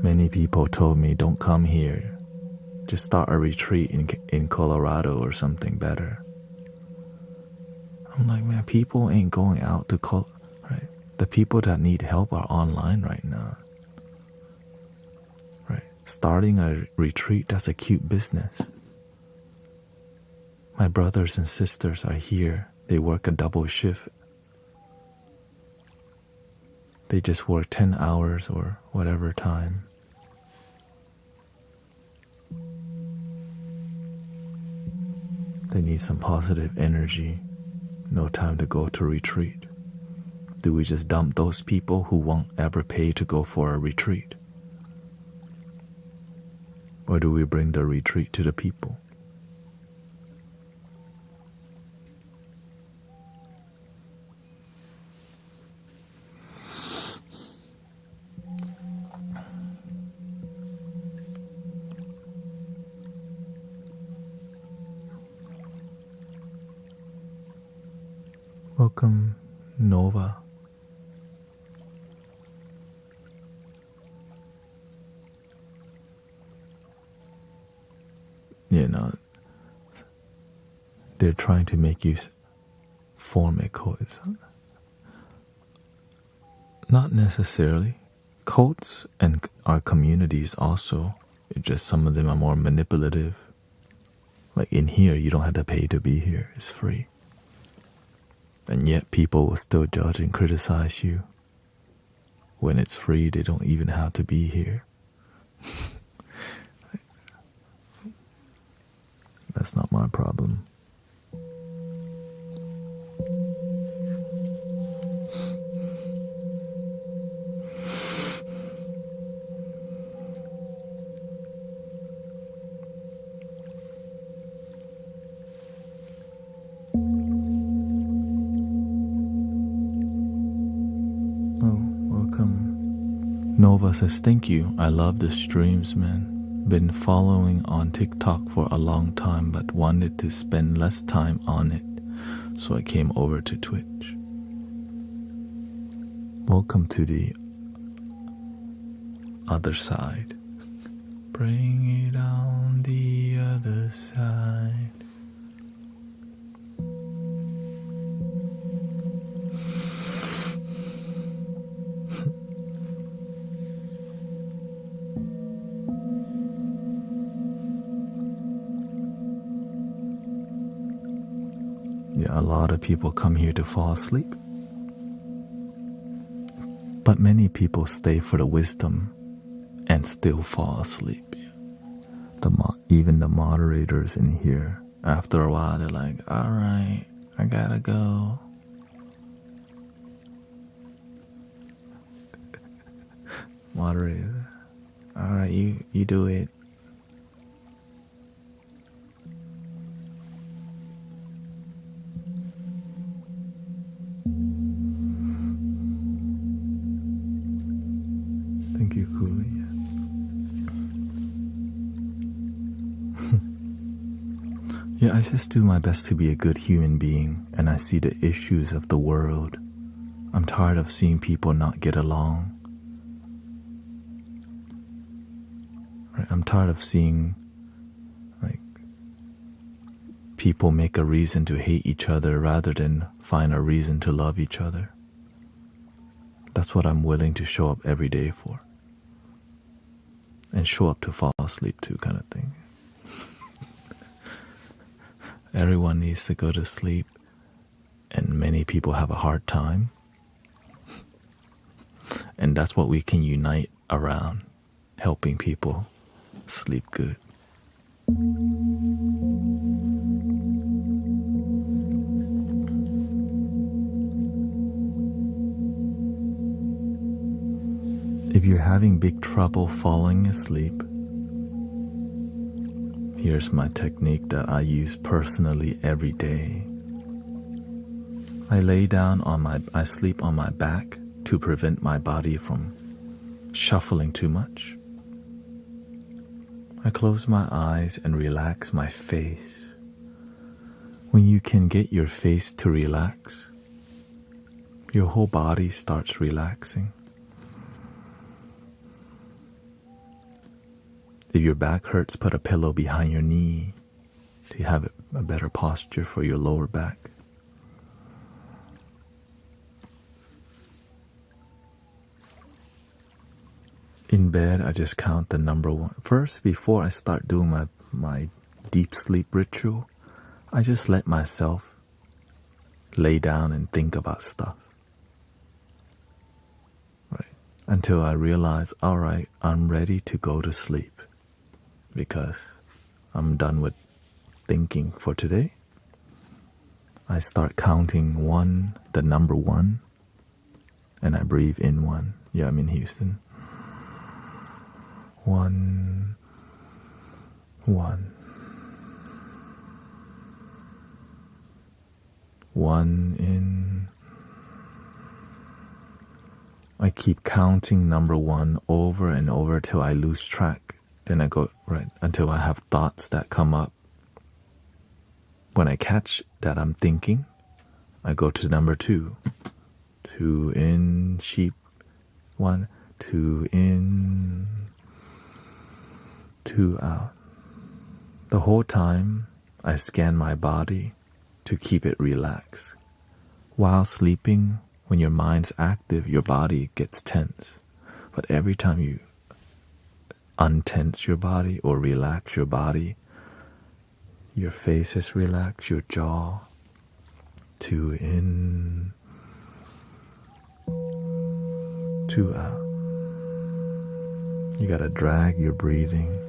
Many people told me, don't come here. Just start a retreat in Colorado or something better. I'm like, man, people ain't going out to right? The people that need help are online right now. Right? Starting a retreat, that's a cute business. My brothers and sisters are here. They work a double shift. They just work 10 hours or whatever time. They need some positive energy. No time to go to retreat. Do we just dump those people who won't ever pay to go for a retreat? Or do we bring the retreat to the people? Welcome, Nova. you know, they're trying to make you form a code. It's not necessarily. Cults and our communities also, it's just some of them are more manipulative. Like in here, you don't have to pay to be here. It's free. And yet people will still judge and criticize you. When it's free, they don't even have to be here. That's not my problem. Nova says, thank you. I love the streams, man. Been following on TikTok for a long time, but wanted to spend less time on it. So I came over to Twitch. Welcome to the other side. Bring it on the other side. Yeah, a lot of people come here to fall asleep. But many people stay for the wisdom and still fall asleep. Even the moderators in here, after a while, they're like, all right, I gotta go. Moderator, all right, you do it. Thank you, Cooley. Yeah, I just do my best to be a good human being, and I see the issues of the world. I'm tired of seeing people not get along. Right? I'm tired of seeing people make a reason to hate each other rather than find a reason to love each other. That's what I'm willing to show up every day for. And show up to fall asleep too, kind of thing. Everyone needs to go to sleep, and many people have a hard time. And that's what we can unite around, helping people sleep good. If you're having big trouble falling asleep, here's my technique that I use personally every day. I sleep on my back to prevent my body from shuffling too much. I close my eyes and relax my face. When you can get your face to relax, your whole body starts relaxing. If your back hurts, put a pillow behind your knee to have a better posture for your lower back. In bed, I just count the number one. First, before I start doing my deep sleep ritual, I just let myself lay down and think about stuff. Right? Until I realize, all right, I'm ready to go to sleep. Because I'm done with thinking for today. I start counting one, the number one, and I breathe in one. Yeah, I'm in Houston. 1, 1. 1 in. I keep counting number one over and over till I lose track. Then I go, right, until I have thoughts that come up. When I catch that I'm thinking, I go to number 2. 2 in, sheep. 1, 2 in, 2 out. The whole time, I scan my body to keep it relaxed. While sleeping, when your mind's active, your body gets tense. But every time you untense your body or relax your body, your face is relaxed, your jaw, 2 in, 2 out. You gotta drag your breathing.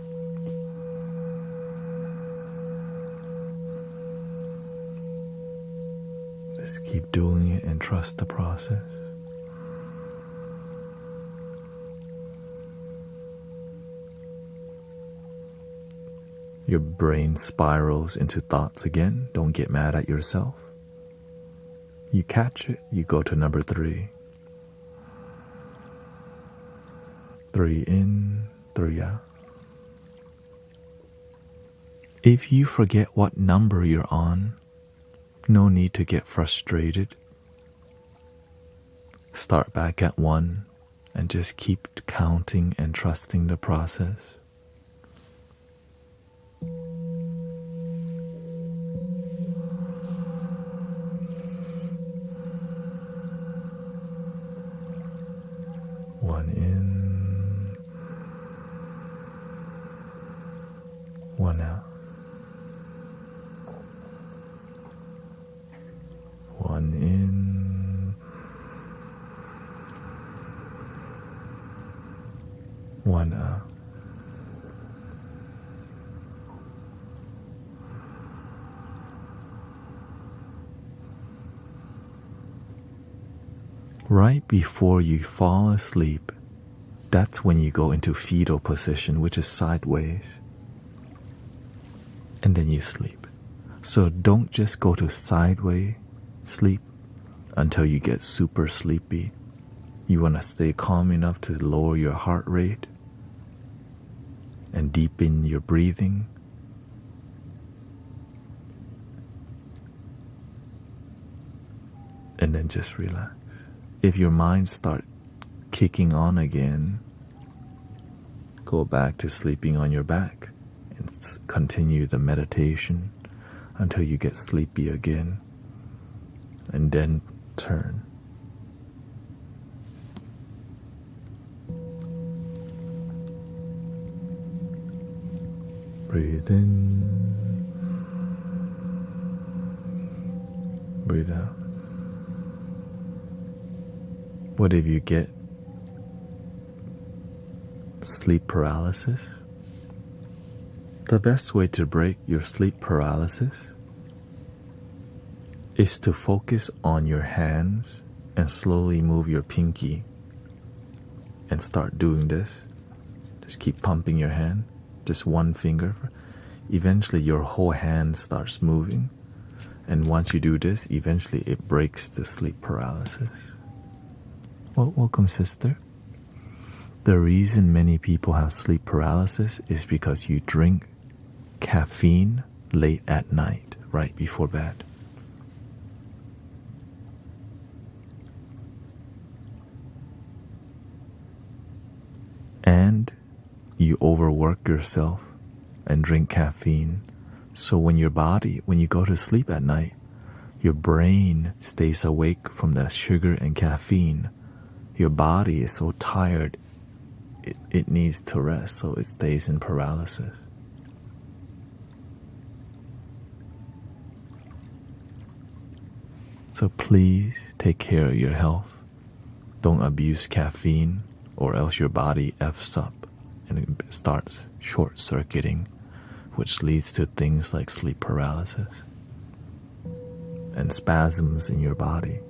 Just keep doing it and trust the process. Your brain spirals into thoughts again. Don't get mad at yourself. You catch it, you go to number 3. 3 in, 3 out. If you forget what number you're on, no need to get frustrated. Start back at 1 and just keep counting and trusting the process. One in, 1 out. 1 in, 1 out. Right before you fall asleep, that's when you go into fetal position, which is sideways. And then you sleep. So don't just go to sideways sleep until you get super sleepy. You want to stay calm enough to lower your heart rate and deepen your breathing. And then just relax. If your mind starts kicking on again, go back to sleeping on your back and continue the meditation until you get sleepy again, and then turn. Breathe in, breathe out. What if you get sleep paralysis? The best way to break your sleep paralysis is to focus on your hands and slowly move your pinky and start doing this. Just keep pumping your hand, just one finger. Eventually your whole hand starts moving, and once you do this, eventually it breaks the sleep paralysis. Well, welcome, sister. The reason many people have sleep paralysis is because you drink caffeine late at night, right before bed. And you overwork yourself and drink caffeine. So when you go to sleep at night, your brain stays awake from the sugar and caffeine. Your body is so tired, it needs to rest, so it stays in paralysis. So please take care of your health. Don't abuse caffeine, or else your body F's up and it starts short-circuiting, which leads to things like sleep paralysis and spasms in your body.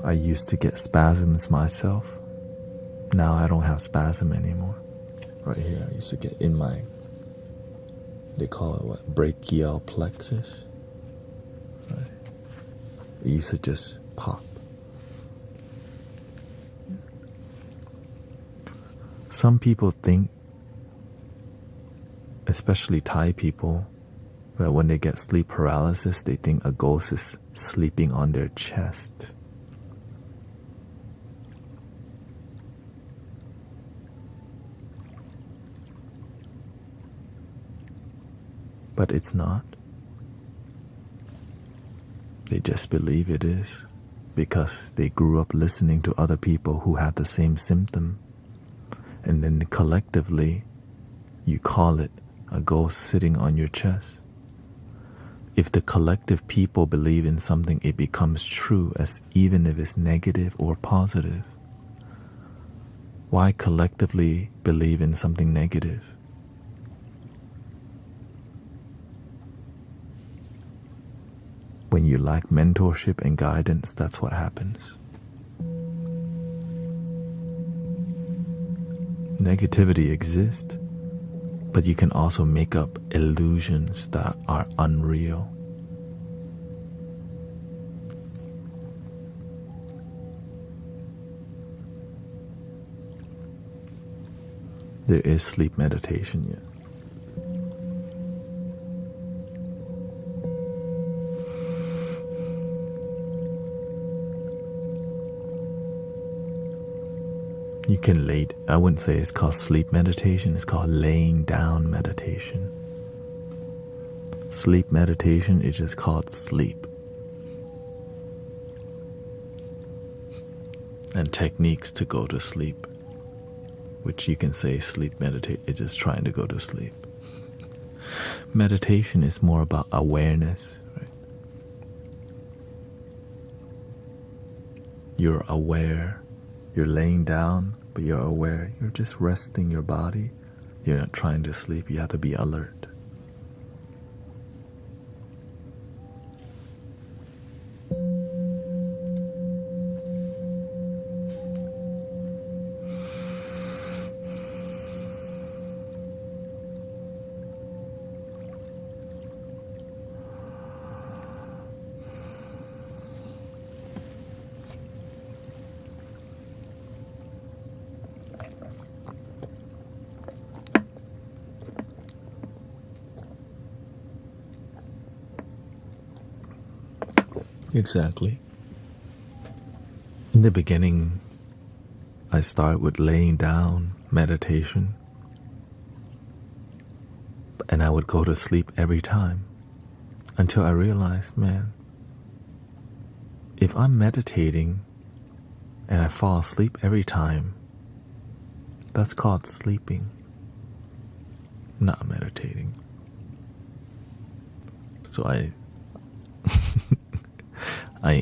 I used to get spasms myself. Now I don't have spasm anymore. Right here, I used to get in my, they call it what, brachial plexus. Right. It used to just pop. Some people think, especially Thai people, that when they get sleep paralysis, they think a ghost is sleeping on their chest. but it's not. They just believe it is because they grew up listening to other people who had the same symptom, and then collectively you call it a ghost sitting on your chest. If the collective people believe in something, it becomes true, as even if it's negative or positive. Why collectively believe in something negative? When you lack mentorship and guidance, that's what happens. Negativity exists, but you can also make up illusions that are unreal. There is sleep meditation yet. You can I wouldn't say it's called sleep meditation, it's called laying down meditation. Sleep meditation is just called sleep. And techniques to go to sleep, which you can say sleep meditate, it's just trying to go to sleep. Meditation is more about awareness, right? You're aware. You're laying down, but you're aware. You're just resting your body. You're not trying to sleep. You have to be alert. Exactly. In the beginning, I start with laying down meditation, and I would go to sleep every time until I realized, man, if I'm meditating and I fall asleep every time, that's called sleeping, not meditating. So I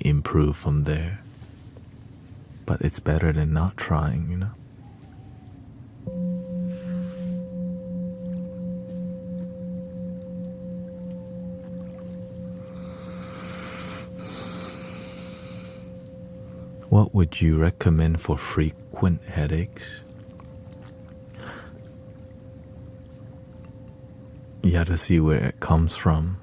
improve from there. But it's better than not trying, you know? What would you recommend for frequent headaches? You have to see where it comes from.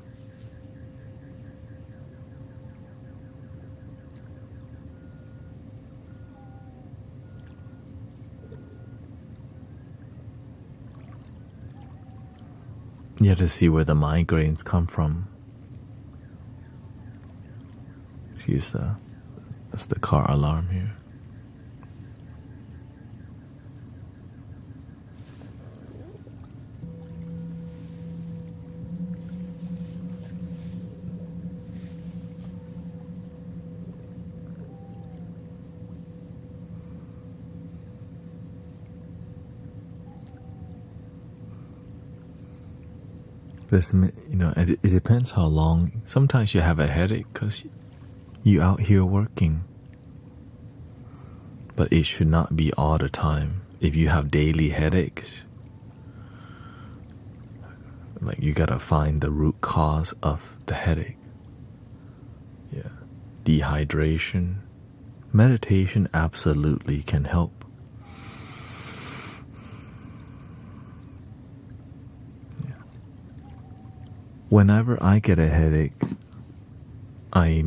You have to see where the migraines come from. Excuse that's the car alarm here. This, it depends how long. Sometimes you have a headache because you out here working. But it should not be all the time. If you have daily headaches, like you gotta find the root cause of the headache. Yeah. Dehydration. Meditation absolutely can help. Whenever I get a headache, I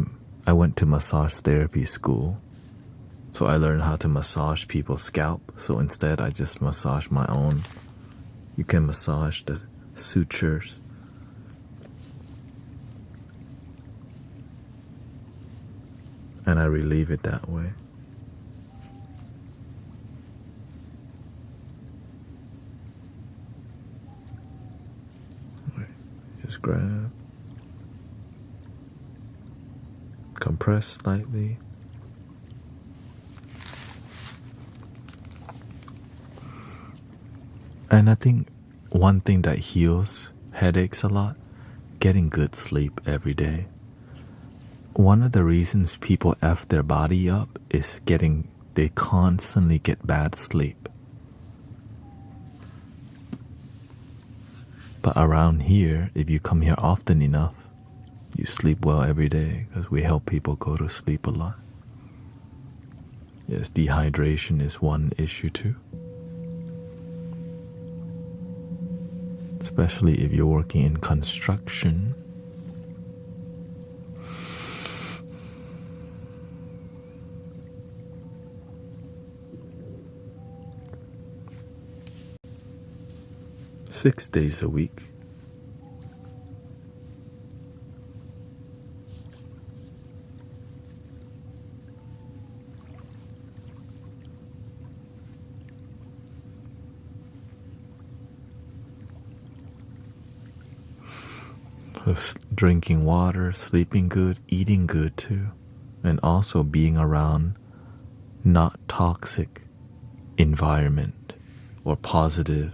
went to massage therapy school. So I learned how to massage people's scalp. So instead I just massage my own. You can massage the sutures. And I relieve it that way. Just grab. Compress slightly. And I think one thing that heals headaches a lot, getting good sleep every day. One of the reasons people F their body up is they constantly get bad sleep. But around here, if you come here often enough, you sleep well every day because we help people go to sleep a lot. Yes, dehydration is one issue too. Especially if you're working in construction. Six days a week. Drinking water, sleeping good, eating good too, and also being around not toxic environment or positive.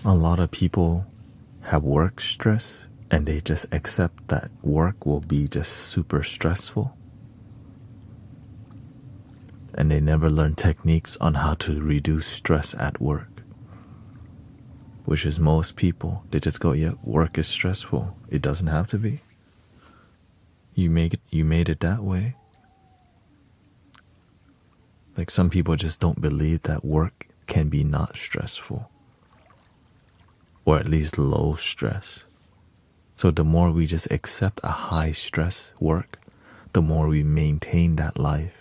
A lot of people have work stress and they just accept that work will be just super stressful. And they never learn techniques on how to reduce stress at work. Which is most people. They just go, yeah, work is stressful. It doesn't have to be. You made it that way. Like some people just don't believe that work can be not stressful. Or at least low stress. So the more we just accept a high stress work, the more we maintain that life.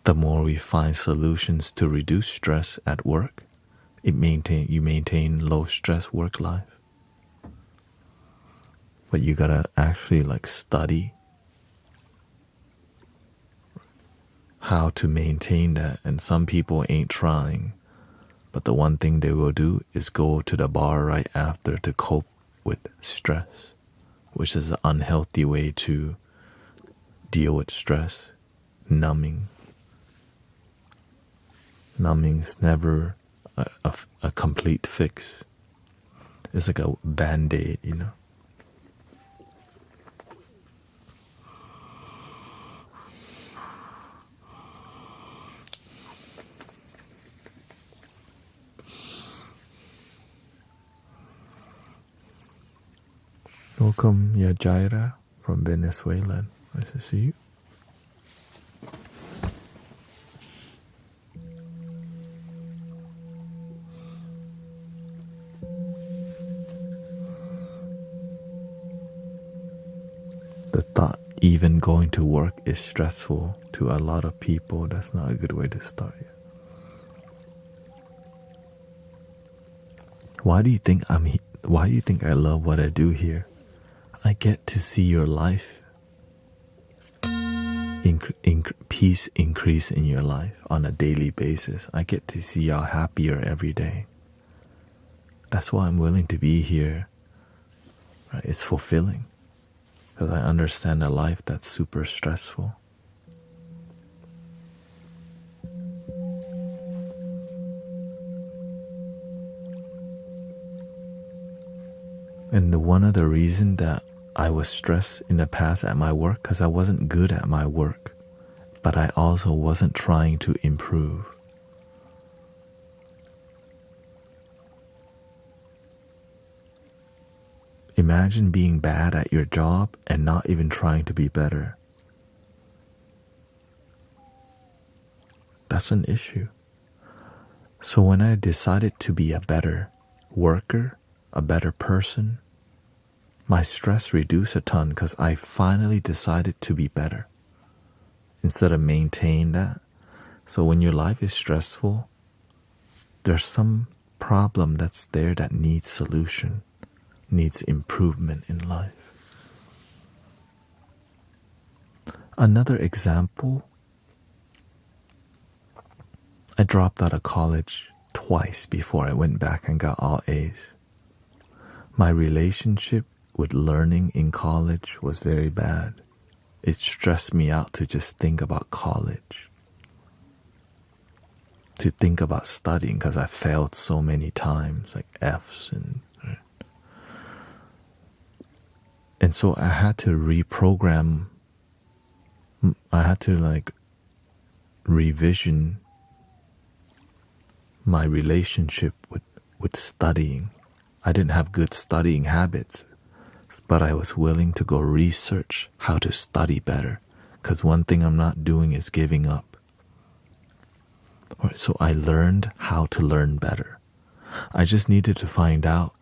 The more we find solutions to reduce stress at work, you maintain low stress work life. But you gotta actually study how to maintain that, and some people ain't trying. But the one thing they will do is go to the bar right after to cope with stress, which is an unhealthy way to deal with stress. Numbing. Numbing's never a complete fix. It's like a band-aid, you know. Welcome, Yajaira from Venezuela. Nice to see you. The thought even going to work is stressful to a lot of people. That's not a good way to start yet. Why do you think Why do you think I love what I do here? I get to see your life, peace increase in your life on a daily basis. I get to see y'all happier every day. That's why I'm willing to be here. Right? It's fulfilling because I understand a life that's super stressful. And one of the reasons that I was stressed in the past at my work, because I wasn't good at my work, but I also wasn't trying to improve. Imagine being bad at your job and not even trying to be better. That's an issue. So when I decided to be a better worker, a better person, my stress reduced a ton because I finally decided to be better instead of maintain that. So when your life is stressful, there's some problem that's there that needs solution, needs improvement in life. Another example, I dropped out of college twice before I went back and got all A's. My relationship with learning in college was very bad. It stressed me out to just think about college, to think about studying, because I failed so many times, like F's and so I had to reprogram. I had to like revision my relationship with studying. I didn't have good studying habits, but I was willing to go research how to study better, because one thing I'm not doing is giving up. Right, so I learned how to learn better. I just needed to find out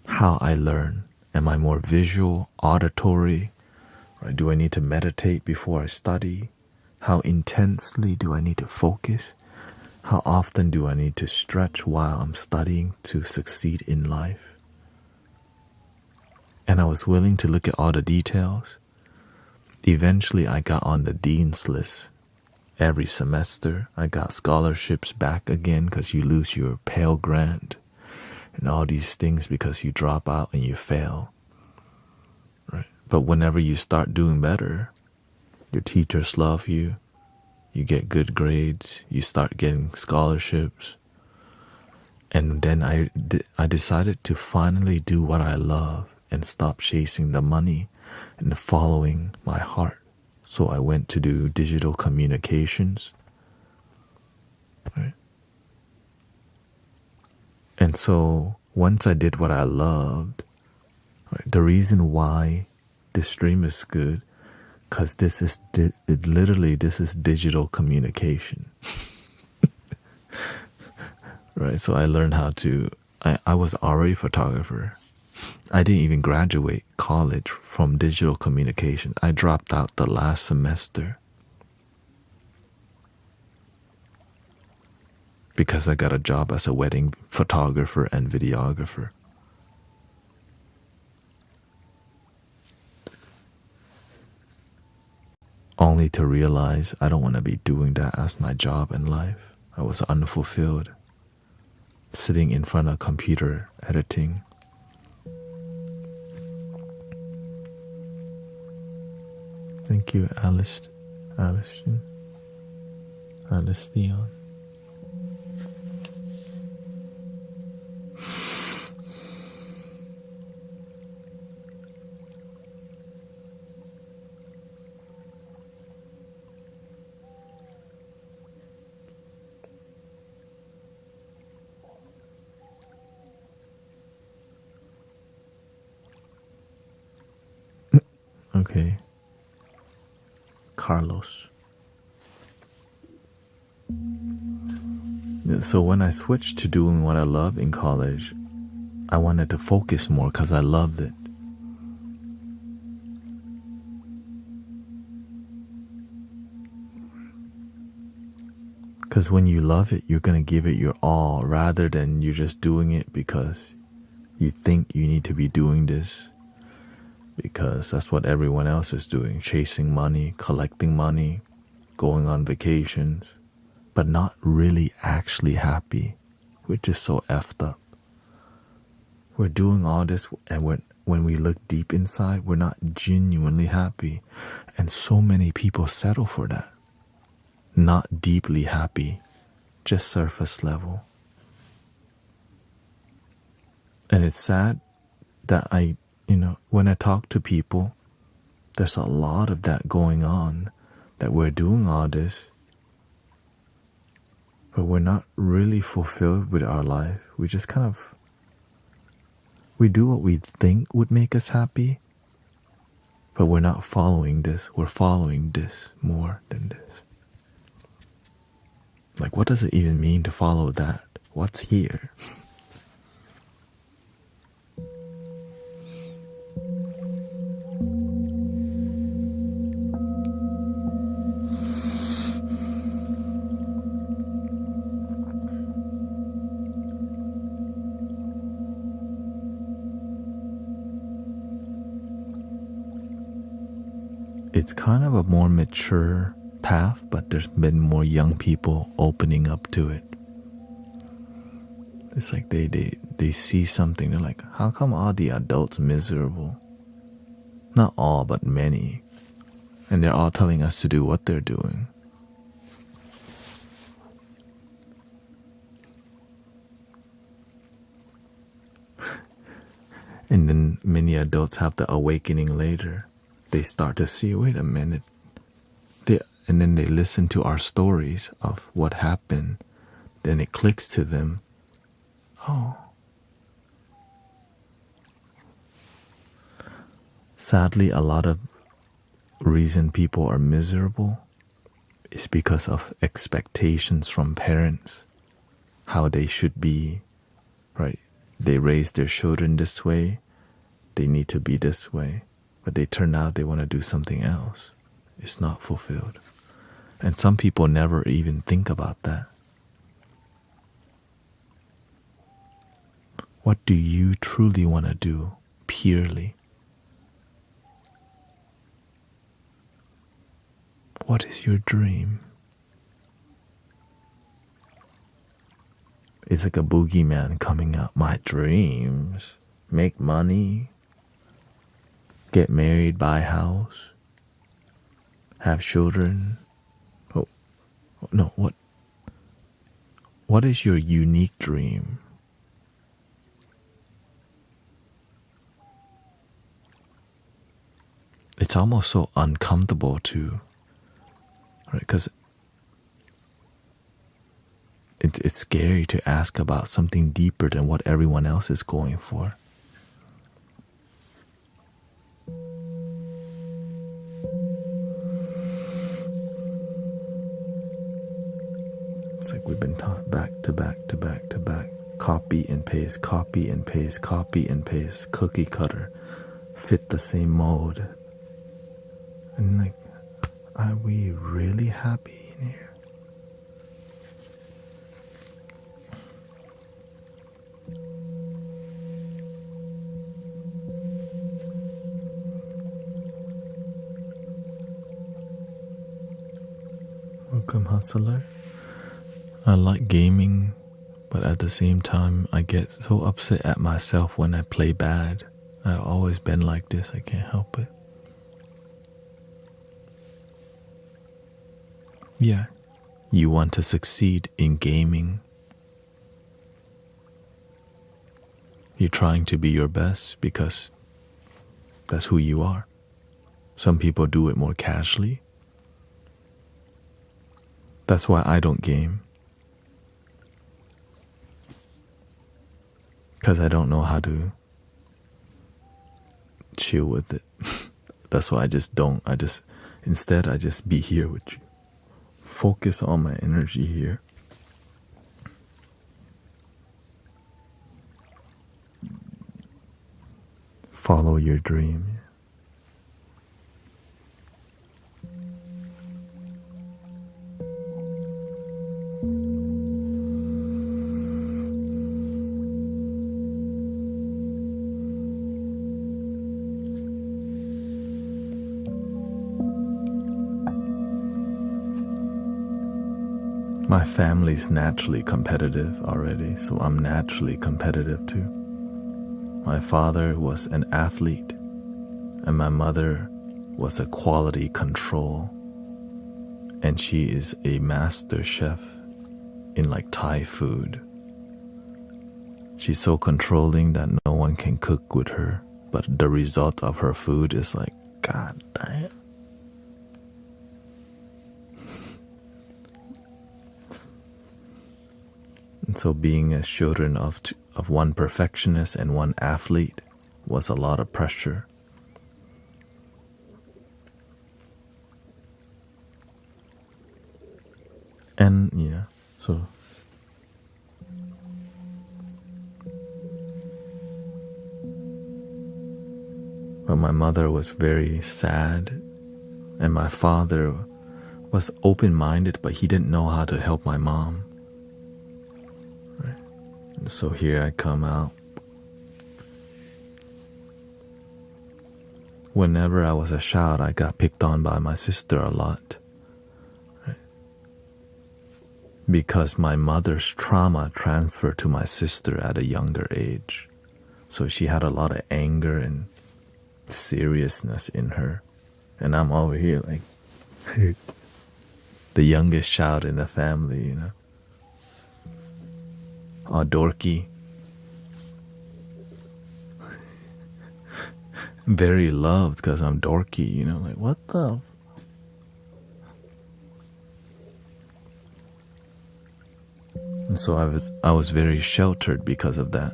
how I learn. Am I more visual, auditory? Right? Do I need to meditate before I study? How intensely do I need to focus? How often do I need to stretch while I'm studying to succeed in life? And I was willing to look at all the details. Eventually, I got on the dean's list. Every semester, I got scholarships back again because you lose your Pell Grant and all these things because you drop out and you fail. Right? But whenever you start doing better, your teachers love you, you get good grades, you start getting scholarships. And then I decided to finally do what I love and stop chasing the money and following my heart. So I went to do digital communications. Right? And so once I did what I loved, right, the reason why this stream is good, because this is this is digital communication. Right, so I learned how to, I was already a photographer. I didn't even graduate college from digital communication. I dropped out the last semester because I got a job as a wedding photographer and videographer. Only to realize I don't want to be doing that as my job in life. I was unfulfilled, sitting in front of a computer editing. Thank you, Alice Theon. Okay. Carlos. So when I switched to doing what I love in college, I wanted to focus more because I loved it. Because when you love it, you're going to give it your all rather than you're just doing it because you think you need to be doing this. Because that's what everyone else is doing, chasing money, collecting money, going on vacations, but not really actually happy, which is so effed up. We're doing all this, and when we look deep inside, we're not genuinely happy. And so many people settle for that. Not deeply happy, just surface level. And it's sad that when I talk to people, there's a lot of that going on, that we're doing all this, but we're not really fulfilled with our life. We just we do what we think would make us happy, but we're not following this. We're following this more than this. Like, what does it even mean to follow that? What's here? it's kind of a more mature path, but there's been more young people opening up to it. It's like they see something, they're like, how come all the adults miserable? Not all, but many. And they're all telling us to do what they're doing. And then many adults have the awakening later. They start to see, wait a minute. And then they listen to our stories of what happened. Then it clicks to them. Oh. Sadly, a lot of reason people are miserable is because of expectations from parents, how they should be, right? They raise their children this way, they need to be this way, but they turn out they want to do something else. It's not fulfilled. And some people never even think about that. What do you truly want to do, purely? What is your dream? It's like a boogeyman coming out. My dreams: make money, get married, buy a house, have children. Oh, no, what is your unique dream? It's almost so uncomfortable to, right? Because it's scary to ask about something deeper than what everyone else is going for. It's like we've been taught back to back to back to back. Copy and paste, copy and paste, copy and paste, cookie cutter, fit the same mold. And like, are we really happy in here? Welcome, hustler. I like gaming, but at the same time, I get so upset at myself when I play bad. I've always been like this, I can't help it. Yeah, you want to succeed in gaming. You're trying to be your best because that's who you are. Some people do it more casually. That's why I don't game. Because I don't know how to chill with it. That's why I just don't. Instead I just be here with you. Focus on my energy here. Follow your dream. My family's naturally competitive already, so I'm naturally competitive too. My father was an athlete, and my mother was a quality control, and she is a master chef in like Thai food. She's so controlling that no one can cook with her, but the result of her food is like, God damn. And so being as children of one perfectionist and one athlete was a lot of pressure. And yeah, so but my mother was very sad, and my father was open-minded, but he didn't know how to help my mom. Right? And so here I come out whenever I was a child, I got picked on by my sister a lot. Right? Because my mother's trauma transferred to my sister at a younger age. So she had a lot of anger and seriousness in her. And I'm over here like the youngest child in the family, you know. All dorky. Very loved because I'm dorky, you know, like what the? And so I was very sheltered because of that.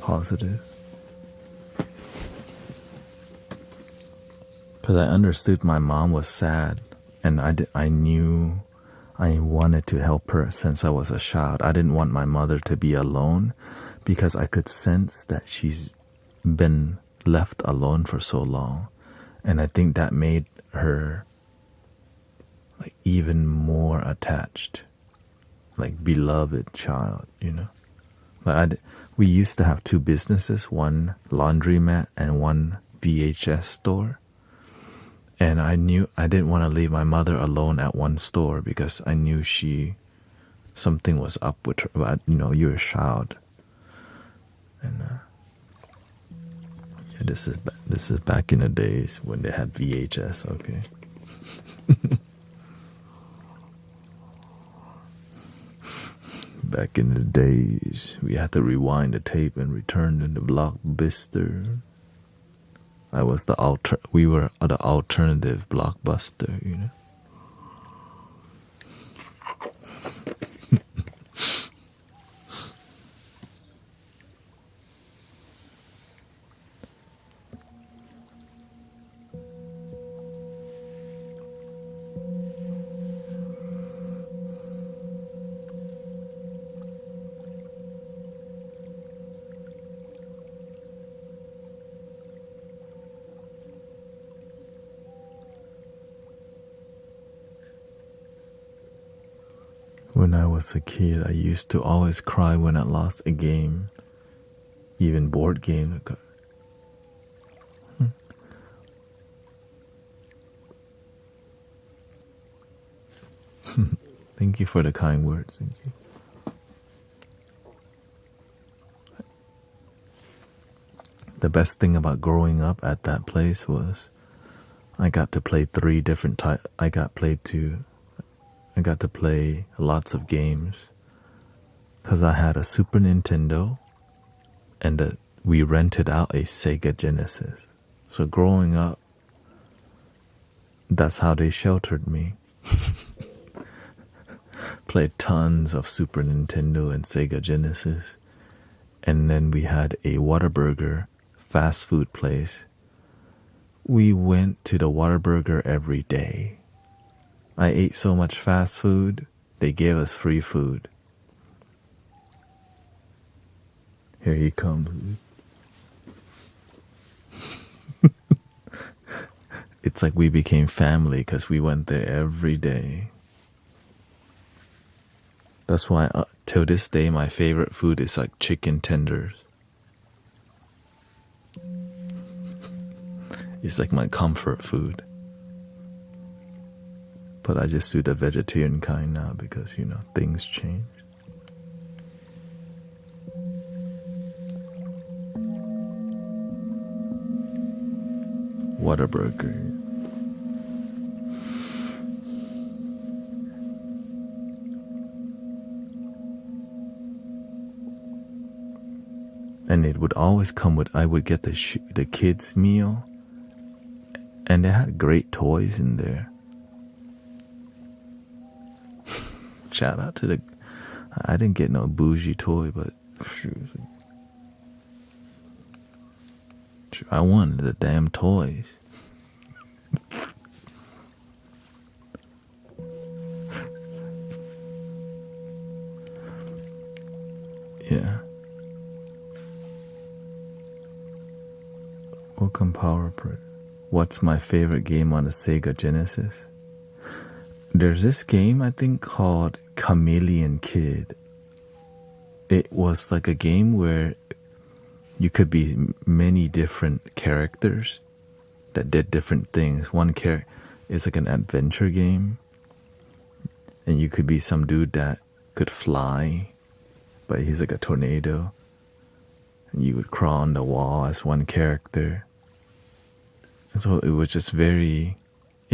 Positive. Because I understood my mom was sad, and I knew I wanted to help her since I was a child. I didn't want my mother to be alone because I could sense that she's been left alone for so long. And I think that made her like even more attached, like beloved child, you know. Like we used to have two businesses, one laundromat and one VHS store. And I knew I didn't want to leave my mother alone at one store because I knew something was up with her. But you know, you're a child, and yeah, this is back in the days when they had VHS. Okay. Back in the days, we had to rewind the tape and return in the Blockbuster. We were the alternative Blockbuster, you know. When I was a kid, I used to always cry when I lost a game, even board game. Thank you for the kind words. Thank you. The best thing about growing up at that place was I got to play three different types. I got to play lots of games because I had a Super Nintendo and we rented out a Sega Genesis. So growing up, that's how they sheltered me. Played tons of Super Nintendo and Sega Genesis. And then we had a Whataburger fast food place. We went to the Whataburger every day. I ate so much fast food, they gave us free food. Here he comes. It's like we became family because we went there every day. That's why till this day my favorite food is like chicken tenders. It's like my comfort food. But I just do the vegetarian kind now because, you know, things change. Whataburger. And it would always come with, I would get the kids' meal, and they had great toys in there. Shout out to I didn't get no bougie toy, but I wanted the damn toys. Yeah. Welcome, Power Pro. What's my favorite game on the Sega Genesis? There's this game I think called Chameleon Kid. It was like a game where you could be many different characters that did different things. One character is like an adventure game, and you could be some dude that could fly, but he's like a tornado, and you would crawl on the wall as one character. And so it was just it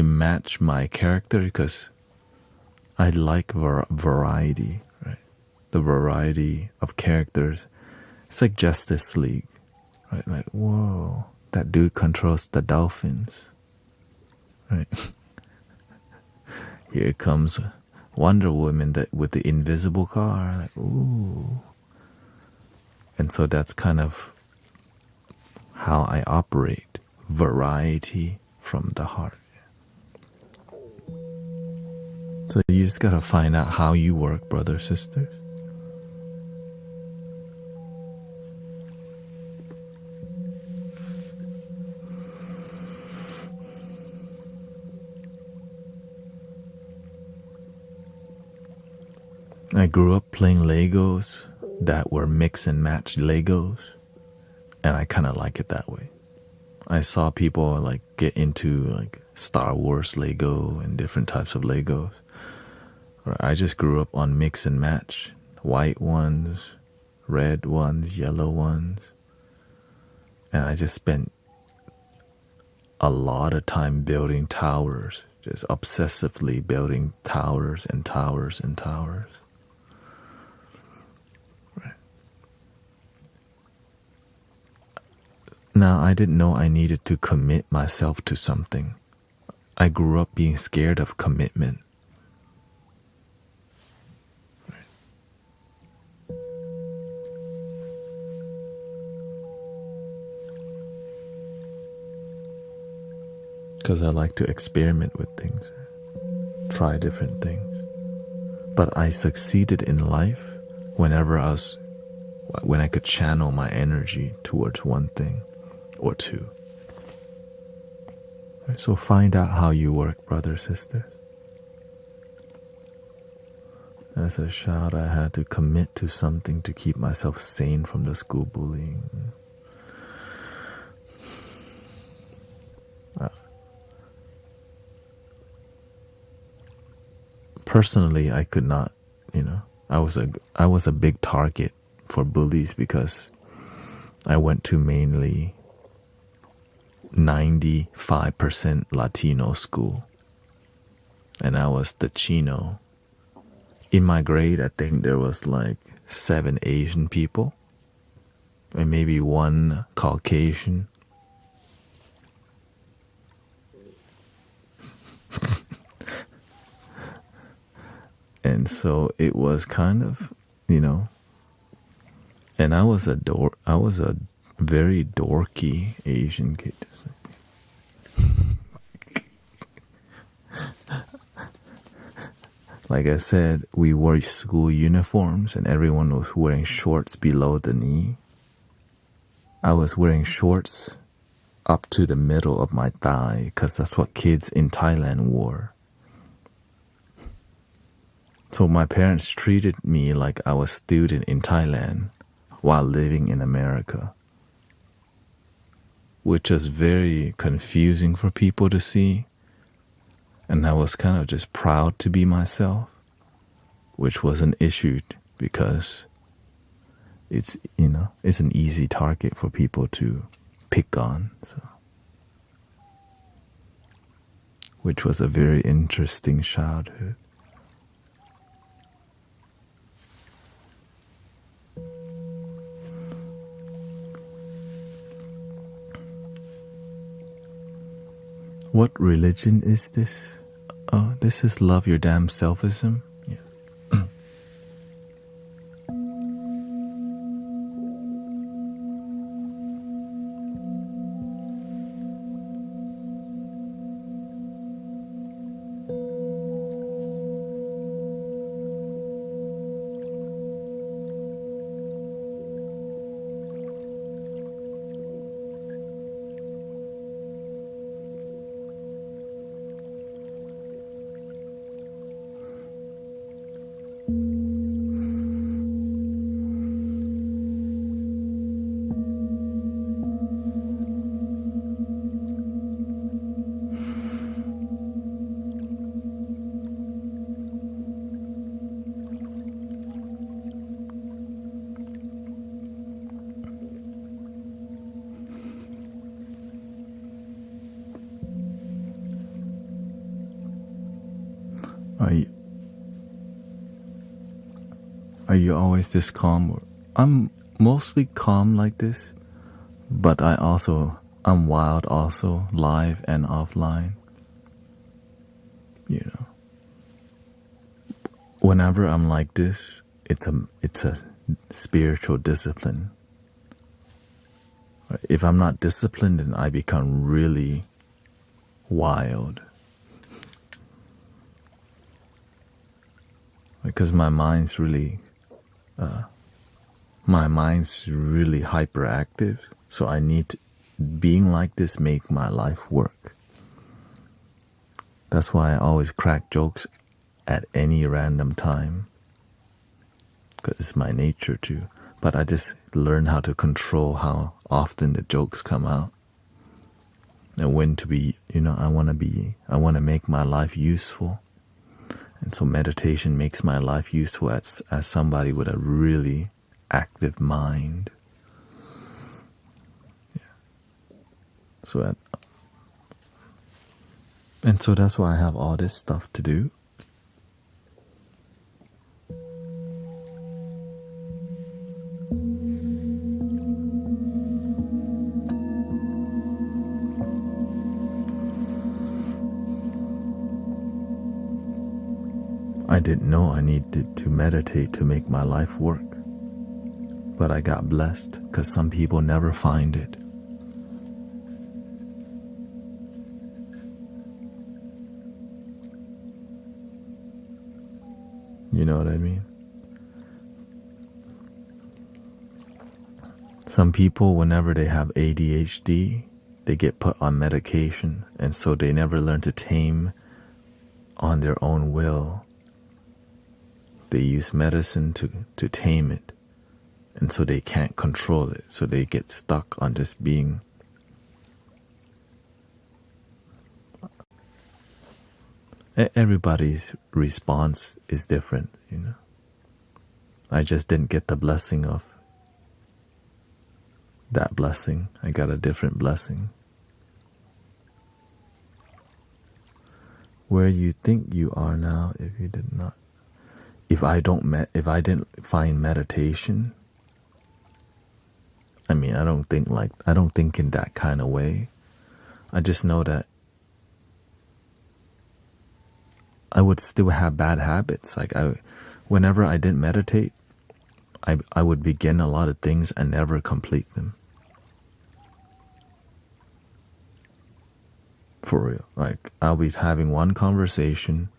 matched my character because I like variety, right? The variety of characters. It's like Justice League, right? Like, whoa, that dude controls the dolphins, right? Here comes Wonder Woman with the invisible car, like, ooh. And so that's kind of how I operate. Variety from the heart. So you just gotta find out how you work, brothers, sisters. I grew up playing Legos that were mix and match Legos, and I kind of like it that way. I saw people like get into like Star Wars Lego and different types of Legos. I just grew up on mix and match, white ones, red ones, yellow ones, and I just spent a lot of time building towers, just obsessively building towers and towers and towers. Now, I didn't know I needed to commit myself to something. I grew up being scared of commitment. Because I like to experiment with things, try different things. But I succeeded in life when I could channel my energy towards one thing or two. So find out how you work, brothers, sisters. As a child, I had to commit to something to keep myself sane from the school bullying. Personally, I could not, I was a big target for bullies because I went to mainly 95% Latino school, and I was the Chino. In my grade, I think there was like 7 Asian people and maybe 1 Caucasian. And so it was kind of, and I was a very dorky Asian kid. Like I said, we wore school uniforms and everyone was wearing shorts below the knee. I was wearing shorts up to the middle of my thigh because that's what kids in Thailand wore. So my parents treated me like I was a student in Thailand while living in America, which was very confusing for people to see. And I was kind of just proud to be myself, which was an issue because it's an easy target for people to pick on. So, which was a very interesting childhood. What religion is this? Oh, this is love your damn selfism. Yeah. Are you, are you always this calm? I'm mostly calm like this, but I'm wild also, live and offline. You know, whenever I'm like this, it's a spiritual discipline. If I'm not disciplined, then I become really wild. Because my mind's really hyperactive, so I need to, being like this make my life work. That's why I always crack jokes at any random time, because it's my nature to. But I just learn how to control how often the jokes come out, and when to be. I want to make my life useful. And so meditation makes my life useful as somebody with a really active mind. Yeah. So that's why I have all this stuff to do. I didn't know I needed to meditate to make my life work. But I got blessed because some people never find it. You know what I mean? Some people, whenever they have ADHD, they get put on medication, and so they never learn to tame on their own will. They use medicine to tame it, and so they can't control it, so they get stuck on just being. Everybody's response is different, I just didn't get the blessing of that blessing. I got a different blessing. Where you think you are now, if you did not. If I didn't find meditation, I don't think in that kind of way. I just know that I would still have bad habits. Whenever I didn't meditate, I would begin a lot of things and never complete them. For real. I'll be having one conversation.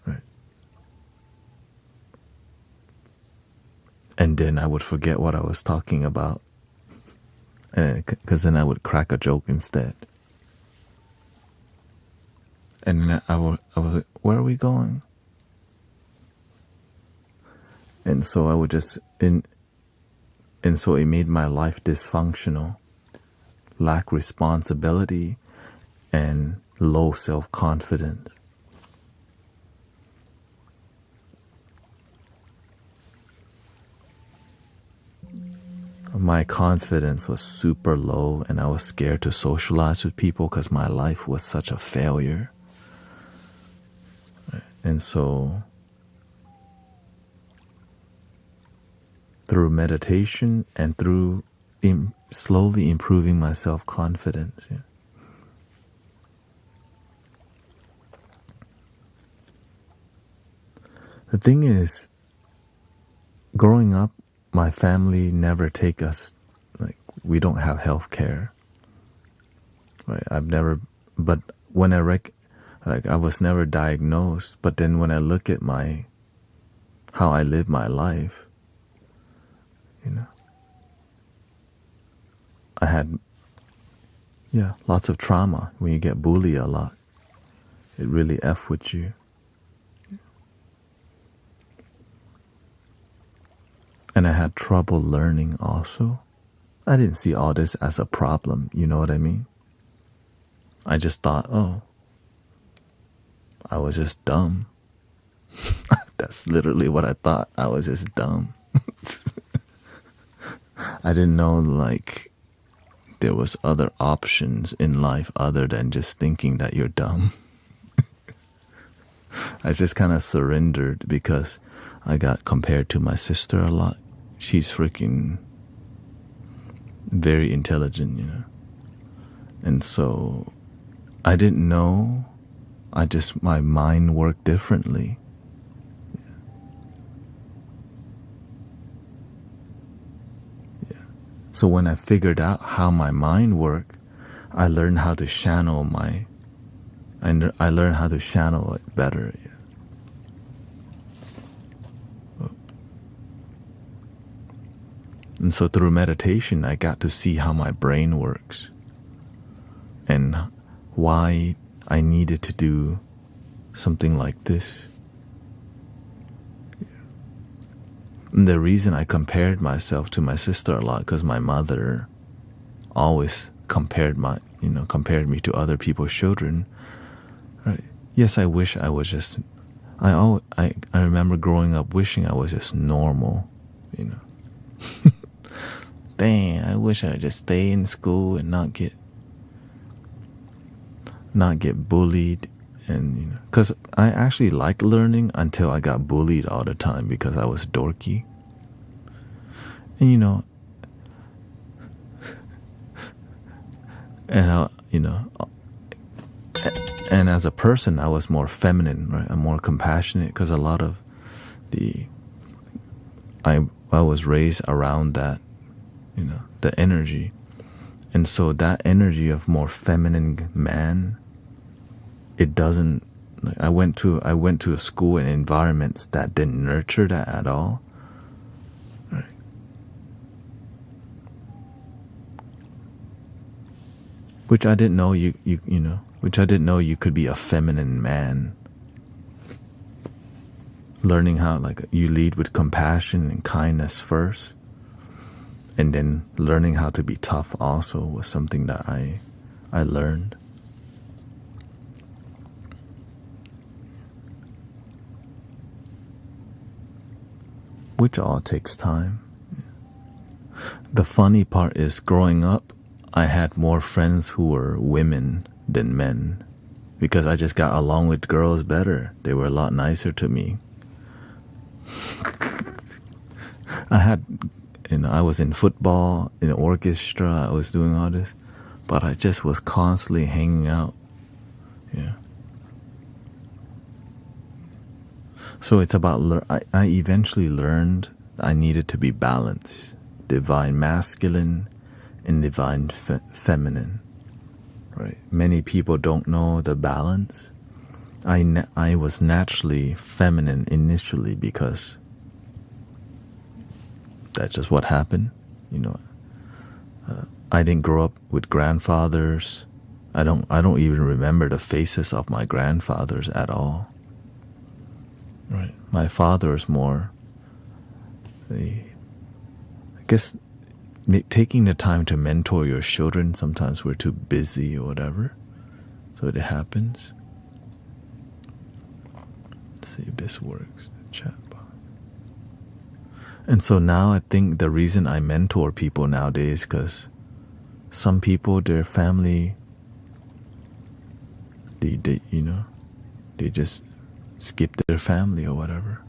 Right. And then I would forget what I was talking about. Because then I would crack a joke instead. And then I was like, where are we going? And so I would just, and so it made my life dysfunctional, lack responsibility, and low self-confidence. My confidence was super low, and I was scared to socialize with people because my life was such a failure. And so through meditation and through slowly improving my self-confidence. Yeah. The thing is, growing up, my family never take us, we don't have health care. Right? But when I was never diagnosed, but then when I look at how I live my life, I had, lots of trauma. When you get bullied a lot, it really F with you. And I had trouble learning also. I didn't see all this as a problem, you know what I mean? I just thought, I was just dumb. That's literally what I thought. I was just dumb. I didn't know, there was other options in life other than just thinking that you're dumb. I just kind of surrendered because I got compared to my sister a lot. She's freaking very intelligent, you know. And so I didn't know. My mind worked differently. Yeah. So when I figured out how my mind worked, I learned how to channel I learned how to channel it better. Yeah. And so through meditation, I got to see how my brain works and why I needed to do something like this. Yeah. And the reason I compared myself to my sister a lot, because my mother always compared me to other people's children. Right? Yes, I wish I was just. I remember growing up wishing I was just normal, you know. Dang, I wish I would just stay in school and not get bullied, and you know, because I actually liked learning until I got bullied all the time because I was dorky, and you know, and and as a person, I was more feminine, right? I'm more compassionate because a lot of I was raised around that, you know, the energy. And so that energy of more feminine man, it doesn't, I went to a school and environments that didn't nurture that at all. Right. Which I didn't know which I didn't know you could be a feminine man. Learning how you lead with compassion and kindness first, and then learning how to be tough also was something that I learned. Which all takes time. The funny part is, growing up, I had more friends who were women than men because I just got along with girls better. They were a lot nicer to me. I was in football, in orchestra, I was doing all this, but I just was constantly hanging out. Yeah. So it's about, I eventually learned I needed to be balanced, divine masculine and divine feminine. Right? Many people don't know the balance. I was naturally feminine initially because that's just what happened. You know, I didn't grow up with grandfathers. I don't even remember the faces of my grandfathers at all. Right. My father is more, I guess, taking the time to mentor your children. Sometimes we're too busy or whatever, so it happens. Let's see if this works. Chat box. And so now I think the reason I mentor people nowadays, because some people, their family, they just skip their family or whatever.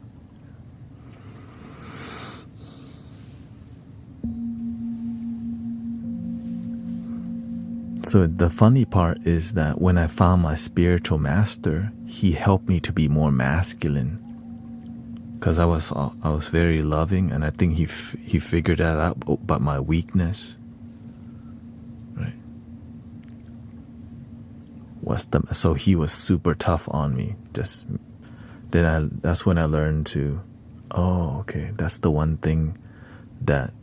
So the funny part is that when I found my spiritual master, he helped me to be more masculine, because I was very loving, and I think he figured that out about my weakness. Right. So he was super tough on me. That's when I learned to, okay, that's the one thing that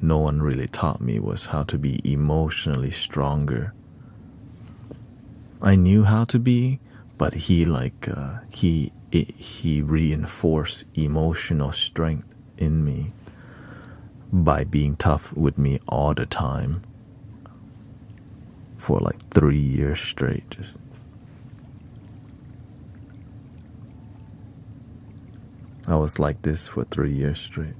no one really taught me, was how to be emotionally stronger. I knew how to be, but he reinforced emotional strength in me by being tough with me all the time for 3 years straight. I was like this for 3 years straight.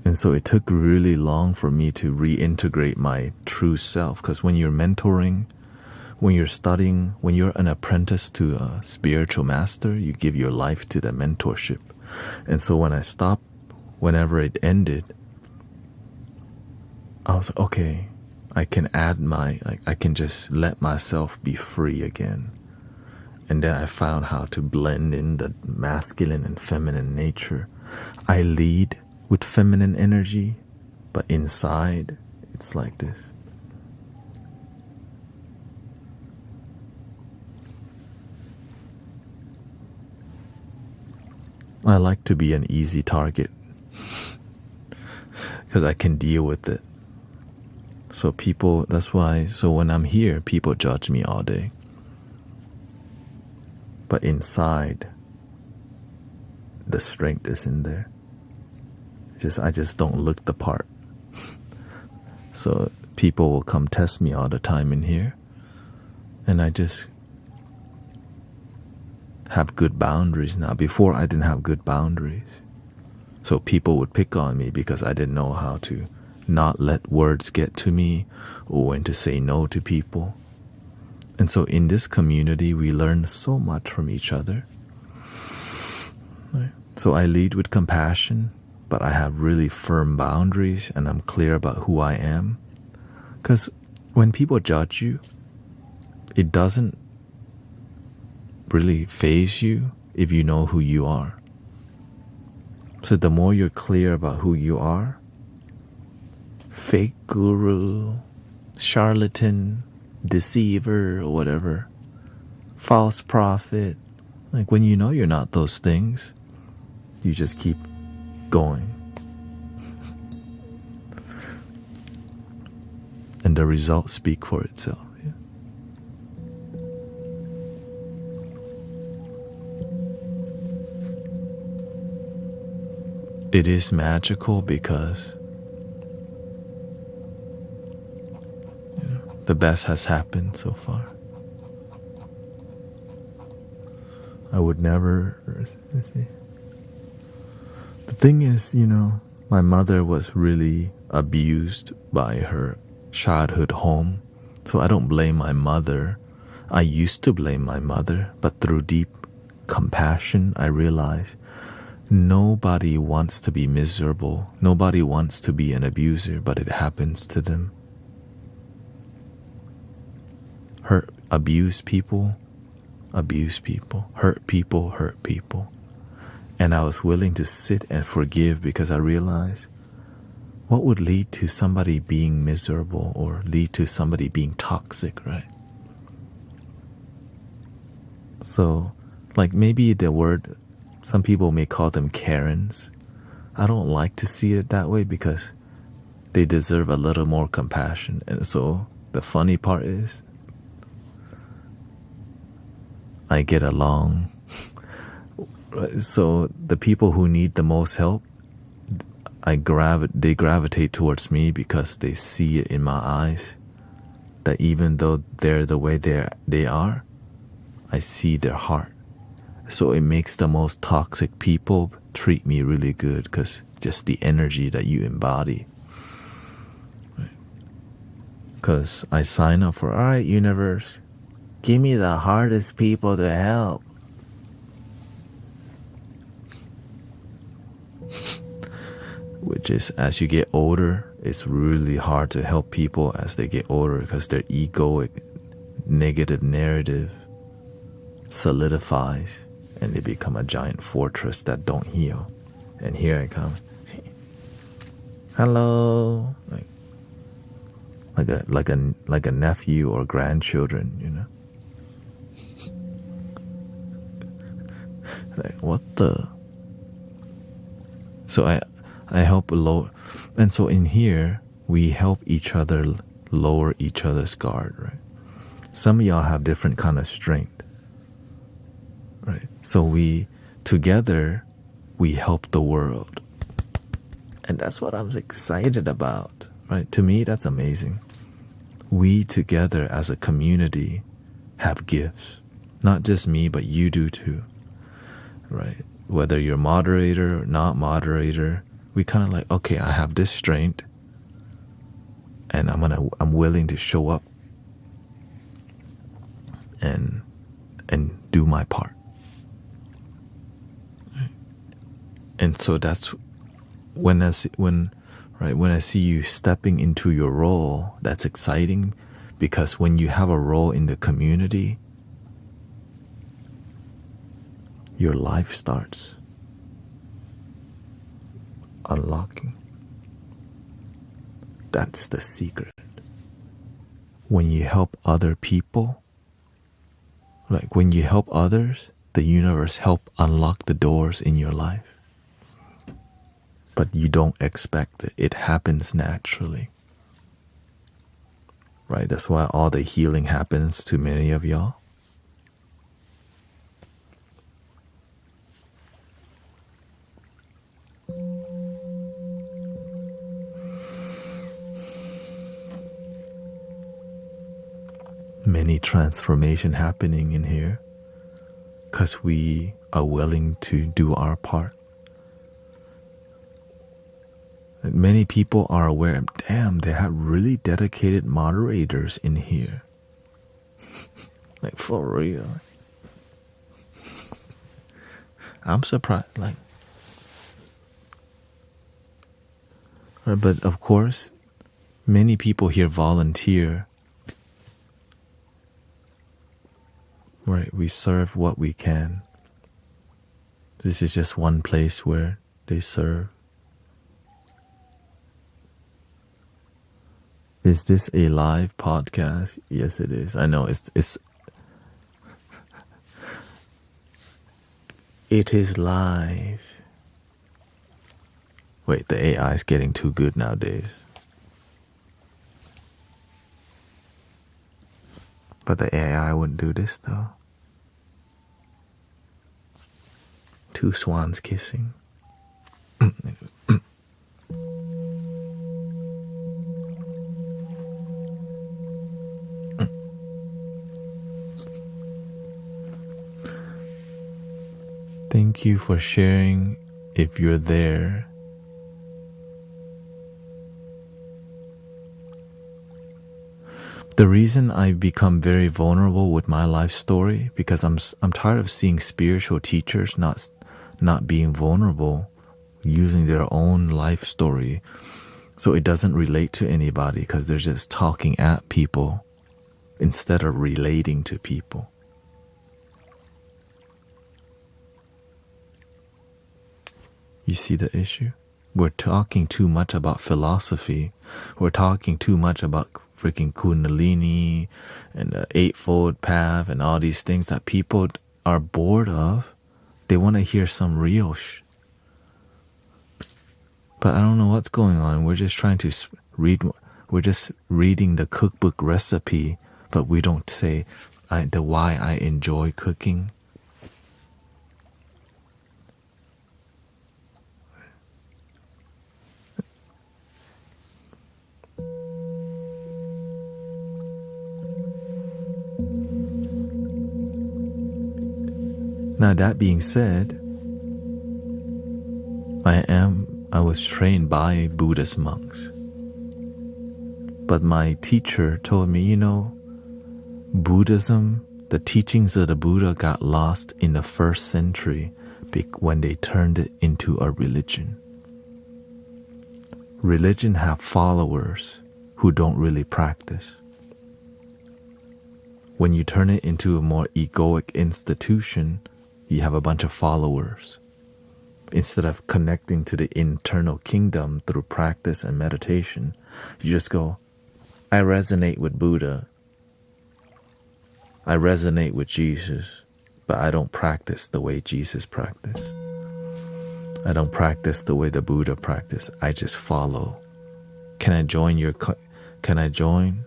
And so it took really long for me to reintegrate my true self, because when you're mentoring, when you're studying, when you're an apprentice to a spiritual master, you give your life to the mentorship. And so when I stopped, whenever it ended, I was like, okay, I can I can just let myself be free again. And then I found how to blend in the masculine and feminine nature. I lead with feminine energy, but inside, it's like this. I like to be an easy target because I can deal with it. So people, that's why, so when I'm here, people judge me all day. But inside, the strength is in there. I just don't look the part. So people will come test me all the time in here. And I just have good boundaries now. Before, I didn't have good boundaries. So people would pick on me because I didn't know how to not let words get to me or when to say no to people. And so in this community, we learn so much from each other. Right? So I lead with compassion, but I have really firm boundaries and I'm clear about who I am. Because when people judge you, it doesn't really faze you if you know who you are. So the more you're clear about who you are, fake guru, charlatan, deceiver, or whatever, false prophet, like when you know you're not those things, you just keep going. And the results speak for itself. Yeah. It is magical because the best has happened so far. I would never, see. The thing is, my mother was really abused by her childhood home. So I don't blame my mother. I used to blame my mother, but through deep compassion, I realized nobody wants to be miserable. Nobody wants to be an abuser, but it happens to them. Abuse people, hurt people. And I was willing to sit and forgive because I realized what would lead to somebody being miserable or lead to somebody being toxic, right? So, like maybe the word, some people may call them Karens. I don't like to see it that way because they deserve a little more compassion. And so the funny part is, I get along. So the people who need the most help, they gravitate towards me because they see it in my eyes that even though they're the way they are, I see their heart. So it makes the most toxic people treat me really good because just the energy that you embody. Because I sign up for, all right, universe, give me the hardest people to help. Which is, as you get older, it's really hard to help people as they get older because their egoic negative narrative solidifies and they become a giant fortress that don't heal. And here I come. Hello. Like a nephew or grandchildren, Like, what the? So I help lower, and so in here we help each other lower each other's guard, right? Some of y'all have different kind of strength, right? So together we help the world, and that's what I'm excited about, right? To me, that's amazing. We together as a community have gifts, not just me, but you do too, right? Whether you're moderator or not moderator, We kind of like, okay, I have this strength, and I'm willing to show up and do my part. And so that's when I see you stepping into your role, that's exciting, because when you have a role in the community, your life starts unlocking. That's the secret. When you help other people, like when you help others, the universe help unlock the doors in your life. But you don't expect it. It happens naturally. Right? That's why all the healing happens to many of y'all. Many transformation happening in here because we are willing to do our part. And many people are aware, damn, they have really dedicated moderators in here. Like, for real. I'm surprised. Like, but of course, many people here volunteer. Right, we serve what we can. This is just one place where they serve. Is this a live podcast? Yes, it is. I know it is live. Wait, the AI is getting too good nowadays. But the AI wouldn't do this though. Two swans kissing. Thank you for sharing if you're there. The reason I've become very vulnerable with my life story, because I'm tired of seeing spiritual teachers not being vulnerable, using their own life story, so it doesn't relate to anybody because they're just talking at people instead of relating to people. You see the issue? We're talking too much about philosophy. We're talking too much about freaking Kundalini and the Eightfold Path and all these things that people are bored of. They want to hear some real But I don't know what's going on. We're just trying to read. We're just reading the cookbook recipe, but we don't say the why I enjoy cooking. Now that being said, I was trained by Buddhist monks. But my teacher told me, Buddhism, the teachings of the Buddha got lost in the 1st century when they turned it into a religion. Religion have followers who don't really practice. When you turn it into a more egoic institution, you have a bunch of followers. Instead of connecting to the internal kingdom through practice and meditation, you just go, I resonate with Buddha. I resonate with Jesus, but I don't practice the way Jesus practiced. I don't practice the way the Buddha practiced. I just follow. Can I join can I join?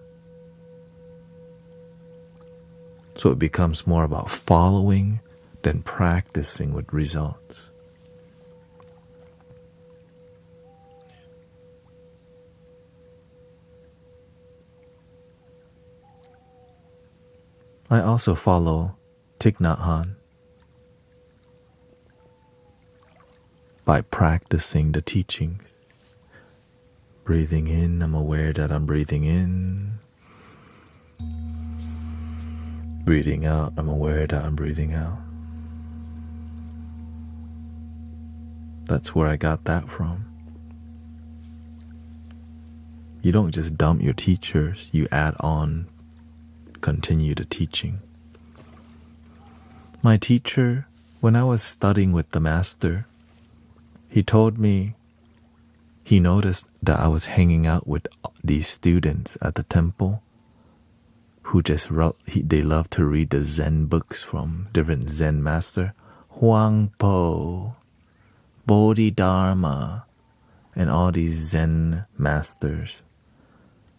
So it becomes more about following than practicing with results. I also follow Thich Nhat Hanh. by practicing the teachings. Breathing in, I'm aware that I'm breathing in. Breathing out, I'm aware that I'm breathing out. That's where I got that from. You don't just dump your teachers, you add on, continue the teaching. My teacher, when I was studying with the master, he told me he noticed that I was hanging out with these students at the temple who they love to read the Zen books from different Zen master, Huang Po, Bodhidharma, and all these Zen masters.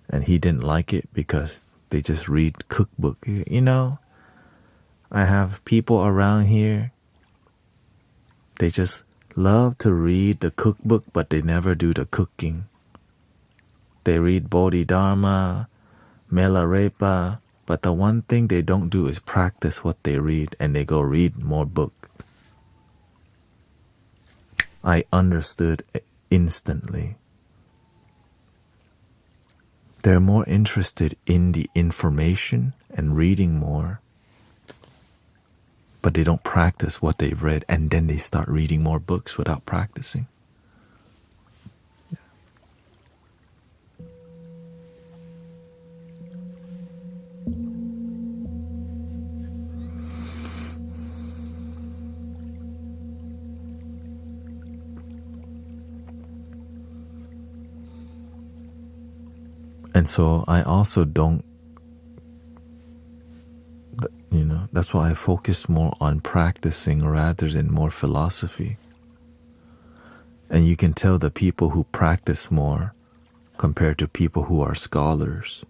And he didn't like it because they just read cookbook. You know, I have people around here, they just love to read the cookbook, but they never do the cooking. They read Bodhidharma, Milarepa, but the one thing they don't do is practice what they read, and they go read more book. I understood instantly. They're more interested in the information and reading more, but they don't practice what they've read, and then they start reading more books without practicing. And so I also don't, that's why I focus more on practicing rather than more philosophy. And you can tell the people who practice more compared to people who are scholars.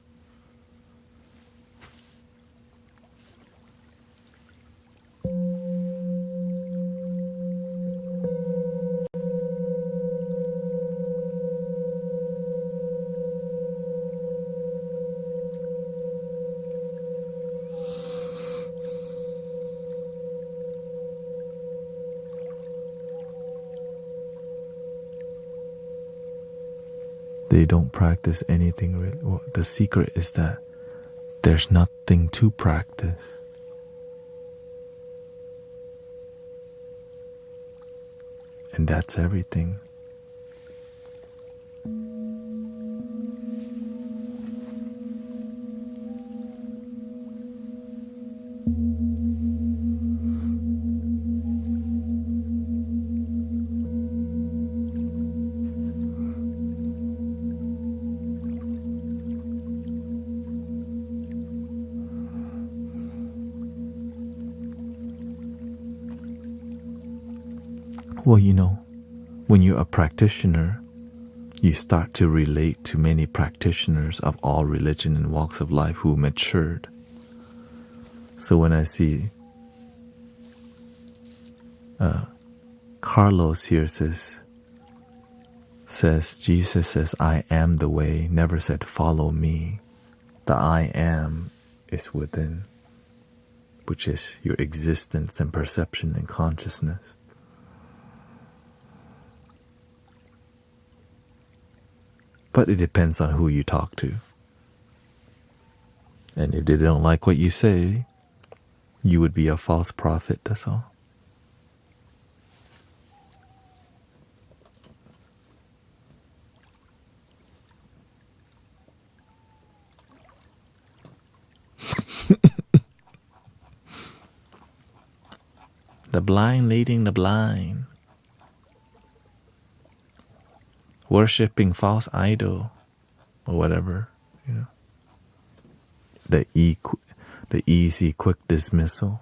They don't practice anything really. Well, the secret is that there's nothing to practice. And that's everything. Well, when you're a practitioner, you start to relate to many practitioners of all religion and walks of life who matured. So when I see Carlos here says Jesus says, I am the way, never said follow me. The I am is within, which is your existence and perception and consciousness. But it depends on who you talk to. And if they don't like what you say, you would be a false prophet, that's all. The blind leading the blind. Worshipping false idol or whatever, The easy, quick dismissal.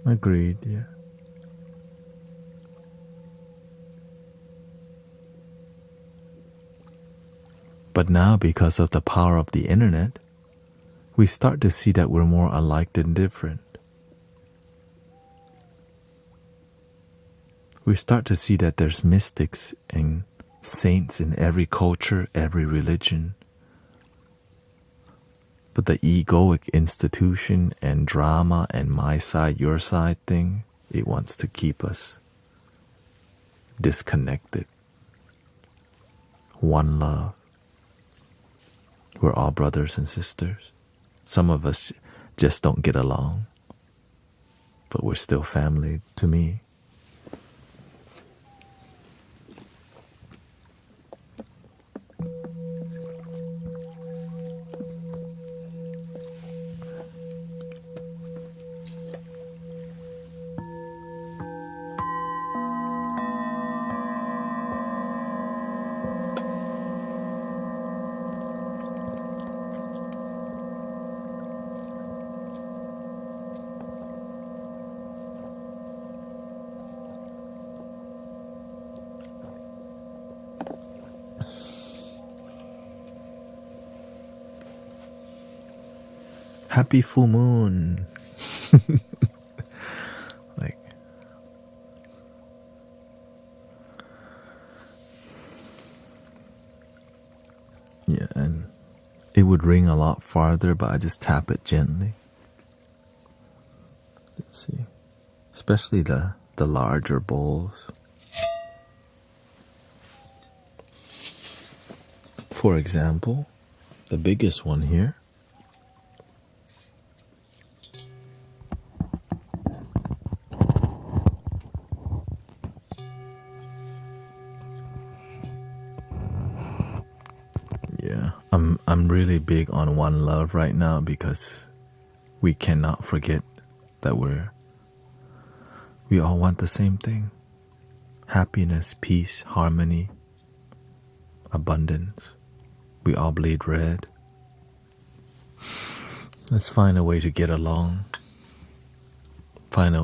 Agreed, yeah. But now, because of the power of the internet, we start to see that we're more alike than different. we start to see that there's mystics and saints in every culture, every religion. But the egoic institution and drama and my side, your side thing, it wants to keep us disconnected. One love. We're all brothers and sisters. Some of us just don't get along, but we're still family to me. Happy full moon. Like, yeah, and it would ring a lot farther, but I just tap it gently. Let's see. Especially the larger bowls. For example, the biggest one here. Yeah, I'm really big on one love right now because we cannot forget that we all want the same thing. Happiness, peace, harmony, abundance. We all bleed red. Let's find a way to get along.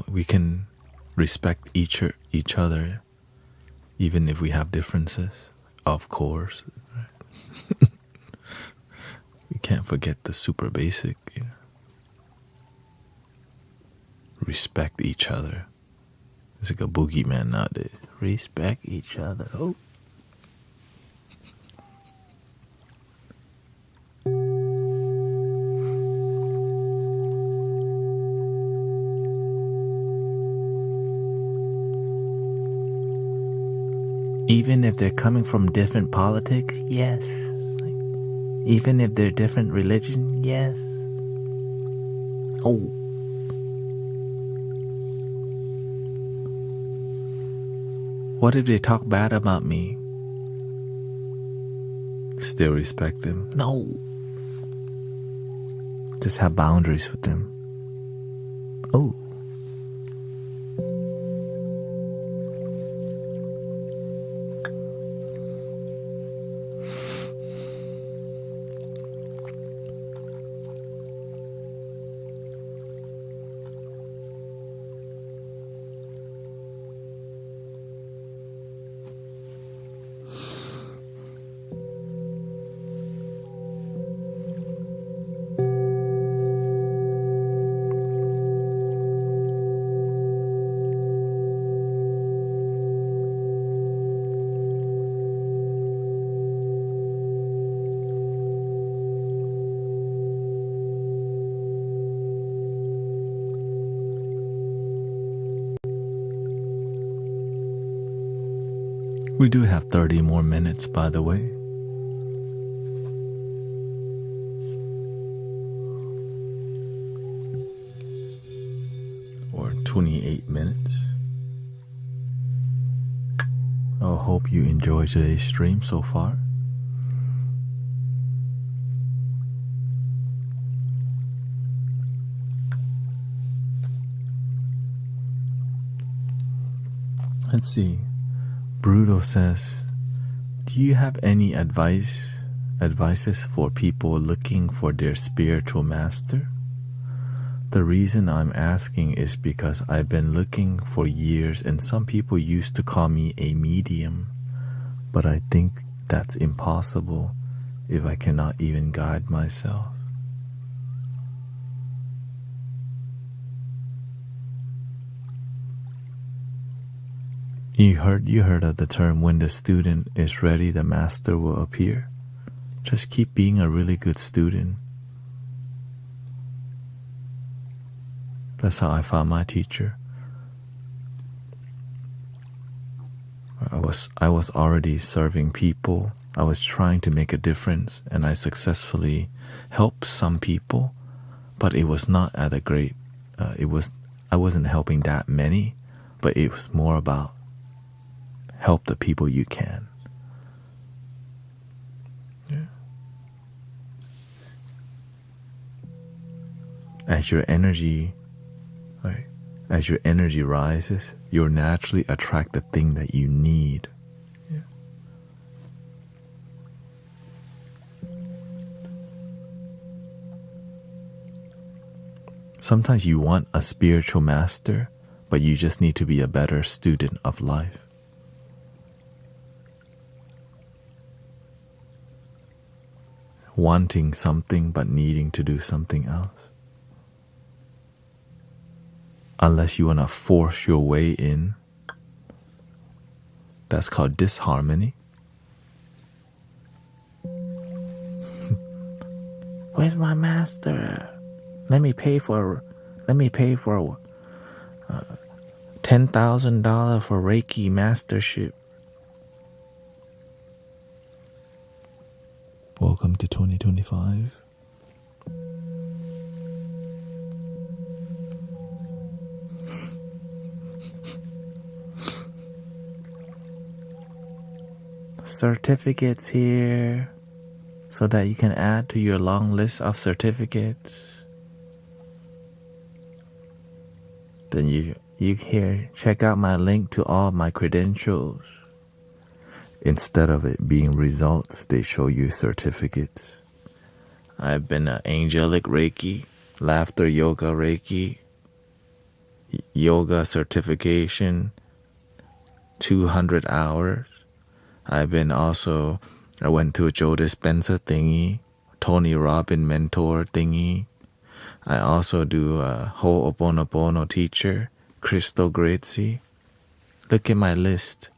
We can respect each other even if we have differences, of course. We can't forget the super basic, you know. Respect each other. It's like a boogeyman nowadays. Respect each other. Oh. Even if they're coming from different politics, yes. Even if they're different religion, yes. Oh. What if they talk bad about me? Still respect them? No. Just have boundaries with them. Oh. We do have 30 more minutes, by the way. Or 28 minutes. I hope you enjoy today's stream so far. Let's see. Bruto says, do you have any advices for people looking for their spiritual master? The reason I'm asking is because I've been looking for years and some people used to call me a medium, but I think that's impossible if I cannot even guide myself. You heard of the term, when the student is ready, the master will appear. Just keep being a really good student. That's how I found my teacher. I was already serving people. I was trying to make a difference, and I successfully helped some people, but it was not at a great. I wasn't helping that many, but it was more about help the people you can. Yeah. As your energy rises, you'll naturally attract the thing that you need. Yeah. Sometimes you want a spiritual master, but you just need to be a better student of life. Wanting something but needing to do something else. Unless you want to force your way in, that's called disharmony. Where's my master? Let me pay for $10,000 for Reiki mastership. Welcome to 2025. Certificates here so that you can add to your long list of certificates. Then you here, check out my link to all my credentials. Instead of it being results, they show you certificates. I've been an angelic Reiki, laughter yoga Reiki, yoga certification, 200 hours. I went to a Joe Dispenza thingy, Tony Robbins mentor thingy. I also do a Ho'oponopono teacher, Crystal Grazie. Look at my list.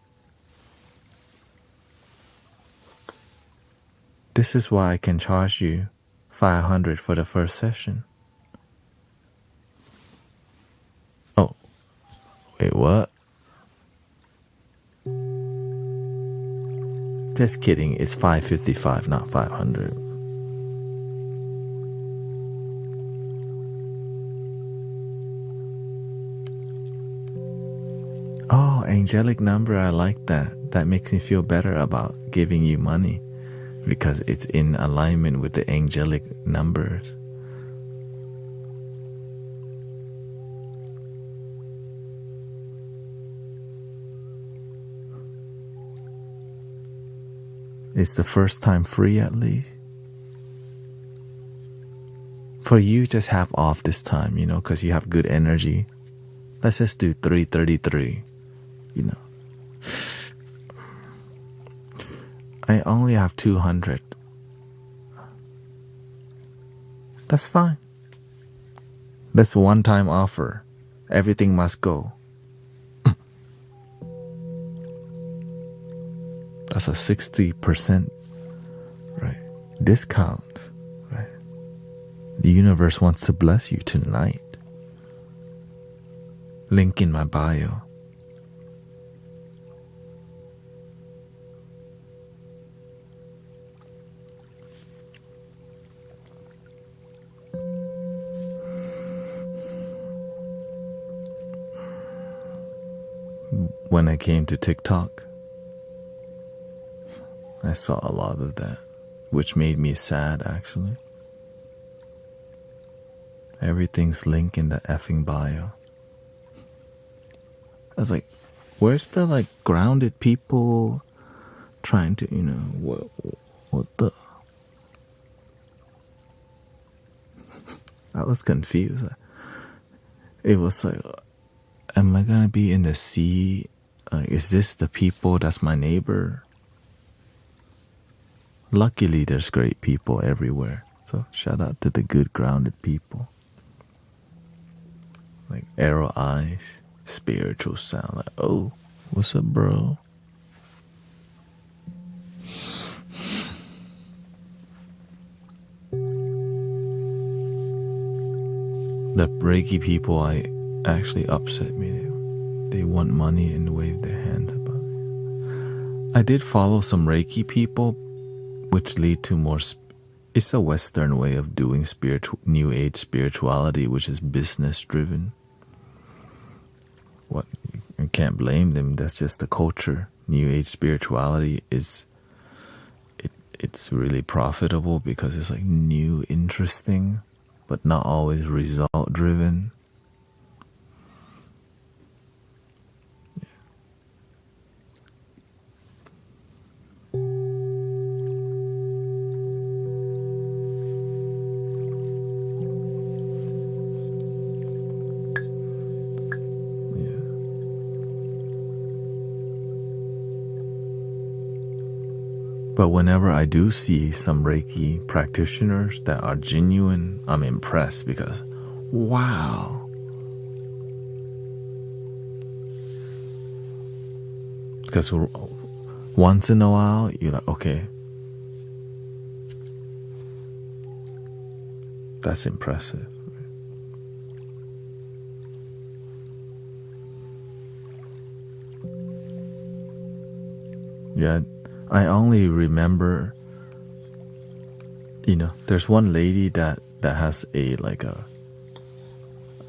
This is why I can charge you $500 for the first session. Oh, wait, what? Just kidding, it's $555, not $500. Oh, angelic number, I like that. That makes me feel better about giving you money because it's in alignment with the angelic numbers. Is the first time free at least? For you, just have off this time, because you have good energy. Let's just do 333, I only have 200. That's fine. That's a one-time offer. Everything must go. That's a 60%, right, discount, right? The universe wants to bless you tonight. Link in my bio. When I came to TikTok, I saw a lot of that, which made me sad actually. Everything's linked in the effing bio. I was like, where's the grounded people trying to, what the? I was confused. It was like, am I gonna be in the sea? Is this the people that's my neighbor? Luckily, there's great people everywhere. So shout out to the good grounded people. Like arrow eyes, spiritual sound. Like, oh, What's up, bro? The Reiki people actually upset me. They want money and wave their hands about it. I did follow some Reiki people, which lead to more. It's a Western way of doing New Age spirituality, which is business driven. What? I can't blame them. That's just the culture. New Age spirituality is. It's really profitable because it's like new, interesting, but not always result driven. But whenever I do see some Reiki practitioners that are genuine, I'm impressed because, wow. Because once in a while, you're like, okay, that's impressive. Yeah, I only remember, there's one lady that has I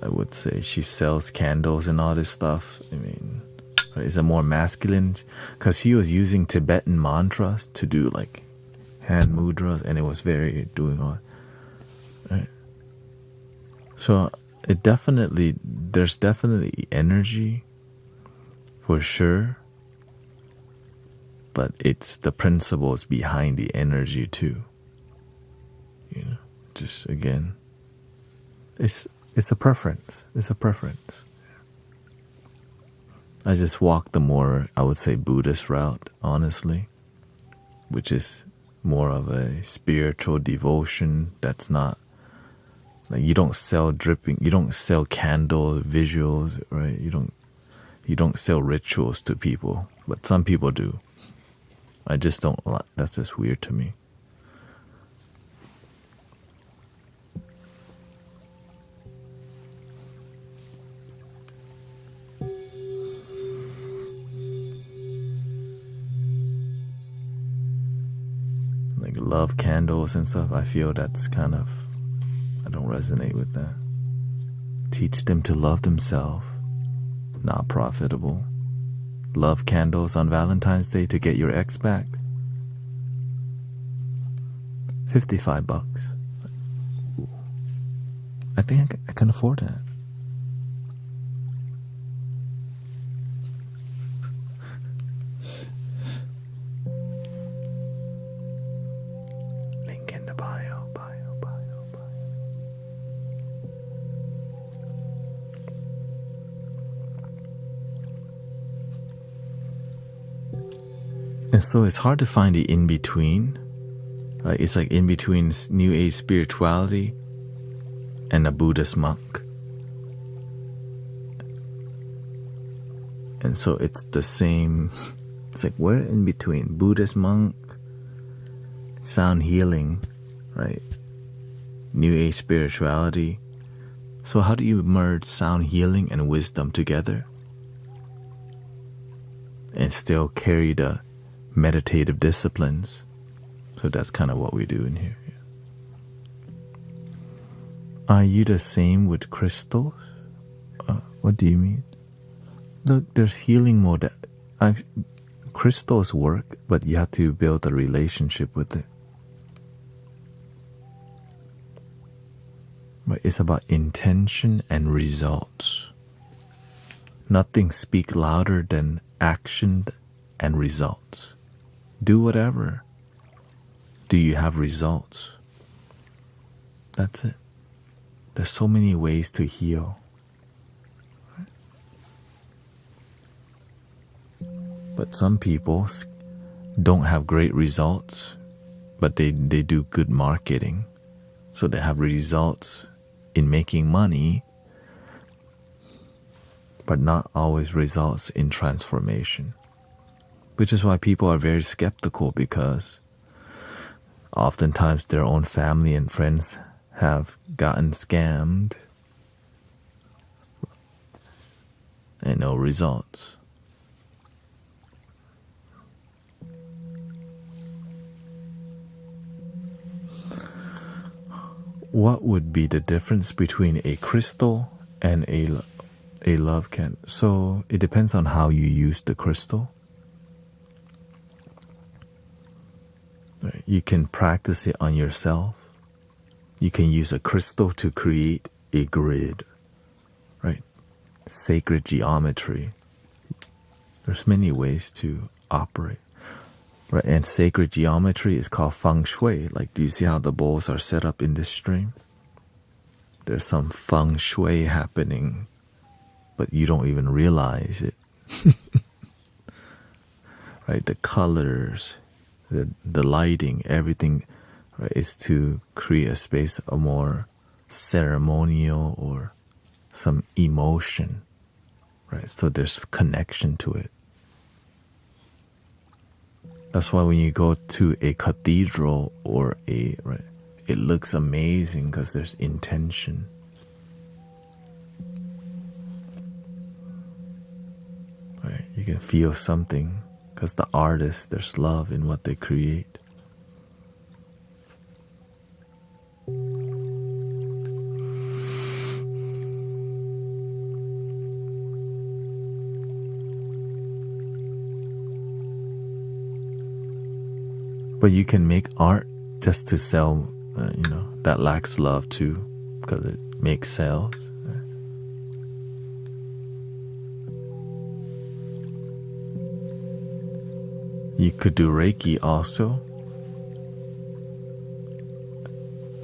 would say she sells candles and all this stuff. I mean, it's a more masculine, because she was using Tibetan mantras to do like hand mudras, and it was very doing all, right? So there's definitely energy for sure. But it's the principles behind the energy too. Just again, it's a preference. It's a preference. I just walk the more, I would say, Buddhist route, honestly, which is more of a spiritual devotion. That's not like you don't sell dripping. You don't sell candle visuals, right? You don't sell rituals to people, but some people do. I just don't. That's just weird to me. Like love candles and stuff. I feel that's kind of. I don't resonate with that. Teach them to love themselves. Not profitable. Love candles on Valentine's Day to get your ex back. $55. I think I can afford that. Link in the bio. And so it's hard to find the in-between. It's like in between New Age spirituality and a Buddhist monk. And so it's the same. It's like we're in between Buddhist monk, sound healing, right? New Age spirituality. So how do you merge sound healing and wisdom together and still carry the meditative disciplines? So that's kind of what we do in here. Are you the same with crystals? What do you mean? Look, there's healing mode. Crystals work, but you have to build a relationship with it. But it's about intention and results. Nothing speaks louder than action and results. Do whatever. Do you have results? That's it. There's so many ways to heal. But some people don't have great results, but they do good marketing. So they have results in making money, but not always results in transformation. Which is why people are very skeptical, because oftentimes their own family and friends have gotten scammed and no results. What would be the difference between a crystal and a love candle? So it depends on how you use the crystal. Right. You can practice it on yourself. You can use a crystal to create a grid, right? Sacred geometry. There's many ways to operate. Right, and sacred geometry is called feng shui. Like, do you see how the bowls are set up in this stream? There's some feng shui happening, but you don't even realize it. Right, the colors, the lighting, everything, right, is to create a space of more ceremonial or some emotion. Right, so there's connection to it. That's why when you go to a cathedral or right, it looks amazing because there's intention. Right, you can feel something because the artist, there's love in what they create. But you can make art just to sell, that lacks love too, because it makes sales. You could do Reiki also.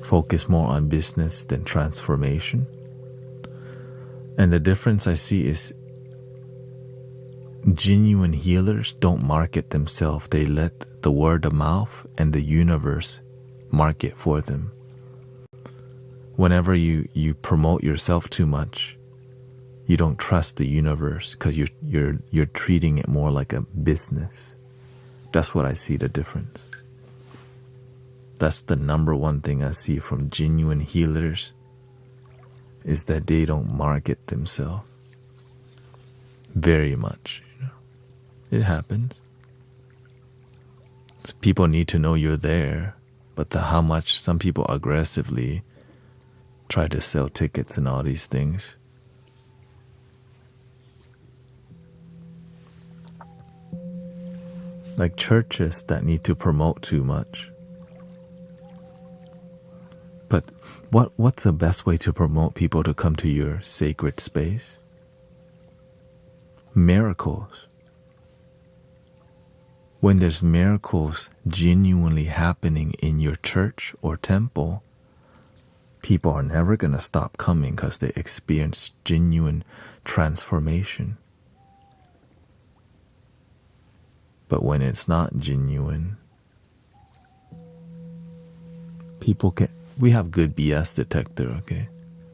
Focus more on business than transformation. And the difference I see is genuine healers don't market themselves. They let the word of mouth and the universe market for them. Whenever you promote yourself too much, you don't trust the universe because you're treating it more like a business. That's what I see the difference. That's the number one thing I see from genuine healers, is that they don't market themselves very much. It happens. So people need to know you're there, but how much some people aggressively try to sell tickets and all these things. Like churches that need to promote too much. But what's the best way to promote people to come to your sacred space? Miracles. When there's miracles genuinely happening in your church or temple, people are never going to stop coming because they experience genuine transformation. But when it's not genuine, we have good BS detector, okay?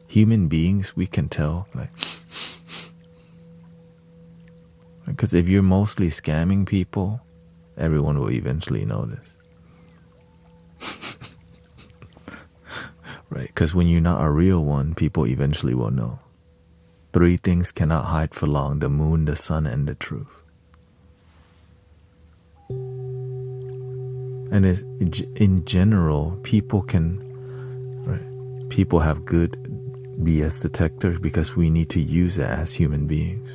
Human beings, we can tell, like, because if you're mostly scamming people, everyone will eventually notice. Right? Because when you're not a real one, people eventually will know. 3 things cannot hide for long: the moon, the sun, and the truth. And in general, people have good BS detectors because we need to use it as human beings.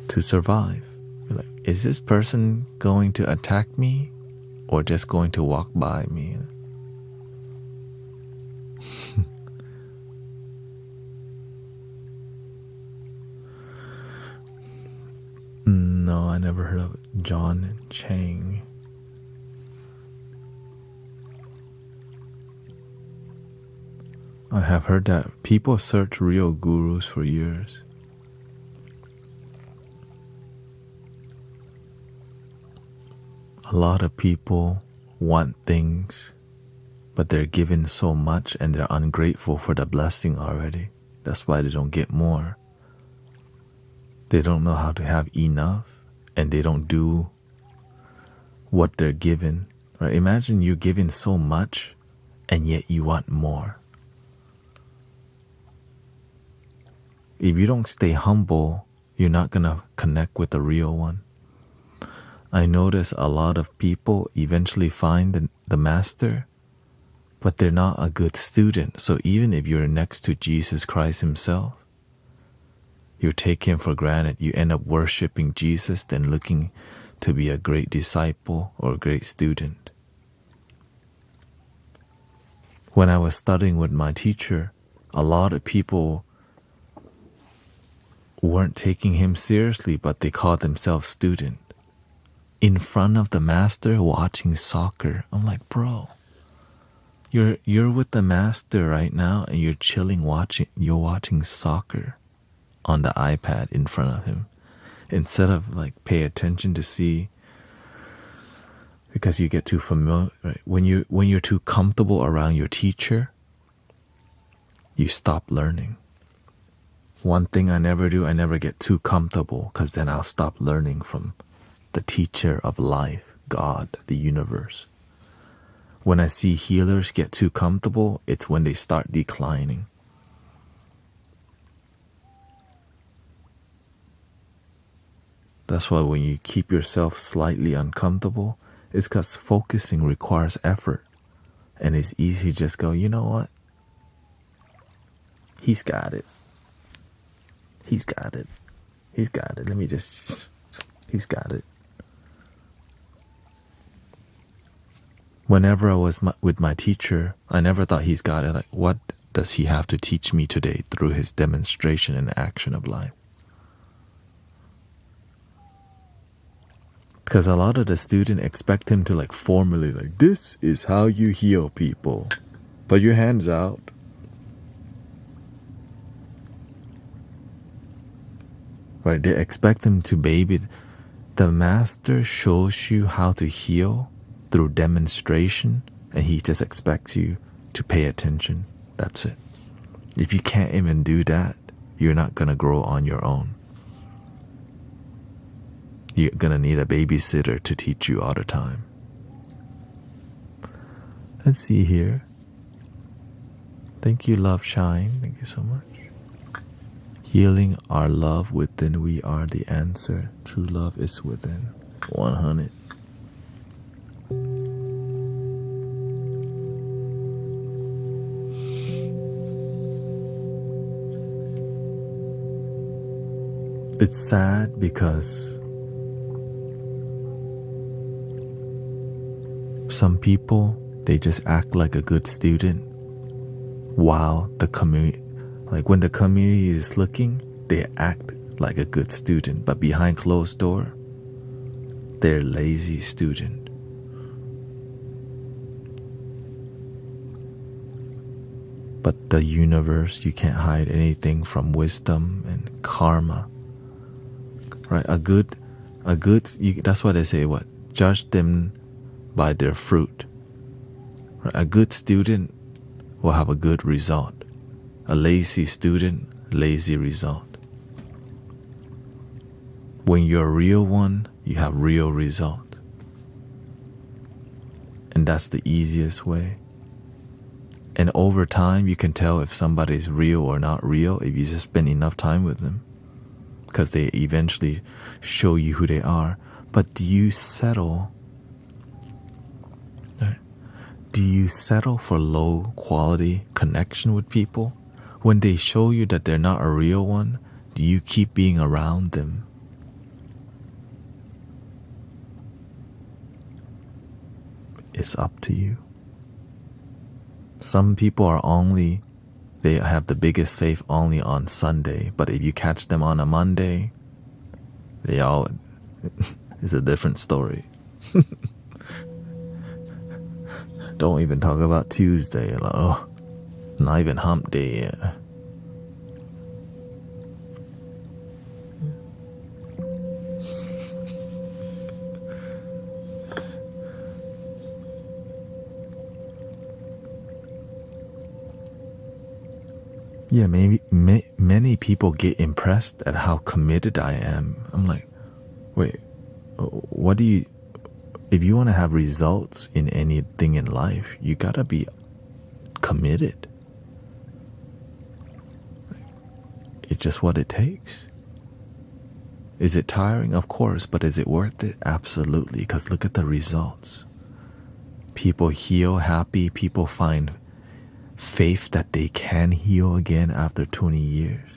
To survive. Like, is this person going to attack me or just going to walk by me? No, I never heard of it. John Chang. I have heard that people search real gurus for years. A lot of people want things, but they're given so much and they're ungrateful for the blessing already. That's why they don't get more. They don't know how to have enough, and they don't do what they're given. Right? Imagine you're given so much and yet you want more. If you don't stay humble, you're not gonna connect with the real one. I notice a lot of people eventually find the master, but they're not a good student. So even if you're next to Jesus Christ himself, you take him for granted. You end up worshiping Jesus than looking to be a great disciple or a great student. When I was studying with my teacher, a lot of people weren't taking him seriously, but they called themselves student. In front of the master watching soccer. I'm like, bro, you're with the master right now and you're chilling you're watching soccer on the iPad in front of him. Instead of like pay attention to see, because you get too familiar, right? When you're too comfortable around your teacher, you stop learning. One thing I never do, I never get too comfortable, because then I'll stop learning from the teacher of life, God, the universe. When I see healers get too comfortable, it's when they start declining. That's why when you keep yourself slightly uncomfortable, it's because focusing requires effort. And it's easy to just go, you know what? He's got it. He's got it. He's got it. He's got it. Whenever I was with my teacher, I never thought he's got it. Like, what does he have to teach me today through his demonstration and action of life? Because a lot of the students expect him to like formulate, like, this is how you heal people. Put your hands out. Right? They expect him to baby. The master shows you how to heal through demonstration, and he just expects you to pay attention. That's it. If you can't even do that, you're not gonna grow on your own. You're gonna need a babysitter to teach you all the time. Let's see here. Thank you, Love Shine. Thank you so much. Healing our love within, we are the answer. True love is within. 100. It's sad because some people, they just act like a good student while the community, like when the community is looking, they act like a good student, but behind closed door, they're lazy student. But the universe, you can't hide anything from wisdom and karma. Right? That's why they say what? Judge them by their fruit. Right? A good student will have a good result. A lazy student, lazy result. When you're a real one, you have real result. And that's the easiest way. And over time, you can tell if somebody's real or not real if you just spend enough time with them. Because they eventually show you who they are. But do you settle? Do you settle for low quality connection with people? When they show you that they're not a real one, do you keep being around them? It's up to you. Some people they have the biggest faith only on Sunday, but if you catch them on a Monday, it's a different story. Don't even talk about Tuesday. Like, oh, not even hump day yet. Yeah, maybe many people get impressed at how committed I am. I'm like, wait, what do you, if you want to have results in anything in life, you gotta be committed. It's just what it takes. Is it tiring? Of course, but is it worth it? Absolutely, because look at the results. People heal happy, people find faith that they can heal again after 20 years.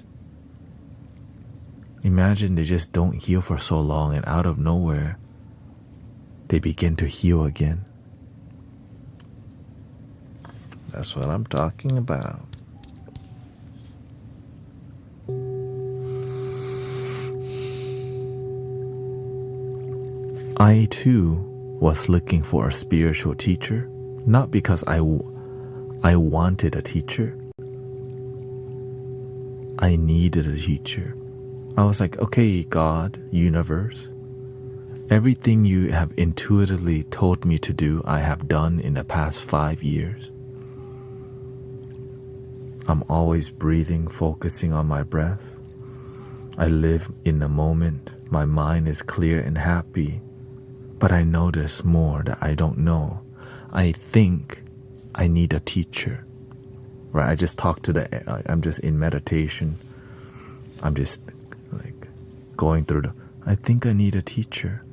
Imagine they just don't heal for so long and out of nowhere, they begin to heal again. That's what I'm talking about. I too was looking for a spiritual teacher, not because I wanted a teacher. I needed a teacher. I was like, okay, God, universe, everything you have intuitively told me to do, I have done in the past 5 years. I'm always breathing, focusing on my breath. I live in the moment. My mind is clear and happy. But I know there's more that I don't know. I think I need a teacher. Right? I just talk to I'm just in meditation. I'm just like going through I think I need a teacher.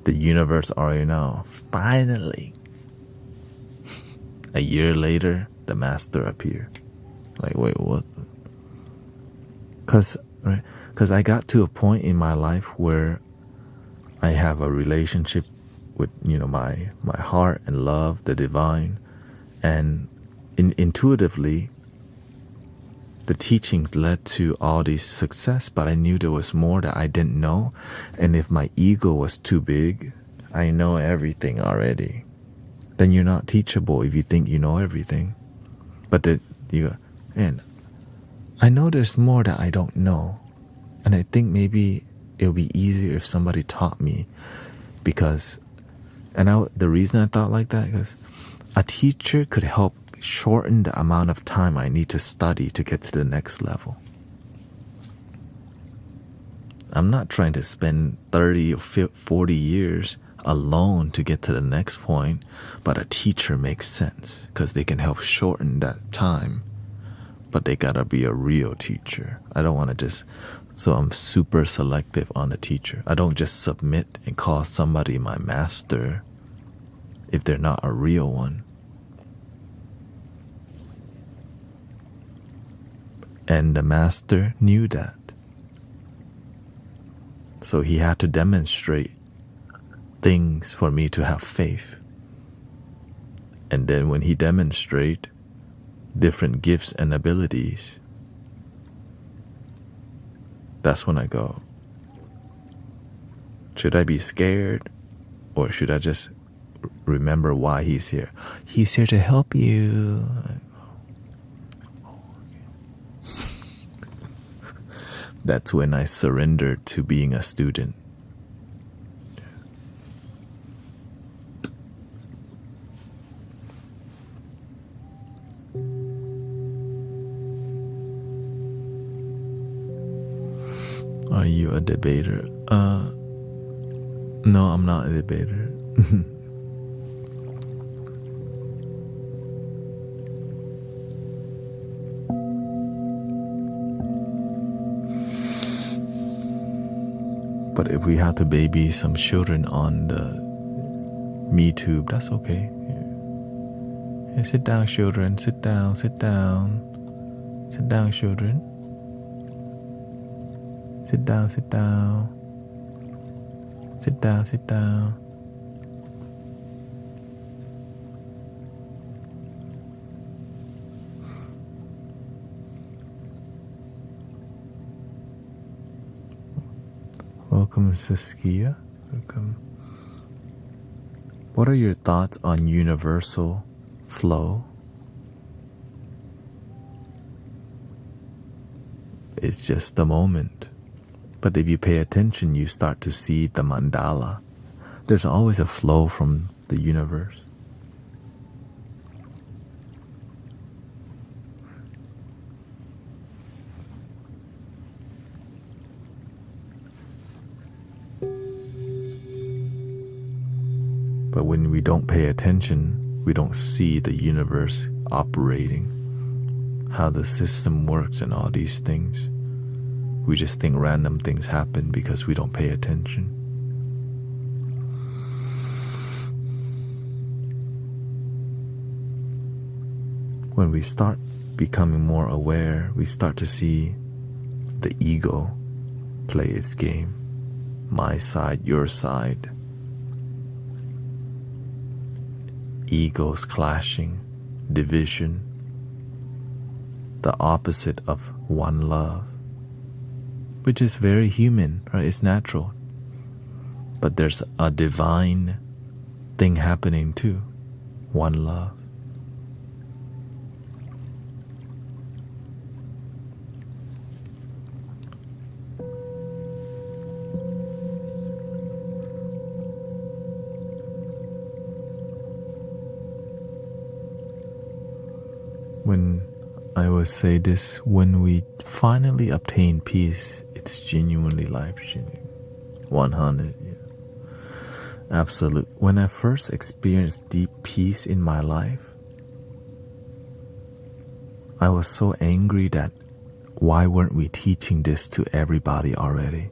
The universe already know. Finally. A year later, the master appeared. Like, wait, what? Because I got to a point in my life where I have a relationship with, my heart and love, the divine. And intuitively, the teachings led to all this success, but I knew there was more that I didn't know. And if my ego was too big, I know everything already. Then you're not teachable if you think you know everything. But and I know there's more that I don't know. And I think maybe it'll be easier if somebody taught me, because, the reason I thought like that, because a teacher could help shorten the amount of time I need to study to get to the next level. I'm not trying to spend 30 or 40 years alone to get to the next point, but a teacher makes sense because they can help shorten that time. But they gotta be a real teacher. I don't want to so I'm super selective on a teacher. I don't just submit and call somebody my master if they're not a real one. And the master knew that. So he had to demonstrate things for me to have faith. And then when he demonstrates different gifts and abilities, that's when I go, should I be scared, or should I just remember why he's here? He's here to help you. That's when I surrendered to being a student. Are you a debater? No, I'm not a debater. But if we have to baby some children on the MeTube, that's okay. Yeah, sit down, children. Sit down, sit down. Sit down, children. Sit down, sit down. Sit down, sit down. Welcome, Saskia. Welcome. What are your thoughts on universal flow? It's just the moment. But if you pay attention, you start to see the mandala. There's always a flow from the universe. But when we don't pay attention, we don't see the universe operating, how the system works and all these things. We just think random things happen because we don't pay attention. When we start becoming more aware, we start to see the ego play its game. My side, your side. Egos clashing, division. The opposite of one love. Which is very human, right? It's natural. But there's a divine thing happening too. One love. When I would say this, when we finally obtain peace, it's genuinely life-changing. 100, yeah. Absolute. When I first experienced deep peace in my life, I was so angry that why weren't we teaching this to everybody already?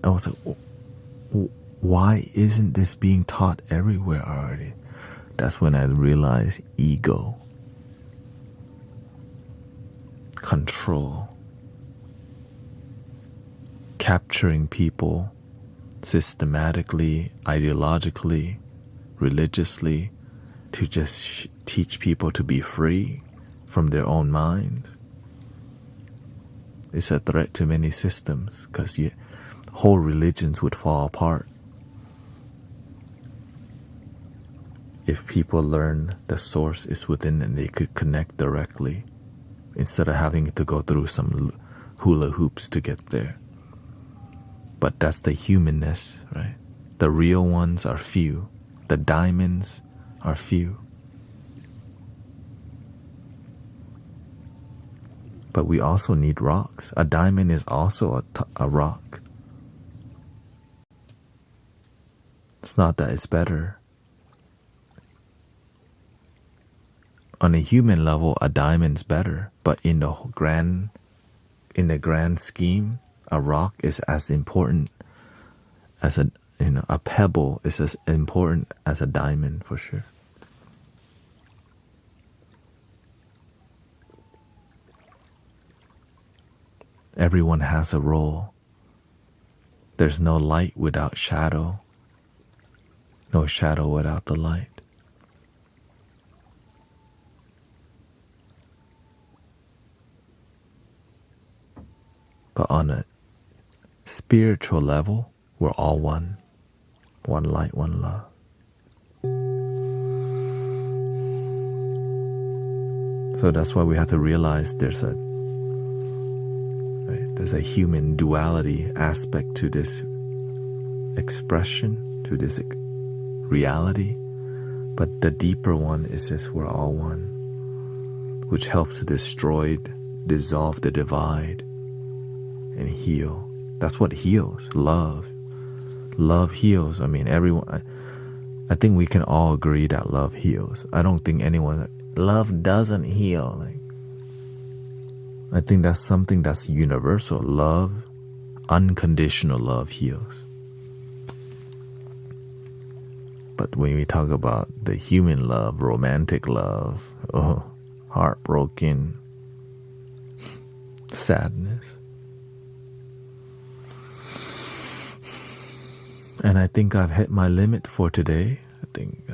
I was like, why isn't this being taught everywhere already? That's when I realized ego, control, capturing people systematically, ideologically, religiously, to just teach people to be free from their own minds. It's a threat to many systems because whole religions would fall apart. If people learn the source is within and they could connect directly instead of having to go through some hula hoops to get there. But that's the humanness, right? The real ones are few. The diamonds are few. But we also need rocks. A diamond is also a rock. It's not that it's better. On a human level, a diamond's better, but in the grand scheme, a rock is as important as a pebble is as important as a diamond for sure. Everyone has a role. There's no light without shadow, no shadow without the light. But on a spiritual level, we're all one. One light, one love. So that's why we have to realize there's a human duality aspect to this expression, to this reality. But the deeper one is just we're all one, which helps to dissolve the divide, and heal. That's what heals. Love heals. I mean, everyone, I think we can all agree that love heals. I don't think love doesn't heal. I think that's something that's universal. Love, unconditional love heals. But when we talk about the human love, romantic love, heartbroken, sadness. And I think I've hit my limit for today. I think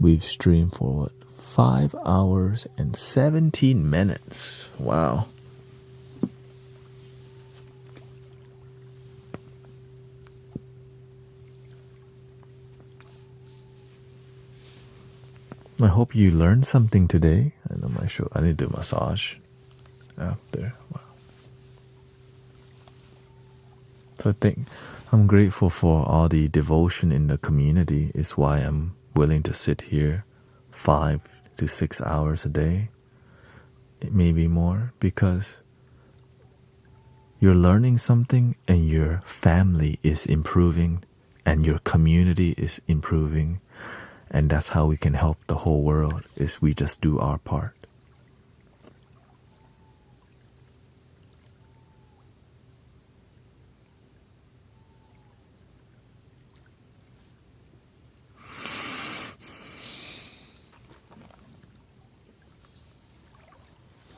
we've streamed for 5 hours and 17 minutes. Wow. I hope you learned something today. I need to do a massage after. Wow. So I think I'm grateful for all the devotion in the community. Is why I'm willing to sit here 5 to 6 hours a day. It may be more, because you're learning something and your family is improving and your community is improving. And that's how we can help the whole world, is we just do our part.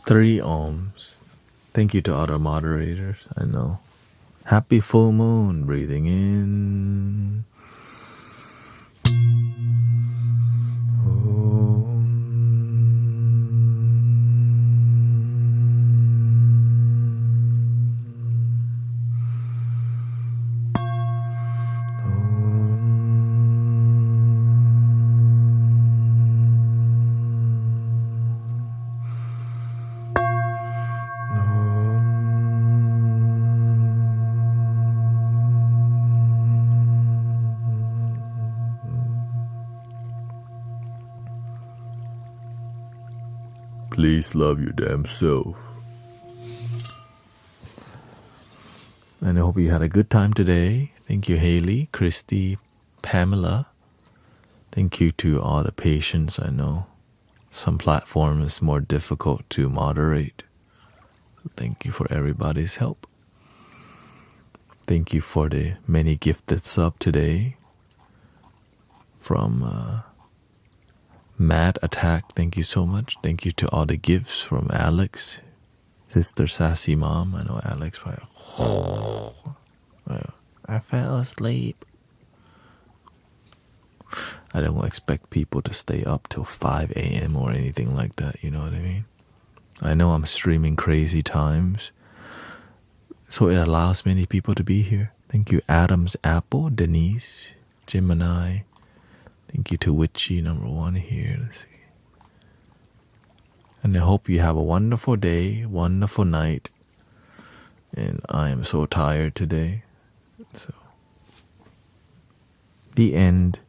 Three ohms. Thank you to other moderators, I know. Happy full moon, breathing in. Please love your damn self. And I hope you had a good time today. Thank you, Haley, Christy, Pamela. Thank you to all the patients. I know some platform is more difficult to moderate. So thank you for everybody's help. Thank you for the many gifted sub today. From Mad Attack, thank you so much. Thank you to all the gifts from Alex, Sister Sassy Mom. I know Alex probably. I fell asleep. I don't expect people to stay up till 5 a.m. or anything like that, you know what I mean? I know I'm streaming crazy times, so it allows many people to be here. Thank you, Adam's Apple, Denise, Gemini. Thank you to Witchy, #1 here. Let's see. And I hope you have a wonderful day, wonderful night. And I am so tired today. So, the end.